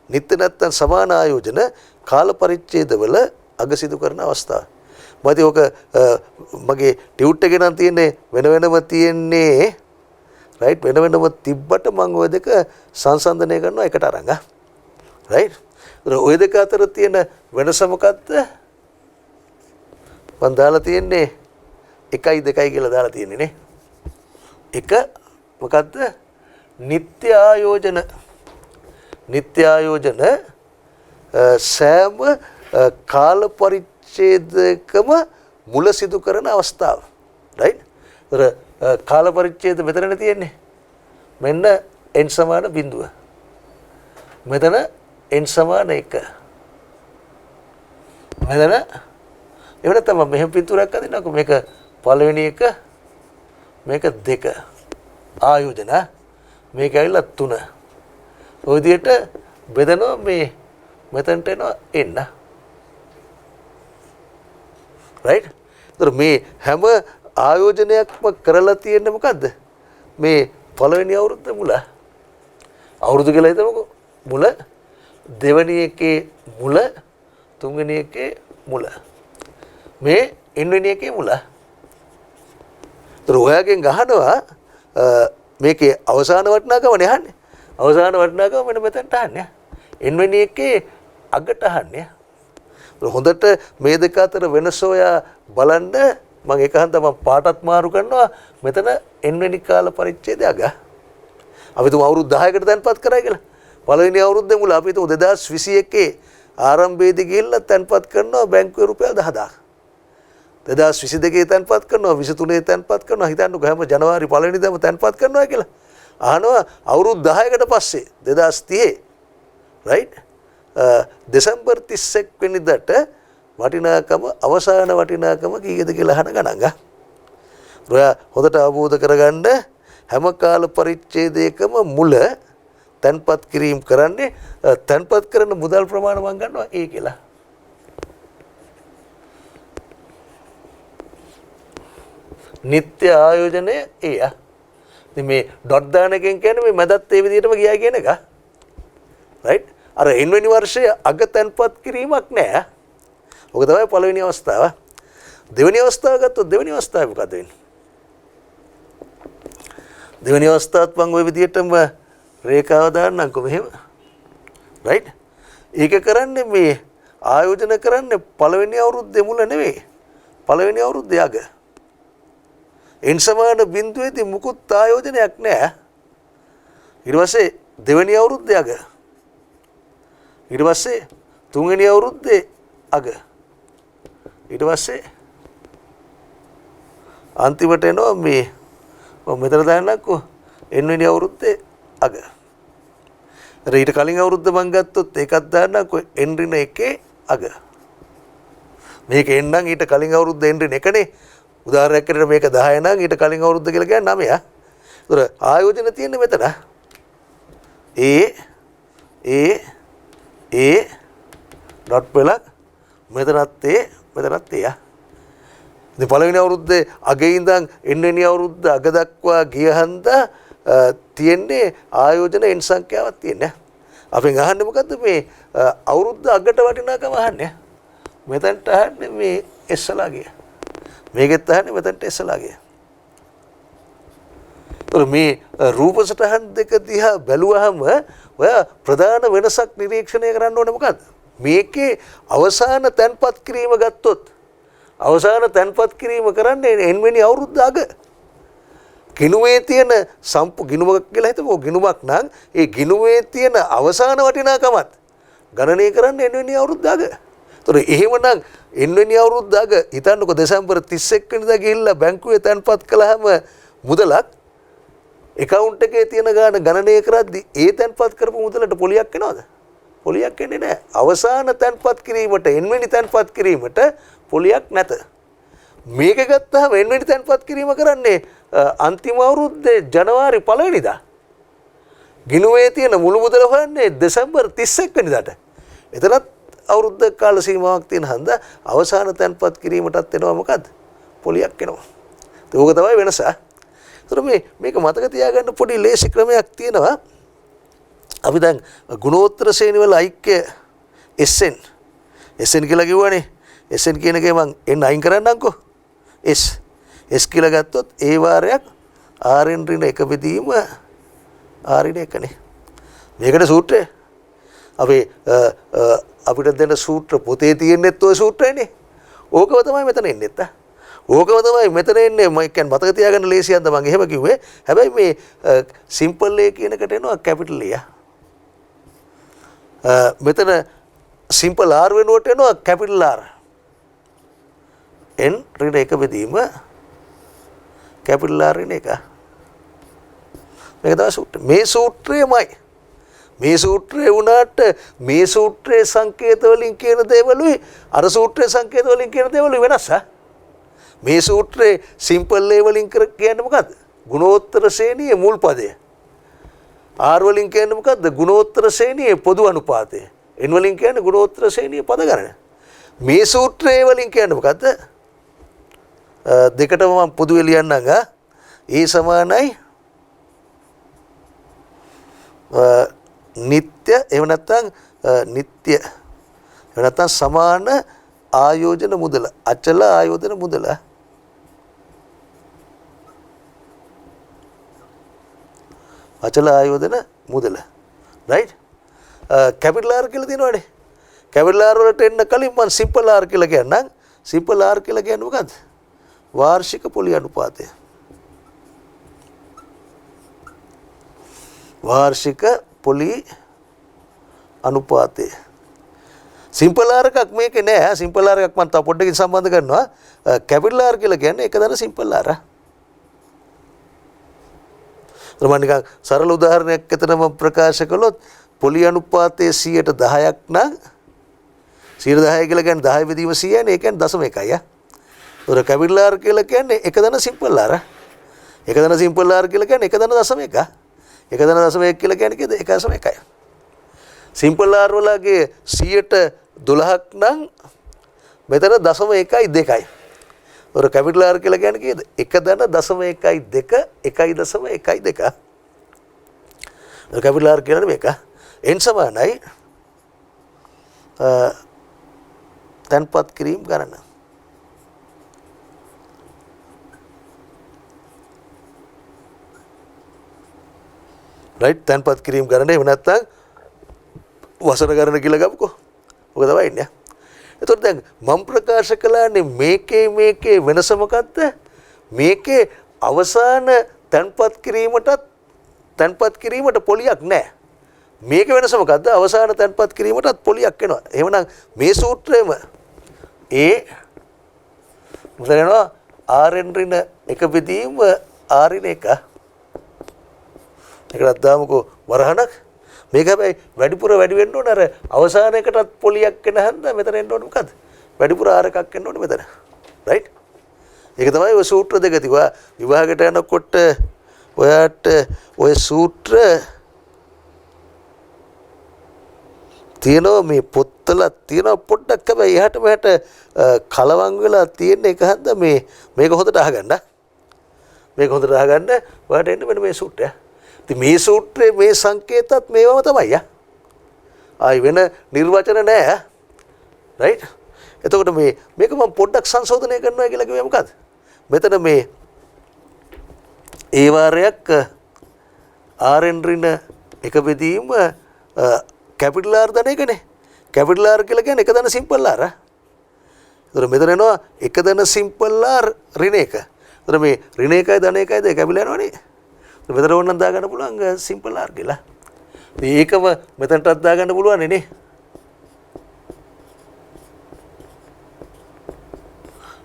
නිත්‍ය නැත්නම් සමාන ආයෝජන කාල පරිච්ඡේදවල අග සිදු කරන අවස්ථාව. මම ඔක මගේ ටියුට් එකේ නම් තියෙන්නේ වෙන වෙනම තියෙන්නේ රයිට් වෙන වෙනම තිබ්බට මම ওই දෙක සංසන්දනය කරනවා එකට අරන් රයිට් ඔය දෙක අතර තියෙන වෙනස මොකක්ද මම දාලා තියෙන්නේ 1යි 2යි කියලා දාලා තියෙන්නේ නේ එක මොකද්ද නිත්‍ය ආයෝජන සෑම කාල පරිච්ඡේදකම මුල සිදු කරන අවස්ථාව රයිට් කාල පරිච්ඡේද මෙතනනේ තියෙන්නේ මෙන්න n සමාන බිඳුව මෙතන n සමාන 1 මෙතන එවන තමයි මෙහෙම පිටුරක් අදිනකො මේක පළවෙනි එක මේක 2 ආයෝජන මේක ඇවිල්ලා 3 ඔය විදිහට බෙදනවා මේ මෙතනට එනවා n right ඒතර මේ හැම ආයෝජනයක්ම කරලා තියෙන්නේ මොකද්ද මේ පළවෙනි අවුරුද්ද මුල අවුරුදු කියලා හිතමුකෝ මුල දෙවෙනි එකේ මුල තුන්වෙනි එකේ මුල මේ n වෙනි එකේ මුල ඒතර ඔයාගෙන් ගහනවා මේකේ අවසාන වටිනාකමනේ අහන්නේ අවසාන වටිනාකම මෙන්න මෙතනට අහන්නේ n වෙනි එකේ අගට අහන්නේ හොඳට මේ දෙක අතර වෙනස ඔයා බලන්න මම ඒක හන්ද මම පාටත් මාරු කරනවා මෙතන n වෙනි කාල පරිච්ඡේදය අග අපි තුමු අවුරුදු 10කට තැන්පත් කරා කියලා පළවෙනි අවුරුද්දේ මුල අපි තුමු 2021 ආරම්භයේදී ගිහිල්ලා තැන්පත් කරනවා බැංකුවේ රුපියල් 10000 2022 තැන්පත් කරනවා 23 තැන්පත් කරනවා හිතන්නකෝ හැම ජනවාරි පළවෙනිදාම තැන්පත් කරනවා කියලා අහනවා අවුරුදු 10කට පස්සේ 2030 right දෙසැම්බර් 31 වෙනිදාට වටිනාකම අවසාන වටිනාකම කීයද කියලා අහන ගණන් ඔයා හොඳට අවබෝධ කරගන්න හැම කාල පරිච්ඡේදයකම මුල තන්පත් කිරීම කරන්නේ තන්පත් කරන මුදල් ප්‍රමාණය මම ගන්නවා ඒ කියලා නිත්‍ය ආයෝජනය ඒ ඉතින් මේ ඩොට් දාන එකෙන් කියන්නේ මේ මැදත් ඒ විදිහටම ගියා කියන එක රයිට් අර n වෙනි වර්ෂයේ අග තන්පත් කිරීමක් නෑ ඔක තමයි පළවෙනි අවස්ථාව දෙවෙනි අවස්ථාව ගත්තොත් දෙවෙනි අවස්ථාව මොකද වෙන්නේ දෙවෙනි අවස්ථාවත් මම ওই විදිහටම රේඛාව දාන්නම්කො මෙහෙම රයිට් ඒක කරන්නේ මේ ආයෝජන කරන්නේ පළවෙනි අවුරුද්දේ මුල නෙවෙයි පළවෙනි අවුරුද්දේ අග n සමාන බිඳුවේදී මුකුත් ආයෝජනයක් නැහැ ඊට පස්සේ දෙවෙනි අවුරුද්දේ අග ඊට පස්සේ තුන්වෙනි අවුරුද්දේ අග ඊට පස්සේ අන්තිමට එනවා මේ මම මෙතන දාන්නම්කො n වෙනි අවුරුද්දේ අග ඊට කලින් අවුරුද්ද මම ගත්තොත් ඒකත් දාන්නම්කො n ඍණ 1 අග මේක n නම් ඊට කලින් අවුරුද්ද n ඍණ 1නේ උදාහරණයක් විදිහට මේක 10 නම් ඊට කලින් අවුරුද්ද කියලා කියන්නේ 9 ඒතර ආයෝජන තියෙන්නේ මෙතන ඒ ඩොට් පෙළක් මෙතනත් මෙතනත් ඉතින් පළවෙනි අවුරුද්දේ අගේ ඉඳන් n වෙනි අවුරුද්ද අග දක්වා ගිය හන්දා තියෙන්නේ ආයෝජන n සංඛ්‍යාවක් තියෙන්නේ අපෙන් අහන්නේ මොකද්ද මේ අවුරුද්ද අගට වටිනාකම අහන්නේ මෙතනට අහන්නේ මේ එස්සලා ගිය මේකෙත් අහන්නේ මෙතනට එස්සලා ගිය මේ රූප සටහන් දෙක දිහා බැලුවහම ඔයා ප්‍රධාන වෙනසක් නිරීක්ෂණය කරන්න ඕනේ මොකද්ද මේකේ අවසාන තැන්පත් කිරීම ගත්තොත් අවසාන තැන්පත් කිරීම කරන්නේ n වෙනි අවුරුද්ද අග ගිණුමේ තියෙන ගිණුමක් කියලා හිතමු. ගිණුමක් නම් ඒ ගිණුමේ තියෙන අවසාන වටිනාකමත් ගණනය කරන්න එන්වෙනි අවුරුද්දාග. ඒතොර එහෙමනම් එන්වෙනි අවුරුද්දාග හිතන්නකො දෙසැම්බර් 31 වෙනිදා ගිහිල්ලා බැංකුවේ තැන්පත් කළාම මුදලක් account එකේ තියෙන ගාන ගණනය කරද්දි ඒ තැන්පත් කරපු මුදලට පොලියක් එනවද? පොලියක් එන්නේ නැහැ. අවසාන තැන්පත් කිරීමට එන්වෙනි තැන්පත් කිරීමට පොලියක් නැත. මේක ගත්තාම එන්වෙනි තැන්පත් කිරීම කරන්නේ අන්තිම අවුරුද්දේ ජනවාරි 1 වෙනිදා. ගිණුමේ තියෙන මුළු මුදල හොයන්නේ දෙසැම්බර් 31 වෙනිදාට. එතනත් අවුරුද්ද කාල සීමාවක් තියෙන හන්ද අවසාන තැන්පත් කිරීමටත් එනවා මොකද්ද? පොලියක් එනවා. ඒක තමයි වෙනස. ඒතර මේක මතක තියාගන්න පොඩි ලේසි ක්‍රමයක් තියෙනවා. අපි දැන් ගුණෝත්තර ශ්‍රේණිවල ඓක්‍ය SN කියලා කිව්වනේ. SN කියන එකේ මම එන්න අයින් කරන්නම්කෝ. S කියලා ගත්තොත් ඒ වාරයක් RN ඍණ 1 බෙදීම RN 1නේ. මේකට සූත්‍රය අපිට දෙන සූත්‍ර පොතේ තියෙන්නේත් ඔය සූත්‍රයනේ. ඕකව තමයි මෙතන එන්නේත්. ඕකව තමයි මෙතන එන්නේ. මම කියන්නේ මතක තියාගන්න ලේසියක්ද මම එහෙම කිව්වේ. හැබැයි මේ සිම්පල් A කියන එකට එනවා කැපිටල් A. මෙතන සිම්පල් R වෙනුවට එනවා කැපිටල් R. n ඍණ 1 බෙදීම කැපිටල් R ඍණ 1. මේක තමයි සූත්‍රය. මේ සූත්‍රයමයි. මේ සූත්‍රය වුණාට මේ සූත්‍රයේ සංකේත වලින් කියන දේවලුයි අර සූත්‍රයේ සංකේත වලින් කියන දේවලුයි වෙනස්. මේ සූත්‍රයේ සිම්පල් A වලින් කියන්නේ මොකද්ද? ගුණෝත්තර ශ්‍රේණියේ මුල් පදය. R වලින් කියන්නේ මොකද්ද? ගුණෝත්තර ශ්‍රේණියේ පොදු අනුපාතය. N වලින් කියන්නේ ගුණෝත්තර ශ්‍රේණියේ පද ගණන. මේ සූත්‍රයේ වලින් කියන්නේ මොකද්ද? දෙකටම මම පොදුවේ ලියන්නම්. A සමානයි නිත්‍ය එහෙම නැත්නම් නිත්‍ය එහෙම නැත්නම් සමාන ආයෝජන මුදල අචල ආයෝජන මුදල අචල ආයෝජන මුදල රයිට් කැපිටල් R කියලා තියෙනවනේ කැපිටල් R වලට එන්න කලින් මම සිම්පල් R කියලා කියන්නම් සිම්පල් R කියලා කියන්නේ මොකද්ද වාර්ෂික පොලි අනුපාතය වාර්ෂික පොලි අනුපාතය සිම්පල් R එකක් මේකේ නෑ සිම්පල් R එකක් මම තව පොඩ්ඩකින් සම්බන්ධ කරනවා කැපිටල් R කියලා කියන්නේ එක දන සිම්පල් R මම නිකන් සරල උදාහරණයක් එතනම ප්‍රකාශ කළොත් පොලි අනුපාතයේ 10%ක් නම් 10% කියලා කියන්නේ 10 බෙදීම 100 නේ ඒ කියන්නේ 0.1යි උර කැපිටල් R කියලා කියන්නේ එක දන සිම්පල් R එක දන සිම්පල් R කියලා කියන්නේ එක දන 0.1 එක දන 0.1 කියලා කියන්නේ 1.1යි සිම්පල් R වලගේ 12ක් නම් මෙතන 0.12යි. ඔර කැපිටල් R කියලා කියන්නේ කීයද? 1.12 1.12. ඔර කැපිටල් R කියන්නේ මේක. n සමානයි තන්පත් කිරීම ගණන. රයිට් තන්පත් කිරීම ගණන එහෙම නැත්නම් වසර ගණන කියලා ගමුකෝ. ඔක තමයි ඉන්නේ. එතකොට දැන් මම ප්‍රකාශ කළානේ මේකේ වෙනස මොකද්ද? මේකේ අවසාන තන්පත් කිරීමට පොලියක් නැහැ. මේකේ වෙනස මොකද්ද? අවසාන තන්පත් කිරීමටත් පොලියක් එනවා. එහෙමනම් මේ සූත්‍රයේම මොකද වෙනවා? RN ඍණ 1 බෙදීම RN 1. ඒකට දාමුකෝ වරහණක් මේක හැබැයි වැඩිපුර වැඩි වෙන්න ඕන අර අවසානයකටත් පොලියක් එන හන්ද මෙතන එන්න ඕන මොකද්ද වැඩිපුර R එකක් එන්න ඕනේ මෙතන රයිට් ඒක තමයි ඔය සූත්‍ර දෙක තිබා විභාගයට යනකොට ඔයාට ඔය සූත්‍ර තියෙනවා මේ පොත්වල තියෙනවා පොඩ්ඩක් හැබැයි එහාට මෙහාට කලවම් වෙලා තියෙන එක හන්ද මේක හොඳට අහගන්න ඔයාට එන්න මෙන්න මේ සූත්‍රය මේ සූත්‍රයේ මේ සංකේතත් මේවම තමයි ආයි වෙන නිර්වචන නැහැ රයිට් එතකොට මේක මම පොඩ්ඩක් සංශෝධනය කරනවා කියලා කිව්වේ මොකද්ද මෙතන මේ ඒ වාරයක් RN ඍණ 1 බෙදීම කැපිටල් R දන එකනේ කැපිටල් R කියලා කියන්නේ එක දන සිම්පල් R එතකොට මෙතන එනවා එක දන සිම්පල් R ඍණ 1 ඒතර මේ ඍණ එකයි ධන එකයි දෙක කැපිලා යනවනේ. මෙතන ඕනනම් දාගන්න පුළුවන් සිම්පල් ආර් කියලා. ඒකම මෙතනටත් දාගන්න පුළුවන් නේ.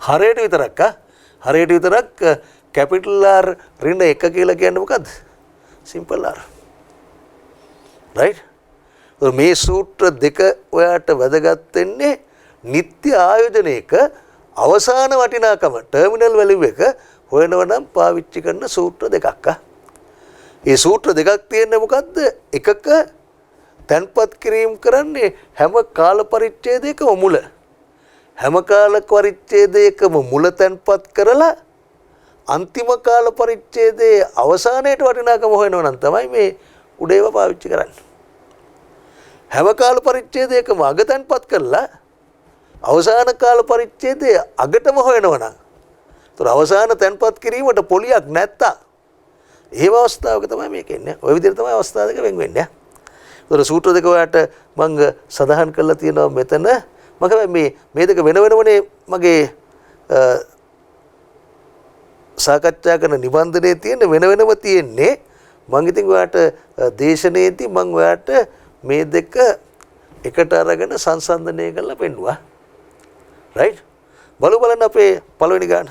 හරයට විතරක් හරයට විතරක් කැපිටල් ආර් ඍණ 1 කියලා කියන්නේ මොකද්ද? Simple R. රයිට්? මේ සූත්‍ර දෙක ඔයාට වැදගත් වෙන්නේ නිත්‍ය ආයෝජනයක අවසාන වටිනාකම ටර්මිනල් වැලියු එක හොයනවා නම් පාවිච්චි කරන සූත්‍ර දෙකක්. ඒ සූත්‍ර දෙකක් තියෙන්නේ මොකද්ද? එකක තන්පත් කිරීම කරන්නේ හැම කාල පරිච්ඡේදයකම මුල. හැම කාල පරිච්ඡේදයකම මුල තන්පත් කරලා අන්තිම කාල පරිච්ඡේදයේ අවසානයේට වටිනාකම හොයනවා නම් තමයි මේ උඩේව පාවිච්චි කරන්නේ. හැම කාල පරිච්ඡේදයකම අග තන්පත් කරලා අවසාන කාල පරිච්ඡේදයේ අගටම හොයනවා නම් ඒතර අවසාන තන්පත් කිරීමට පොලියක් නැත්තම් එහෙම අවස්ථාවක තමයි මේක එන්නේ. ওই විදිහට තමයි අවස්ථා දෙක වෙන් වෙන්නේ. ඒතර සූත්‍ර දෙක ඔයාලට මම සඳහන් කරලා තියෙනවා මෙතන. මම මේ දෙක වෙන වෙනමනේ මගේ සාකච්ඡා කරන නිබන්ධනයේ තියෙන වෙන වෙනම තියෙන්නේ. මම ඉතින් ඔයාලට දේශනාවේදී මම ඔයාලට මේ දෙක එකට අරගෙන සංසන්දනය කරලා පෙන්නුවා. රයිට්? බලන්න අපේ පළවෙනි ගාන.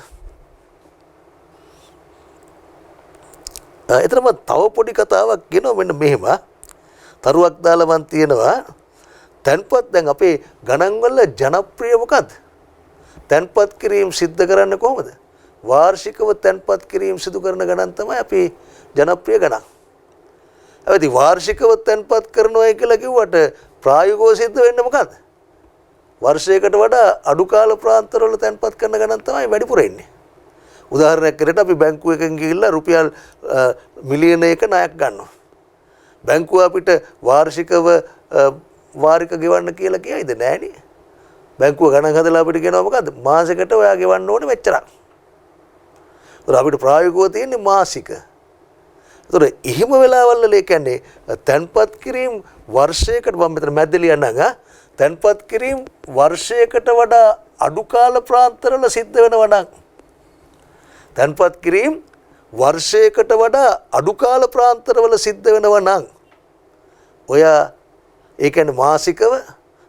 එතරම් තව පොඩි කතාවක් කියනවා මෙන්න මෙහෙම. තරුවක් දාලා මන් තියෙනවා. තන්පත් දැන් අපේ ගණන් වල ජනප්‍රිය මොකද්ද? තන්පත් කිරීම සිද්ධ කරන්නේ කොහොමද? වාර්ෂිකව තන්පත් කිරීම සිදු කරන ගණන් තමයි අපි ජනප්‍රිය ගණන්. අවදි වාර්ෂිකව තන්පත් කරනවා කියලා කිව්වට ප්‍රායෝගිකව සිද්ධ වෙන්නේ මොකද්ද? වර්ෂයකට වඩා අඩු කාල ප්‍රාන්තරවල තන්පත් කරන ගණන් තමයි වැඩිපුර එන්නේ. උදාහරණයක් කරට අපි බැංකුවකින් ගිහිල්ලා රුපියල් මිලියන 1 ණයක් ගන්නවා. බැංකුව අපිට වාර්ෂිකව වාරික ගෙවන්න කියලා කියයිද? නෑනේ. බැංකුව ගණන් හදලා අපිට කියනවා මොකද්ද? මාසෙකට ඔයා ගෙවන්න ඕනේ මෙච්චරක්. ඒතර අපිට ප්‍රායෝගිකව තියෙන්නේ මාසික. ඒතර එහෙම වෙලාවල් වල කියන්නේ තන්පත් කිරීම වර්ෂයකට මම මෙතන මැද්දේ ලියන්නම් තන්පත් කිරීම වර්ෂයකට වඩා අඩු කාල ප්‍රාන්තරවල සිද්ධ වෙනවා නම් තන්පත් කිරීම වර්ෂයකට වඩා අඩු කාල ප්‍රාන්තරවල සිද්ධ වෙනවා නම් ඔයා ඒ කියන්නේ මාසිකව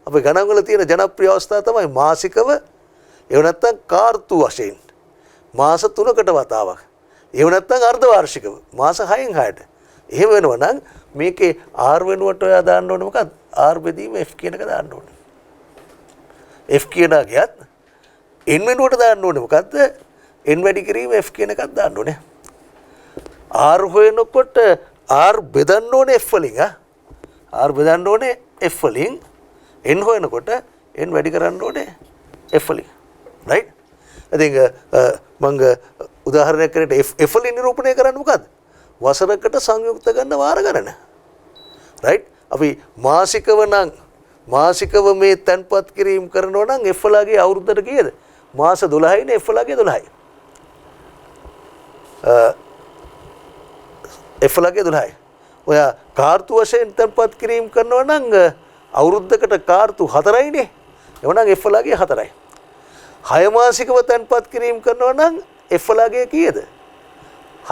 අපේ ගණන් වල තියෙන ජනප්‍රිය අවස්ථාව තමයි මාසිකව එහෙම නැත්නම් කාර්තු වශයෙන් මාස 3කට වතාවක් එහෙම නැත්නම් අර්ධ වාර්ෂිකව මාස 6න් 6ට එහෙම වෙනවා නම් මේකේ R වෙනුවට ඔයා දාන්න ඕනේ මොකක්ද? R බෙදීම F කියන එක දාන්න ඕනේ. F කියන ගියත් N වෙනුවට දාන්න ඕනේ මොකද්ද? N වැඩි කිරීම F කියන එකක් දාන්න ඕනේ. R හොයනකොට R බෙදන්න ඕනේ F වලින් R බෙදන්න ඕනේ F වලින් N හොයනකොට N වැඩි කරන්න ඕනේ F වලින්. රයිට්? ඉතින් මම උදාහරණයක් කරේට F වලින් නිරූපණය කරන්න මොකද්ද? වසරකට සංයුක්ත ගන්න වාර ගණන. රයිට්? අපි මාසිකව නම් මාසිකව මේ තන්පත් කිරීම කරනවා නම් F ලාගේ අවුරුද්දට කීයද? මාස 12යි නේ F ලාගේ 12යි. F ලාගේ 12යි. ඔයා කාර්තු වශයෙන් තන්පත් කිරීම කරනවා නම් අවුරුද්දකට කාර්තු 4යි නේ. එවනම් F ලාගේ 4යි. 6 මාසිකව තන්පත් කිරීම කරනවා නම් F ලාගේ කීයද?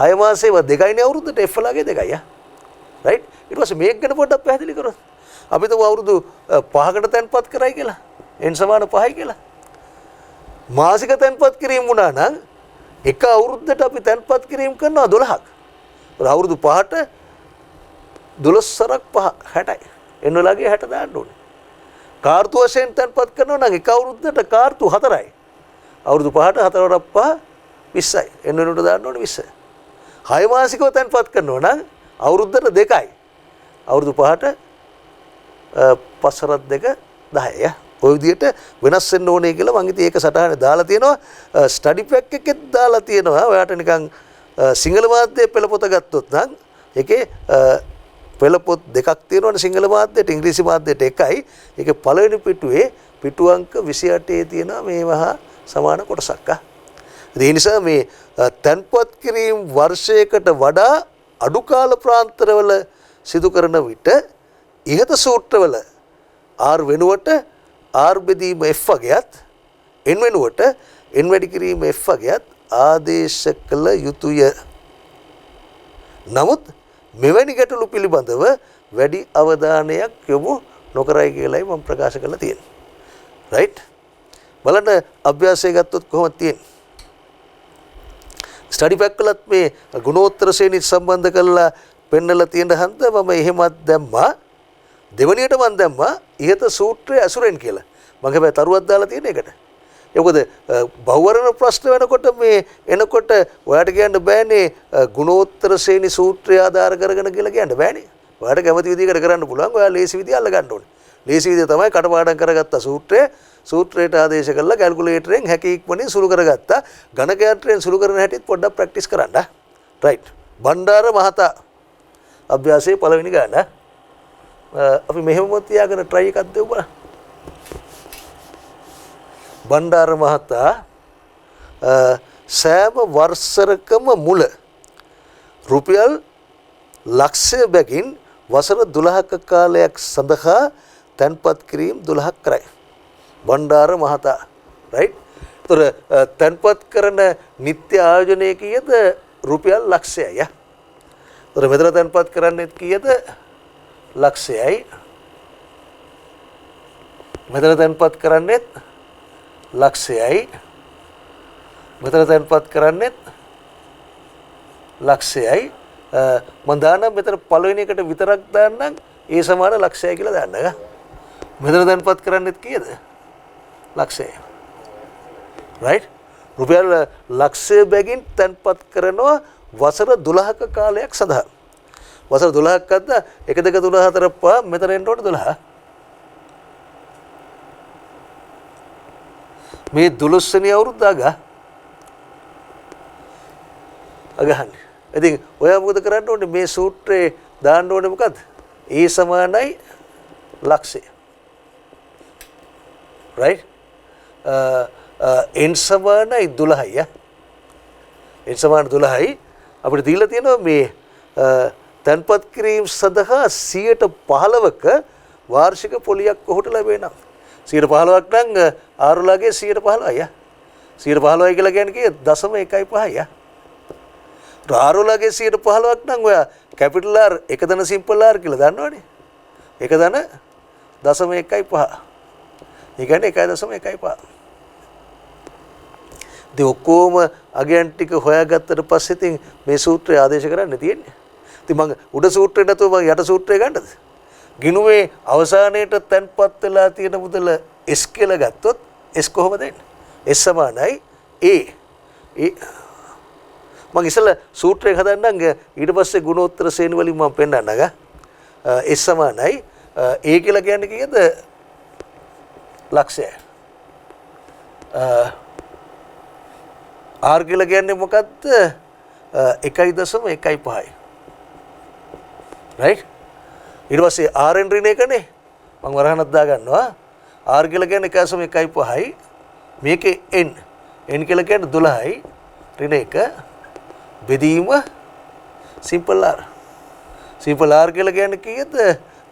6 මාසෙව 2යි නේ අවුරුද්දට F ලාගේ 2යි. රයිට්? ඊට පස්සේ මේක ගැන පොඩ්ඩක් පැහැදිලි කරොත්. අපි તો අවුරුදු 5කට තන්පත් කරයි කියලා. n සමාන 5යි කියලා. මාසික තන්පත් කිරීම වුණා නම් එක අවුරුද්දට අපි තන්පත් කිරීම කරනවා 12ක්. අවුරුදු 5ට 12 සරක් 5 60යි. n වලගේ 60 දාන්න ඕනේ. කාර්තු වශයෙන් තන්පත් කරනවා නම් එක අවුරුද්දට කාර්තු 4යි. අවුරුදු 5ට 4 වරක් 5 20යි. n වෙනුවට දාන්න ඕනේ 20. 6 මාසිකව තන්පත් කරනවා නම් අවුරුද්දට 2යි. අවුරුදු 5ට 5 සරක් 2 10යි. ඔය විදිහට වෙනස් වෙන්න ඕනේ කියලා මම ඉතින් ඒක සටහනේ දාලා තියෙනවා. ස්ටඩි පැක් එකෙත් දාලා තියෙනවා. ඔයාට නිකන් සිංහල මාධ්‍යයේ පෙළපොත ගත්තොත් නම් ඒකේ පෙළපොත් දෙකක් තියෙනවනේ සිංහල මාධ්‍යයට ඉංග්‍රීසි මාධ්‍යයට එකයි. ඒකේ පළවෙනි පිටුවේ පිටු අංක 28 තියෙනවා මේවහා සමාන කොටසක්. ඒ නිසා මේ තන්පත් කිරීම වර්ෂයකට වඩා අඩු කාල ප්‍රාන්තරවල සිදු කරන විට ඉහත සූත්‍රවල R වෙනුවට R බෙදීම F වගේත් N වෙනුවට N වැඩි කිරීම F වගේත් ආදේශ කළ යුතුය. නමුත් මෙවැනි ගැටලු පිළිබඳව වැඩි අවධානයක් යොමු නොකරයි කියලායි මම ප්‍රකාශ කරලා තියෙන්නේ. රයිට්? බලන්න අභ්‍යාසය ගත්තොත් කොහොමද තියෙන්නේ? ස්ටඩි පැක් වලත් මේ ගුණෝත්තර ශ්‍රේණි සම්බන්ධ කරලා පෙන්නලා තියෙන හන්ද මම එහෙමත් දැම්මා. දෙවණියට මම දැම්මා ඉහත සූත්‍රය අසුරෙන් කියලා. මම හැබැයි තරුවක් දාලා තියෙන එකට. ඒකද බහුවර්ණ ප්‍රශ්න වෙනකොට මේ එනකොට ඔයාලට කියන්න බෑනේ ගුණෝත්තර ශ්‍රේණි සූත්‍රය ආධාර කරගෙන කියලා කියන්න බෑනේ. ඔයාලට කැමති විදිහකට කරන්න පුළුවන්. ඔයා ලේසි විදිහ අල්ල ගන්න ඕනේ. ලේසි විදිහ තමයි කටපාඩම් කරගත්ත සූත්‍රය සූත්‍රයට ආදේශ කරලා කැල්කියුලේටරෙන් හැකි ඉක්මනින් සුළු කරගත්තා. ගණකයන්ටෙන් සුළු කරන හැටිත් පොඩ්ඩක් ප්‍රැක්ටිස් කරන්න. රයිට්. බණ්ඩාර මහතා අභ්‍යාසයේ පළවෙනි ගාන. අපි මෙහෙම තියාගෙන try එකක් දෙමු බලන්න. බණ්ඩාර මහතා සෑම වර්ෂරකම මුල රුපියල් ලක්ෂය බැගින් වසර 12ක කාලයක් සඳහා තැන්පත් කිරීම 12ක් කරයි. බණ්ඩාර මහතා රයිට්. ඒතර තැන්පත් කරන නිත්‍ය ආයෝජනය කීයද? රුපියල් ලක්ෂයයි. ඒතර මෙතන තැන්පත් කරන්නේ කීයද? ලක්ෂයයි. මෙතන තැන්පත් කරන්නේ ලක්ෂයයි. මෙතන තැන්පත් කරන්නේ ලක්ෂයයි. මම දාන්නම් මෙතන පළවෙනි එකට විතරක් දාන්නම් ඒ සමාන ලක්ෂයයි කියලා දාන්න. මෙතන තැන්පත් කරන්නේත් කීයද? ලක්ෂය. රයිට්? රුපියල් ලක්ෂය බැගින් තැන්පත් කරනවා වසර 12ක කාලයක් සඳහා. වසර 12ක් අද්ද 1 2 3 4 5 මෙතන එන්න ඕනේ 12. මේ 12 වෙනි අවුරුද්ද අගහන්නේ. ඉතින් ඔයා මොකද කරන්න ඕනේ? මේ සූත්‍රේ දාන්න ඕනේ මොකද්ද? E සමානයි ලක්ෂය. right? n සමානයි 12යි. n සමාන 12යි අපිට දීලා තියෙනවා මේ තන්පත් කිරීම සඳහා 15%ක වාර්ෂික පොලියක් ඔහුට ලැබෙනවා. 15%ක් නම් ආරුලාගේ 15%යි. 15%යි කියලා කියන්නේ කීයද? 0.15යි. ආරුලාගේ 15%ක් නම් ඔයා කැපිටල් R එක දන සිම්පල් R කියලා දන්නවනේ. එක දන 0.15. ඒ කියන්නේ 1.15. ඉතින් ඔක්කොම අගයන් ටික හොයාගත්තට පස්සේ ඉතින් මේ සූත්‍රය ආදේශ කරන්න තියෙන්නේ. ඉතින් මම උඩ සූත්‍රේ නැතුව මම යට සූත්‍රය ගන්නද? ගිණුමේ අවසානයේට තැන්පත් වෙලා තියෙන මුදල S කියලා ගත්තොත් S කොහොමද එන්නේ? S සමානයි A. මම ඉස්සෙල්ලා සූත්‍රයක් හදන්නම් ඊට පස්සේ ගුණෝත්තර ශ්‍රේණි වලින් මම පෙන්නන්නම්. S සමානයි A කියලා කියන්නේ කීයද? ලක්ෂය. R කියලා කියන්නේ මොකක්ද? 1.15යි. right? ඊට පස්සේ RN ඍණ එකනේ. මම වරහනක් දා ගන්නවා. R කියලා කියන්නේ 1.15යි. මේකේ N. N කියලා කියන්නේ 12යි. ඍණ එක බෙදීම simple R. simple R කියලා කියන්නේ කීයද?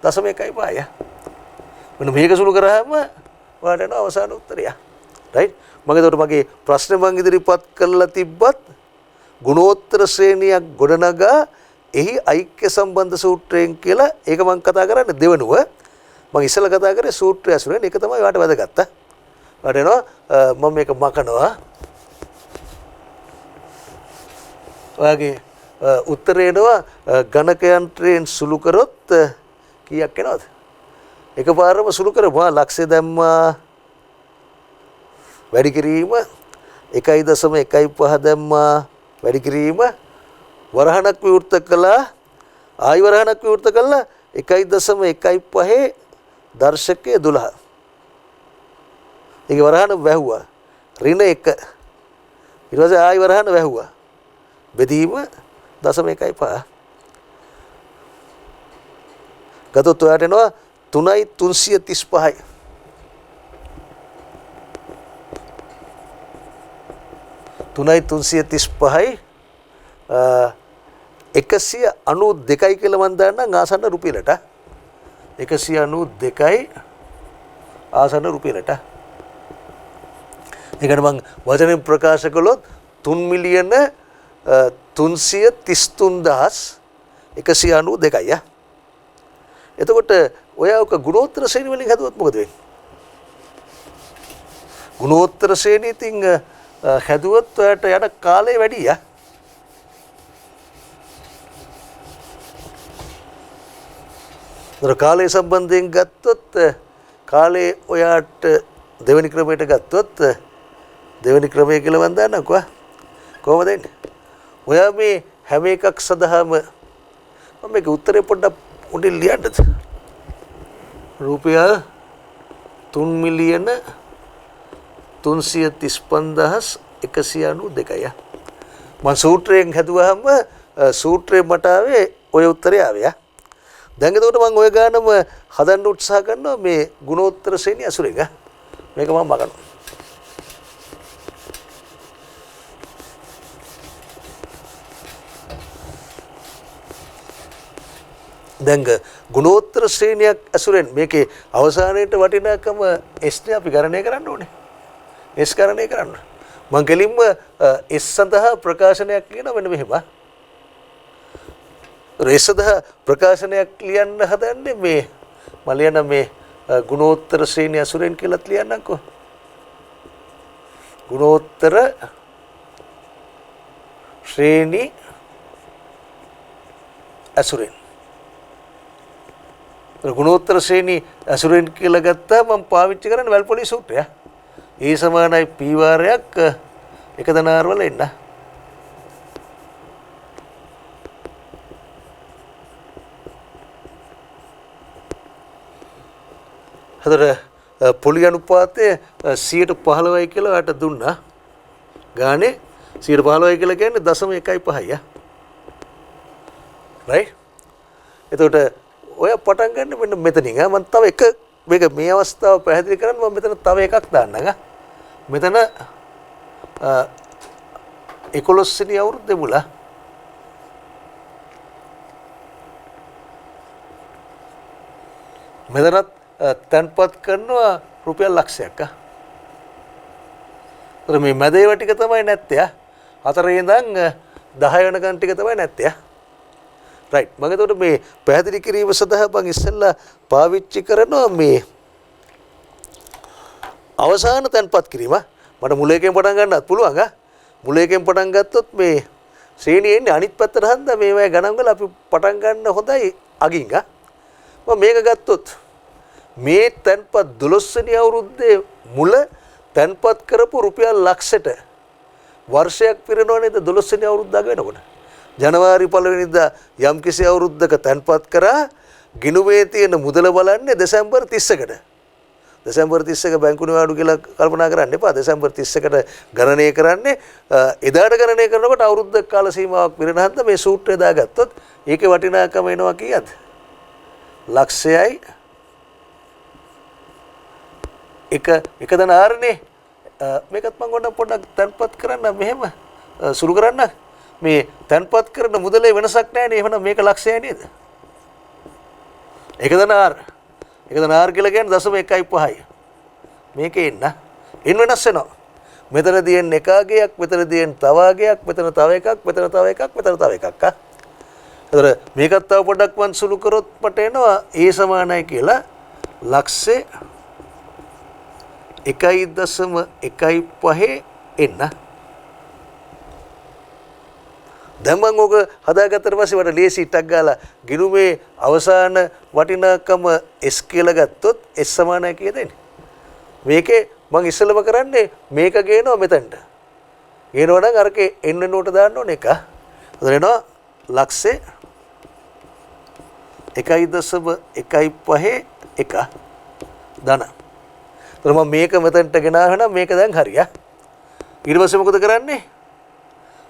0.15යි. මෙන්න මේක සුළු කරාම ඔයාලට එන අවසාන උත්තරය. right? මම එතකොට මගේ ප්‍රශ්න මම ඉදිරිපත් කරලා තිබ්බත් ගුණෝත්තර ශ්‍රේණියක් ගොඩනගා එහි ඓක්‍ය සම්බන්ධ සූත්‍රයෙන් කියලා ඒක මම කතා කරන්නේ දෙවනුව. මම ඉස්සෙල්ලා කතා කරේ සූත්‍රය ඇසුරෙන්. ඒක තමයි ඔයාලට වැදගත්. ඔයාලට එනවා මම මේක මකනවා. ඔයාගේ උත්තරේ එනවා ගණක යන්ත්‍රයෙන් සුළු කරොත් කීයක් එනවද? එකපාරම සුළු කරපුවා ලක්ෂය දැම්මා. වැඩි කිරීම 1.15 දැම්මා. වැඩි කිරීම වරහණක් විවෘත කළා. ආයි වරහණක් විවෘත කළා 1.15 දර්ශකයේ 12. ඒක වරහණ වැහුවා. ඍණ 1. ඊට පස්සේ ආයි වරහණ වැහුවා. බෙදීම 0.15. ගතොත් ඔයාට එනවා 3.335යි. 3.335යි 192යි කියලා මම දාන්නම් ආසන්න රුපියලට. 192යි ආසන්න රුපියලට. ඒකට මම වචනෙන් ප්‍රකාශ කළොත් 3,333,192යි. එතකොට ඔයා ඔක ගුණෝත්තර ශ්‍රේණි වලින් හදුවොත් මොකද වෙන්නේ? ගුණෝත්තර ශ්‍රේණිය ඉතින් හැදුවොත් ඔයාට යන කාලය වැඩි යා. කාලය සම්බන්ධයෙන් ගත්තොත් කාලේ ඔයාට දෙවෙනි ක්‍රමයට ගත්තොත් දෙවෙනි ක්‍රමය කියලා මම දන්නකෝ. කොහොමද එන්නේ? ඔයා මේ හැම එකක් සඳහාම මම මේක උත්තරේ පොඩ්ඩක් උඩින් ලියන්නද? රුපියල් 3,335,192යි. මම සූත්‍රයෙන් හැදුවාම සූත්‍රේ මට ආවේ ඔය උත්තරේ ආවේ. දැන් එතකොට මම ඔය ගානම හදන්න උත්සාහ කරනවා මේ ගුණෝත්තර ශ්‍රේණිය ඇසුරෙන්. මේක මම මගනවා. දැන් ගුණෝත්තර ශ්‍රේණියක් ඇසුරෙන් මේකේ අවසානයේට වටිනාකම S නේ අපි ගණනය කරන්න ඕනේ. S ගණනය කරන්න. මම කෙලින්ම S සඳහා ප්‍රකාශනයක් ලියනවා මෙන්න මෙහෙම. රේසදා ප්‍රකාශනයක් ලියන්න හදන්නේ මේ මම ලියන මේ ගුණෝත්තර ශ්‍රේණිය අසුරෙන් කියලාත් ලියන්නම්කෝ. ගුණෝත්තර ශ්‍රේණි අසුරෙන්. ගුණෝත්තර ශ්‍රේණි අසුරෙන් කියලා ගත්තා මම පාවිච්චි කරන්නේ වැල්පොලි සූත්‍රය. ඒ සමානයි p වාරයක් එක දනාර වල එන්න. හතර පොලි අනුපාතය 15%යි කියලා ඔයාලට දුන්නා. ගානේ 15%යි කියලා කියන්නේ 0.15යි. රයිට්? එතකොට ඔය පටන් ගන්න මෙන්න මෙතනින්. මම තව එක මේක මේ අවස්ථාව පැහැදිලි කරන්න මම මෙතන තව එකක් දාන්නම්. මෙතන 11 වෙනි අවුරුද්දේ මුල මෙතනත් තැන්පත් කරනවා රුපියල් ලක්ෂයක්. මේ මැද ඒවා ටික තමයි නැත්තේ. 4 ඉඳන් 10 වෙනකන් ටික තමයි නැත්තේ. රයිට්. මම එතකොට මේ පැහැදිලි කිරීම සඳහා මම ඉස්සෙල්ලා පාවිච්චි කරනවා මේ අවසාන තැන්පත් කිරීම. මට මුල එකෙන් පටන් ගන්නත් පුළුවන්. මුල එකෙන් පටන් ගත්තොත් මේ ශ්‍රේණිය එන්නේ අනිත් පැත්තට හන්දා මේවා ගණන් වල අපි පටන් ගන්න හොඳයි අගින්. මම මේක ගත්තොත් මේ තැන්පත් 12 වෙනි අවුරුද්දේ මුල තැන්පත් කරපු රුපියල් ලක්ෂයට වර්ෂයක් පිරෙනවා නේද 12 වෙනි අවුරුද්දක වෙනකොට. ජනවාරි 1 වෙනිදා යම් කිසි අවුරුද්දක තැන්පත් කරා ගිණුමේ තියෙන මුදල බලන්නේ දෙසැම්බර් 30කට. දෙසැම්බර් 31 බැංකු නිවාඩු කියලා කල්පනා කරන්න එපා. දෙසැම්බර් 31කට ගණනය කරන්නේ එදාට ගණනය කරනකොට අවුරුද්ද කාල සීමාවක් පිරෙන හන්ද මේ සූත්‍රය දාගත්තොත් ඒකේ වටිනාකම එනවා කීයද? ලක්ෂයයි එක දනාරනේ. මේකත් මම ගොඩක් පොඩ්ඩක් තැන්පත් කරන්න මෙහෙම සුළු කරන්න. මේ තැන්පත් කරන මුදලේ වෙනසක් නැහැ නේ. එහෙනම් මේක ලක්ෂයයි නේද? එක දනාර කියලා කියන්නේ 0.15යි. මේකේ ඉන්න වෙනස් වෙනවා. මෙතනදී එන්නේ එකගයක්, මෙතනදී එන්නේ තව අගයක්, මෙතන තව එකක්, මෙතන තව එකක්, මෙතන තව එකක්. ඒතර මේකත් තව පොඩ්ඩක් වන් සුළු කරොත් මට එනවා A සමානයි කියලා ලක්ෂේ 1.15 එන්න. දැන් මම ඕක හදාගත්තට පස්සේ මට ලේසි ටක් ගාලා ගිණුමේ අවසාන වටිනාකම S කියලා ගත්තොත් S සමානයි කීයද එන්නේ? මේකේ මම ඉස්සෙල්ලම කරන්නේ මේක ගේනවා මෙතනට. ගේනවා නම් අරකේ N නෝට දාන්න ඕනේ එක. එතන එනවා ලක්ෂේ 1.15 ධන. එතන මම මේක මෙතනට ගෙනාවා නම් මේක දැන් හරියි. ඊට පස්සේ මොකද කරන්නේ?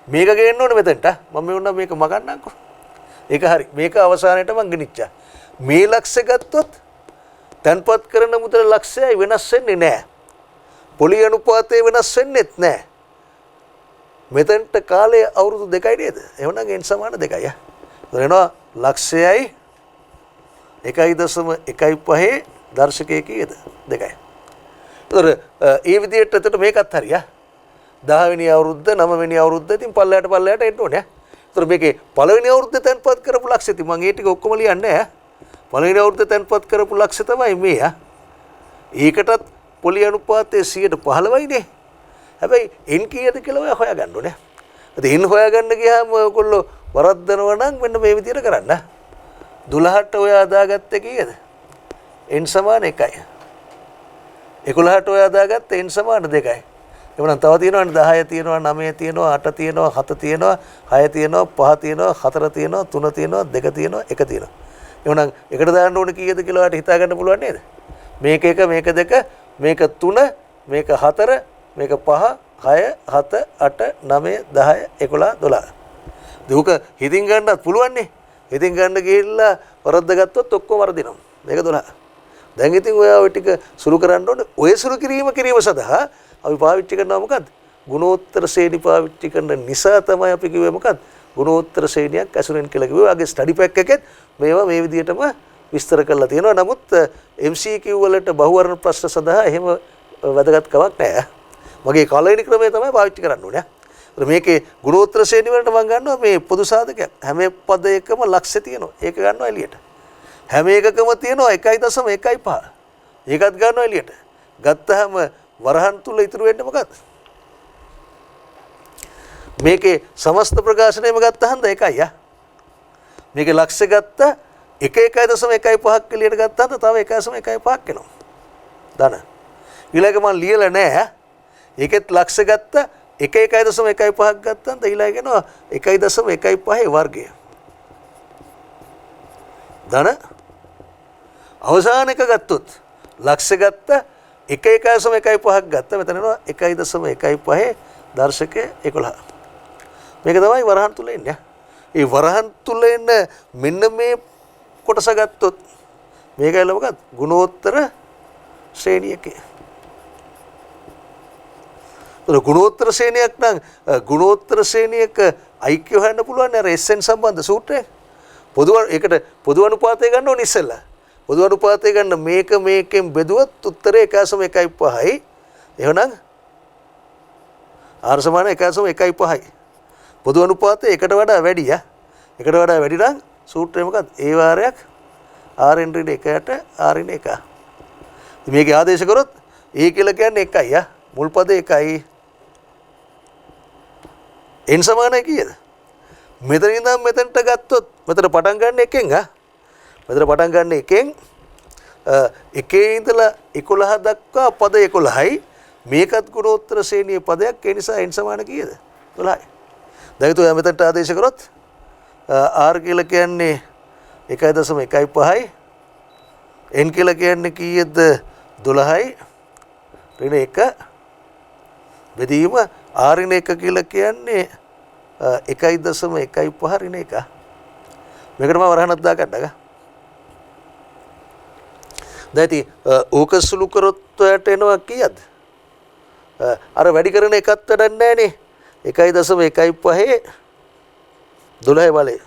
මේක ගේන්න ඕනේ මෙතනට. මම මෙන්න මේක මගන්නම්කෝ. ඒක හරි. මේක අවසානයේට මං ගෙනිච්චා. මේ ලක්ෂය ගත්තොත් තන්පත් කරන මුදල ලක්ෂයයි වෙනස් වෙන්නේ නැහැ. පොලි අනුපාතය වෙනස් වෙන්නේත් නැහැ. මෙතනට කාලය අවුරුදු 2යි නේද? එහෙනම් n සමාන 2යි. එතනවා ලක්ෂයයි 1.15 දර්ශකයේ කීයද? 2යි. ඒතර ඒ විදිහට එතකොට මේකත් හරියි. 10 වෙනි අවුරුද්ද 9 වෙනි අවුරුද්ද ඉතින් පල්ලයට එන්න ඕනේ. ඒතර මේකේ පළවෙනි අවුරුද්දේ තැන්පත් කරපු ලක්ෂ්‍ය ඉතින් මම ඒ ටික ඔක්කොම ලියන්නේ නැහැ. පළවෙනි අවුරුද්දේ තැන්පත් කරපු ලක්ෂ්‍ය තමයි මේ. ඒකටත් පොලි අනුපාතයේ 15%යිනේ. හැබැයි n කීයද කියලා ඔයා හොයාගන්න ඕනේ. ඉතින් n හොයාගන්න ගියාම ඔයගොල්ලෝ වරද්දනවා නම් මෙන්න මේ විදිහට කරන්න. 12ට ඔයා දාගත්තේ කීයද? n සමාන 1යි. 11ට ඔයා දාගත්තේ n සමාන 2යි. එවනම් තව තියෙනවනේ 10 තියෙනවා 9 තියෙනවා 8 තියෙනවා 7 තියෙනවා 6 තියෙනවා 5 තියෙනවා 4 තියෙනවා 3 තියෙනවා 2 තියෙනවා 1 තියෙනවා. එවනම් එකට දාන්න ඕනේ කීයද කියලා ඔයාලට හිතා ගන්න පුළුවන් නේද? මේක 1 මේක 2 මේක 3 මේක 4 මේක 5 6 7 8 9 10 11 12. දුක හිතින් ගන්නත් පුළුවන් නේ. හිතින් ගන්න ගිහිල්ලා වරද්ද ගත්තොත් ඔක්කොම වරදිනවා. මේක 12. දැන් ඉතින් ඔයා ඔය ටික සුළු කරන්න ඕනේ. ඔය සුළු කිරීම සඳහා අපි පාවිච්චි කරනවා මොකද්ද? ගුණෝත්තර ශ්‍රේණි පාවිච්චි කරන නිසා තමයි අපි කිව්වේ මොකද්ද? ගුණෝත්තර ශ්‍රේණියක් ඇසුරෙන් කියලා කිව්වේ. ඔයාගේ ස්ටඩි පැක් එකෙත් මේවා මේ විදිහටම විස්තර කරලා තියෙනවා. නමුත් MCQ වලට බහුවර්ණ ප්‍රශ්න සඳහා එහෙම වැදගත් කමක් නැහැ. මගේ කලෙනි ක්‍රමය තමයි පාවිච්චි කරන්න ඕනේ. මේකේ ගුණෝත්තර ශ්‍රේණි වලට මම ගන්නවා මේ පොදු සාධකයක්. හැම පදයකම ලක්ෂ්‍ය තියෙනවා. ඒක ගන්නවා එළියට. හැම එකකම තියෙනවා 1.15. ඒකත් ගන්නවා එළියට. ගත්තාම වරහන් තුල ඉතුරු වෙන්නේ මොකද්ද? මේකේ සමස්ත ප්‍රකාශනයම ගත්තාම 1යි. මේකේ ලක්ෂ්‍ය ගත්ත 1.15ක් එළියට ගත්තාම තව 1.15ක් එනවා. දන. ඊළඟ මම ලියලා නැහැ. ඒකෙත් ලක්ෂ්‍ය ගත්ත 1.15ක් ගත්තාම ඊළඟ එනවා 1.15 වර්ගය. දන. අවසාන එක ගත්තොත් ලක්ෂ්‍ය ගත්ත 1.15ක් ගත්තා. මෙතන එනවා 1.15 දර්ශකය 11. මේක තමයි වරහන් තුල ඉන්නේ. ඒ වරහන් තුල ඉන්න මෙන්න මේ කොටස ගත්තොත් මේකයි මොකක්ද? ගුණෝත්තර ශ්‍රේණියකේ. ගුණෝත්තර ශ්‍රේණියක් නම් ගුණෝත්තර ශ්‍රේණියක IQ හොයන්න පුළුවන් අර SN සම්බන්ධ සූත්‍රය. ඒකට පොදු අනුපාතය ගන්න ඕනේ ඉස්සෙල්ලා. පොදු අනුපාතය ගන්න මේකෙන් බෙදුවොත් උත්තරේ 1.15යි. එහෙනම් R සමාන 1.15යි. පොදු අනුපාතය එකට වඩා වැඩි එකට වඩා වැඩි නම් සූත්‍රය මොකක්ද? ඒ වාරයක් R න් 1ට R න් 1. මේකේ ආදේශ කරොත් E කියලා කියන්නේ 1යි. මුල් පදේ 1යි. n සමානයි කීයද? මෙතන ඉඳන් මෙතනට ගත්තොත් මෙතන පටන් ගන්න එකෙන් මෙතන පටන් ගන්න එකෙන් එකේ ඉඳලා 11 දක්වා පද 11යි. මේකත් ගුණෝත්තර ශ්‍රේණියේ පදයක්. ඒ නිසා n සමාන කීයද? 12යි. දැන් ඊට මෙතනට ආදේශ කරොත් r කියලා කියන්නේ 1.15යි. n කියලා කියන්නේ කීයද? 12යි. ඍණ 1 බෙදීම r න් 1 කියලා කියන්නේ 1.15 ඍණ 1. මේකට මම වරහණක් දාගන්නවා. දැන් ඉතින් ඕක සුළු කරොත් ඔයාලට එනවා කීයද? අර වැඩි කරන එකත් වැඩක් නැහැ නේ. 1.15 12 බලය.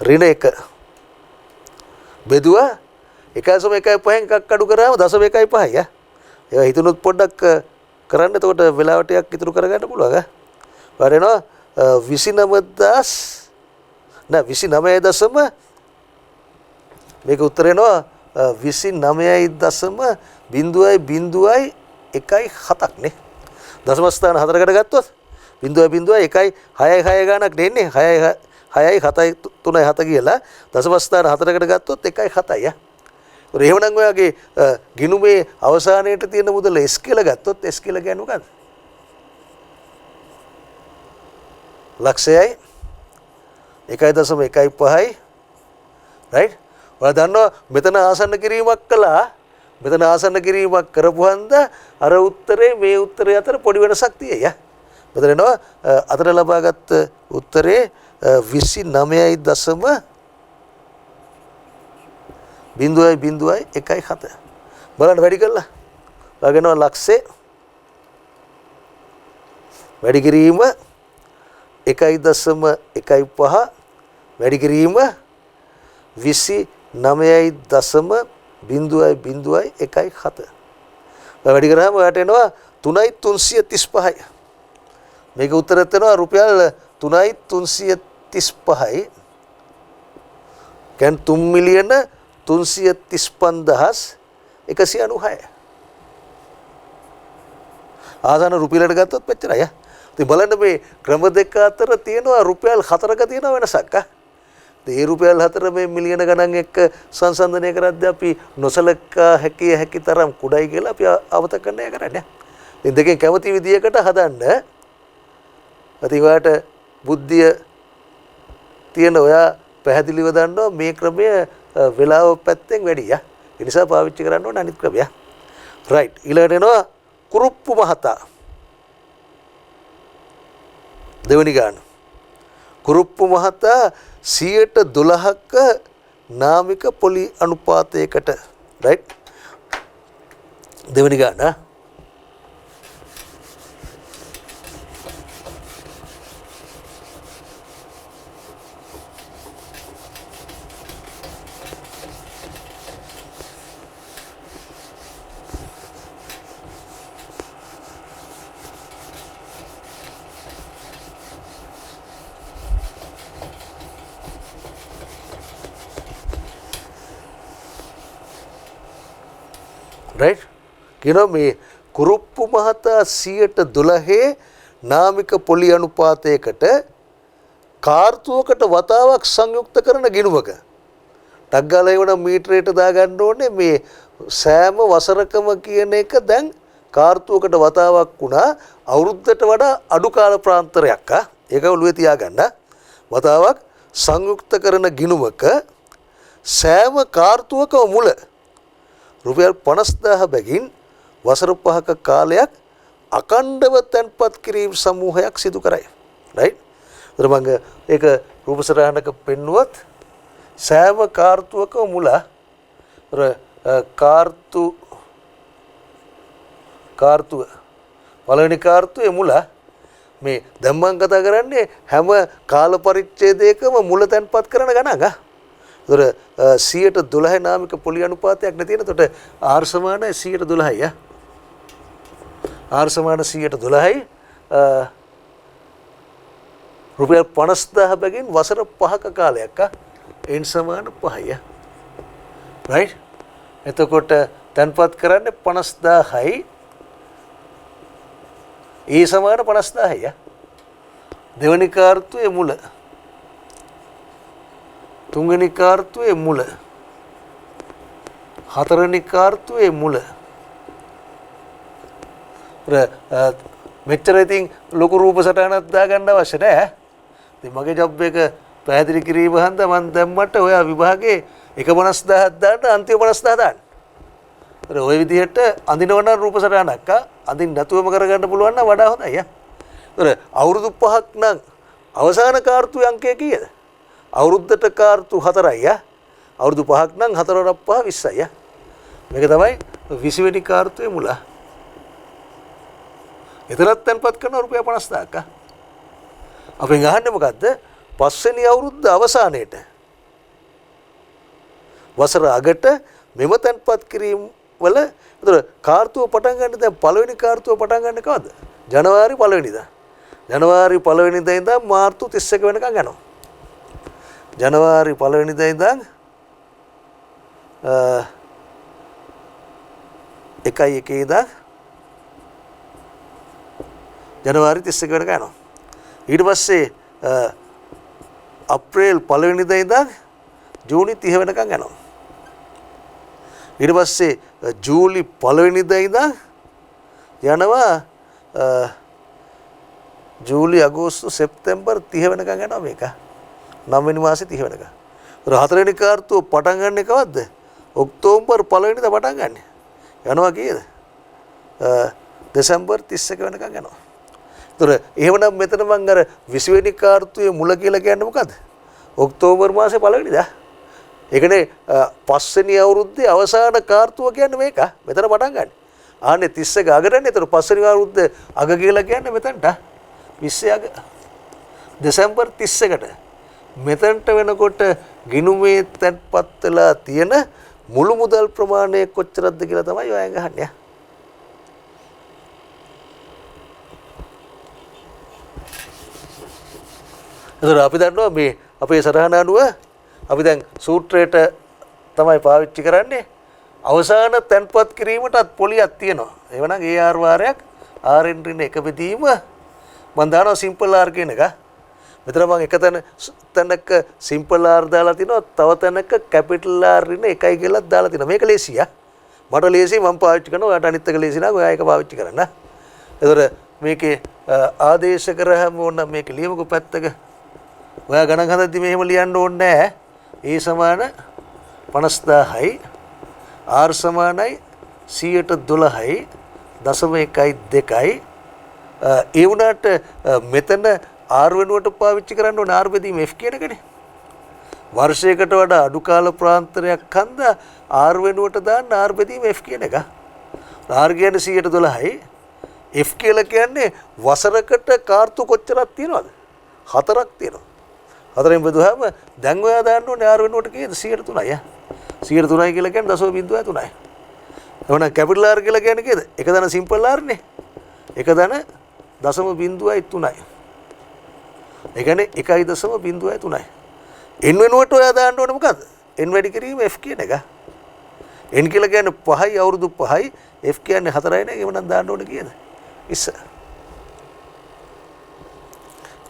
ඍණ 1 බෙදුවා 1.15න් එකක් අඩු කරාම 0.15යි. ඒවා හිතුනොත් පොඩ්ඩක් කරන්න. එතකොට වෙලාව ටිකක් ඉතුරු කරගන්න පුළුවන්. වරේනවා 29 මේක උත්තර එනවා 29.0.0.17ක් නේ. දශම ස්ථාන 4කට ගත්තොත් 0.1.6 ගානක් දෙන්නේ. 6යි 7යි 3යි 7 කියලා දශම ස්ථාන 4කට ගත්තොත් 1.7යි. එහෙමනම් ඔයාගේ ගිණුමේ අවසානයේට තියෙන මුදල S කියලා ගත්තොත් S කියලා කියන්නේ මොකද්ද? ලක්ෂයයි 1.15යි. රයිට්? ඔයා දන්නවා මෙතන ආසන්න කිරීමක් කළා. මෙතන ආසන්න කිරීමක් කරපුහන්ද අර උත්තරේ මේ උත්තරේ අතර පොඩි වෙනසක් තියෙයි. මෙතන එනවා අතර ලබාගත් උත්තරේ 29.0.17 බලන්න වැඩි කළා. ඔයාගෙනවා ලක්ෂේ වැඩි කිරීම 1.15 වැඩි කිරීම 29.0.0.17. වැඩි කරාම ඔයාට එනවා 3.335යි. මේක උත්තරය දෙනවා රුපියල් 3.335යි. කියන්නේ 3,335,196. ආදාන රුපියලට ගත්තොත් මෙච්චරයි. ඉතින් බලන්න මේ ක්‍රම දෙක අතර තියෙනවා රුපියල් 4ක තියෙන වෙනසක්. ඒ රුපියල් 4 මේ මිලියන ගණන් එක්ක සංසන්දනය කරද්දී අපි නොසලකා හැකි තරම් කුඩයි කියලා අපි අවතකරණය කරන්නේ. ඉතින් දෙකෙන් කැමති විදියකට හදන්න. ඉතින් ඔයාලට බුද්ධිය තියෙන ඔයා පැහැදිලිව දන්නවා මේ ක්‍රමය වෙලාව පැත්තෙන් වැඩි. ඒ නිසා පාවිච්චි කරන්න ඕන අනිත් ක්‍රමය. රයිට්. ඊළඟට එනවා කුරුප්පු මහතා. දෙවෙනි ගාන. කුරුප්පු මහතා 12%ක නාමික පොලි අනුපාතයකට. රයිට්. දෙවෙනි ගාන. රයිට්. කියනවා මේ කුරුප්පු මහතා 12% නාමික පොලි අනුපාතයකට කාර්තුවකට වතාවක් සංයුක්ත කරන ගිණුමක ටග්ගාලා එවන මීටරයට දාගන්න ඕනේ මේ සෑම වසරකම කියන එක දැන් කාර්තුවකට වතාවක් වුණා අවුරුද්දට වඩා අඩු කාල ප්‍රාන්තරයක්. ඒක ඔළුවේ තියාගන්න. වතාවක් සංයුක්ත කරන ගිණුමක සෑම කාර්තුවකම මුල රුපියල් 50,000 බැගින් වසර 5ක කාලයක් අකණ්ඩව තැන්පත් කිරීම සමූහයක් සිදු කරයි. රයිට්. ඒතර මම ඒක රූපසටහනක පෙන්නුවත් සෑම කාර්තුවකම මුල කාර්තුව පළවෙනි කාර්තුවේ මුල මේ දැන් මම කතා කරන්නේ හැම කාල පරිච්ඡේදයකම මුල තැන්පත් කරන ගණන්. ඒතර 112 නාමික පොලි අනුපාතයක් නේ තියෙන. එතකොට R සමාන 112යි. R සමාන 112යි. රුපියල් 50,000 බැගින් වසර 5ක කාලයක්. n සමාන 5යි. රයිට්. එතකොට තැන්පත් කරන්නේ 50,000යි. e සමාන 50,000යි. දෙවෙනි කාර්තුවේ මුල. තුන්වෙනි කාර්තුවේ මුල. හතරවෙනි කාර්තුවේ මුල. මෙච්චර ඉතින් ලොකු රූප සටහනක් දාගන්න අවශ්‍ය නැහැ. ඉතින් මගේ ජොබ් එක පැහැදිලි කිරීම හන්ද මම දැම්මට ඔයා විභාගේ 150,000ක් දාන්න අන්තිම 50,000 දාන්න. ඒතර ওই විදිහට අඳිනවන රූප සටහනක් අඳින්න නැතුවම කරගන්න පුළුවන් නම් වඩා හොඳයි. ඒතර අවුරුදු 5ක් නම් අවසාන කාර්තුවේ අංකය කීයද? අවුරුද්දට කාර්තු 4යි. අවුරුදු 5ක් නම් 4 + 5 20යි. මේක තමයි 20 වෙනි කාර්තුවේ මුල. එතරම් තැන්පත් කරන රුපියල් 50,000ක්. අපෙන් අහන්නේ මොකද්ද? 5 වෙනි අවුරුද්ද අවසානයේට වසර අගට මෙම තැන්පත් කිරීම වල ඒතර කාර්තුව පටන් ගන්න දැන් පළවෙනි කාර්තුව පටන් ගන්න කවද්ද? ජනවාරි 1 වෙනිදා. ජනවාරි 1 වෙනිදා ඉඳන් මාර්තු 31 වෙනකන් යනවා. ජනවාරි 1 වෙනිදා ඉඳන් 1 ඉඳන් ජනවාරි 31 වෙනකන් යනවා. ඊට පස්සේ අප්‍රේල් 1 වෙනිදා ඉඳන් ජූනි 30 වෙනකන් යනවා. ඊට පස්සේ ජූලි 1 වෙනිදා ඉඳන් යනවා ජූලි අගෝස්තු සෙප්තැම්බර් 30 වෙනකන් යනවා මේක. 9 වෙනි මාසේ 30 වෙනකන්. ඒතර 4 වෙනි කාර්තුව පටන් ගන්න කවද්ද? ඔක්තෝබර් 1 වෙනිදා පටන් ගන්න. යනවා කීයද? දෙසැම්බර් 31 වෙනකන් යනවා. ඒතර එහෙමනම් මෙතන මම අර 20 වෙනි කාර්තුවේ මුල කියලා කියන්නේ මොකද්ද? ඔක්තෝබර් මාසේ 1 වෙනිදා. ඒ කියන්නේ 5 වෙනි අවුරුද්දේ අවසාන කාර්තුව කියන්නේ මේක. මෙතන පටන් ගන්න. ආන්නේ 31 අගටනේ. ඒතර 5 වෙනි අවුරුද්දේ අග කියලා කියන්නේ මෙතනට 20 අග. දෙසැම්බර් 31ට. මෙතනට වෙනකොට ගිණුමේ තැන්පත් වෙලා තියෙන මුළු මුදල් ප්‍රමාණය කොච්චරද කියලා තමයි ඔයයන් අහන්නේ. ඒතර අපි දන්නවා මේ අපේ සටහන අනුව අපි දැන් සූත්‍රයට තමයි පාවිච්චි කරන්නේ. අවසාන තැන්පත් කිරීමටත් පොලියක් තියෙනවා. එවනම් AR වාරයක් RN ඍණ එක බෙදීම මම දානවා සිම්පල් R කියන එක. මෙතන මම එක තැනක සිම්පල් R දාලා තිනවා, තව තැනක කැපිටල් R ඍණ එකයි කියලා දාලා තිනවා. මේක ලේසියි. මට ලේසියි මම පාවිච්චි කරනවා. ඔයාලට අනිත් එක ලේසි නම් ඔයා ඒක පාවිච්චි කරන්න. ඒතර මේකේ ආදේශ කරාම ඕන මේක ලියමුකෝ පැත්තක. ඔයා ගණන් හදද්දි මෙහෙම ලියන්න ඕනේ නැහැ. A සමාන 50000යි R සමානයි 112යි 0.12යි. ඒ වුණාට මෙතන R වෙනුවට පාවිච්චි කරන්න ඕනේ R බෙදීම F කියන එකනේ. වර්ෂයකට වඩා අඩු කාල ප්‍රාන්තරයක් හන්දා R වෙනුවට දාන්න R බෙදීම F කියන එක. R කියන්නේ 112යි. F කියලා කියන්නේ වසරකට කාර්තු කොච්චරක් තියනවද? 4ක් තියෙනවා. 4ෙන් බෙදුවාම දැන් ඔයා දාන්න ඕනේ R වෙනුවට කීයද? 103යි. 103යි කියලා කියන්නේ 0.03යි. එවනම් කැපිටල් R කියලා කියන්නේ කීයද? එක දන සිම්පල් R නේ. එක දන 0.03යි. ඒ කියන්නේ 1.03යි. n වෙනුවට ඔයා දාන්න ඕනේ මොකද්ද? n වැඩි කිරීම f කියන එක. n කියලා කියන්නේ 5යි අවුරුදු 5යි, f කියන්නේ 4යි නේ. එවනම් දාන්න ඕනේ කීයද? ඉස්සර.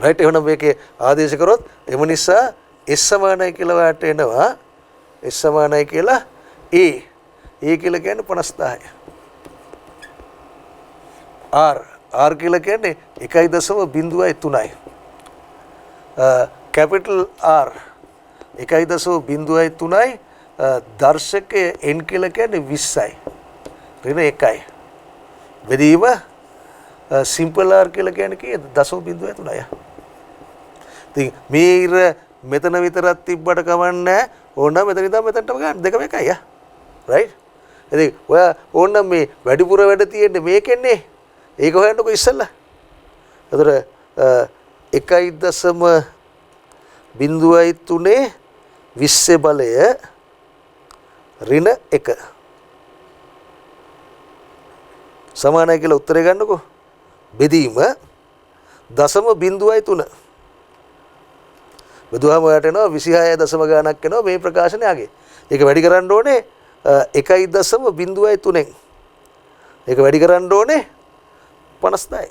රයිට්. එහෙනම් මේකේ ආදේශ කරොත් එම නිසා s සමානයි කියලා ඔයාලට එනවා. s සමානයි කියලා a. a කියලා කියන්නේ 50000යි. r කියලා කියන්නේ 1.03යි. කැපිටල් R 1.03යි. දර්ශකයේ n කියලා කියන්නේ 20යි. ඍණ 1යි. බෙදීම සිම්පල් R කියලා කියන්නේ කීයද? 0.03යි. ඉතින් මේ මෙතන විතරක් තිබ්බට කවන්නේ ඕන නම් මෙතන ඉඳන් මෙතනටම ගන්න දෙකම එකයි. රයිට්. ඉතින් ඔයා ඕන නම් මේ වැඩිපුර වැඩ තියෙන්නේ මේකෙන්නේ. ඒක හොයන්නකො ඉස්සෙල්ලා. ඒතර 1.03 20 බලය ඍණ 1 සමානයි කියලා උත්තරේ ගන්නකො. බෙදීම 0.03. බෙදුවාම ඔයාලට එනවා 26 දශම ගාණක් එනවා මේ ප්‍රකාශනයගේ. ඒක වැඩි කරන්න ඕනේ 1.03න්. ඒක වැඩි කරන්න ඕනේ 50යි.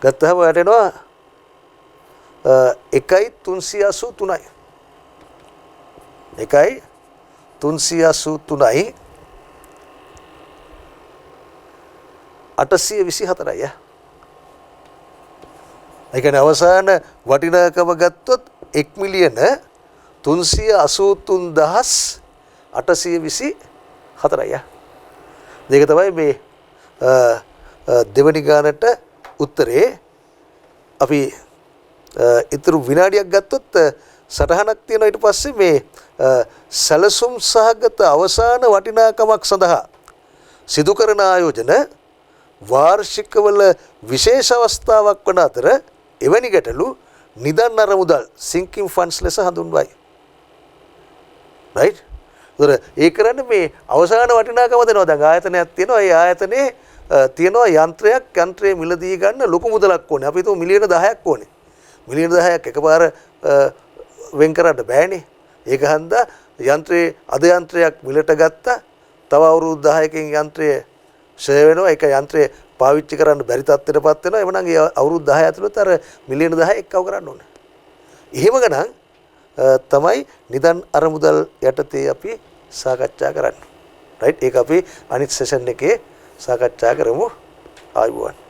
ගත්තහම ඔයාලට එනවා 1.383යි. 1.383යි 824යි. ඒ කියන්නේ අවසාන වටිනාකම ගත්තොත් 1,383,824යි. මේක තමයි මේ දෙවනි ගානට උත්තරේ. අපි ඊතර විනාඩියක් ගත්තොත් සටහනක් තියෙනවා. ඊට පස්සේ මේ සැලසුම් සහගත අවසාන වටිනාකමක් සඳහා සිදු කරන ආයෝජන වාර්ෂිකවල විශේෂ අවස්ථාවක් වන අතර එවැනි ගැටලු නිදන් අරමුදල් sinking funds ලෙස හඳුන්වයි. right? ඒ කරන්නේ මේ අවසාන වටිනාකම දෙනවා. දැන් ආයතනයක් තියෙනවා. ඒ ආයතනයේ තියෙනවා යන්ත්‍රයේ මිලදී ගන්න ලොකු මුදලක් ඕනේ. අපි හිතමු මිලියන 10ක් ඕනේ. මිලියන 10ක් එකපාර වෙන් කරන්න බෑනේ. ඒක හන්දා යන්ත්‍රයක් මිලට ගත්තා. තව අවුරුදු 10කින් යන්ත්‍රය ෂය වෙනවා. ඒක යන්ත්‍රය පාවිච්චි කරන්න බැරි තත්ත්වයටපත් වෙනවා. එවනම් ඒ අවුරුදු 10 ඇතුළත අර මිලියන 10 එක්කව කරන්න ඕනේ. එහෙම ගණන් තමයි නිදන් අරමුදල් යටතේ අපි සාකච්ඡා කරන්නේ. රයිට්. ඒක අපි අනිත් සෙෂන් එකේ සාකච්ඡා කරමු. ආයුබෝවන්.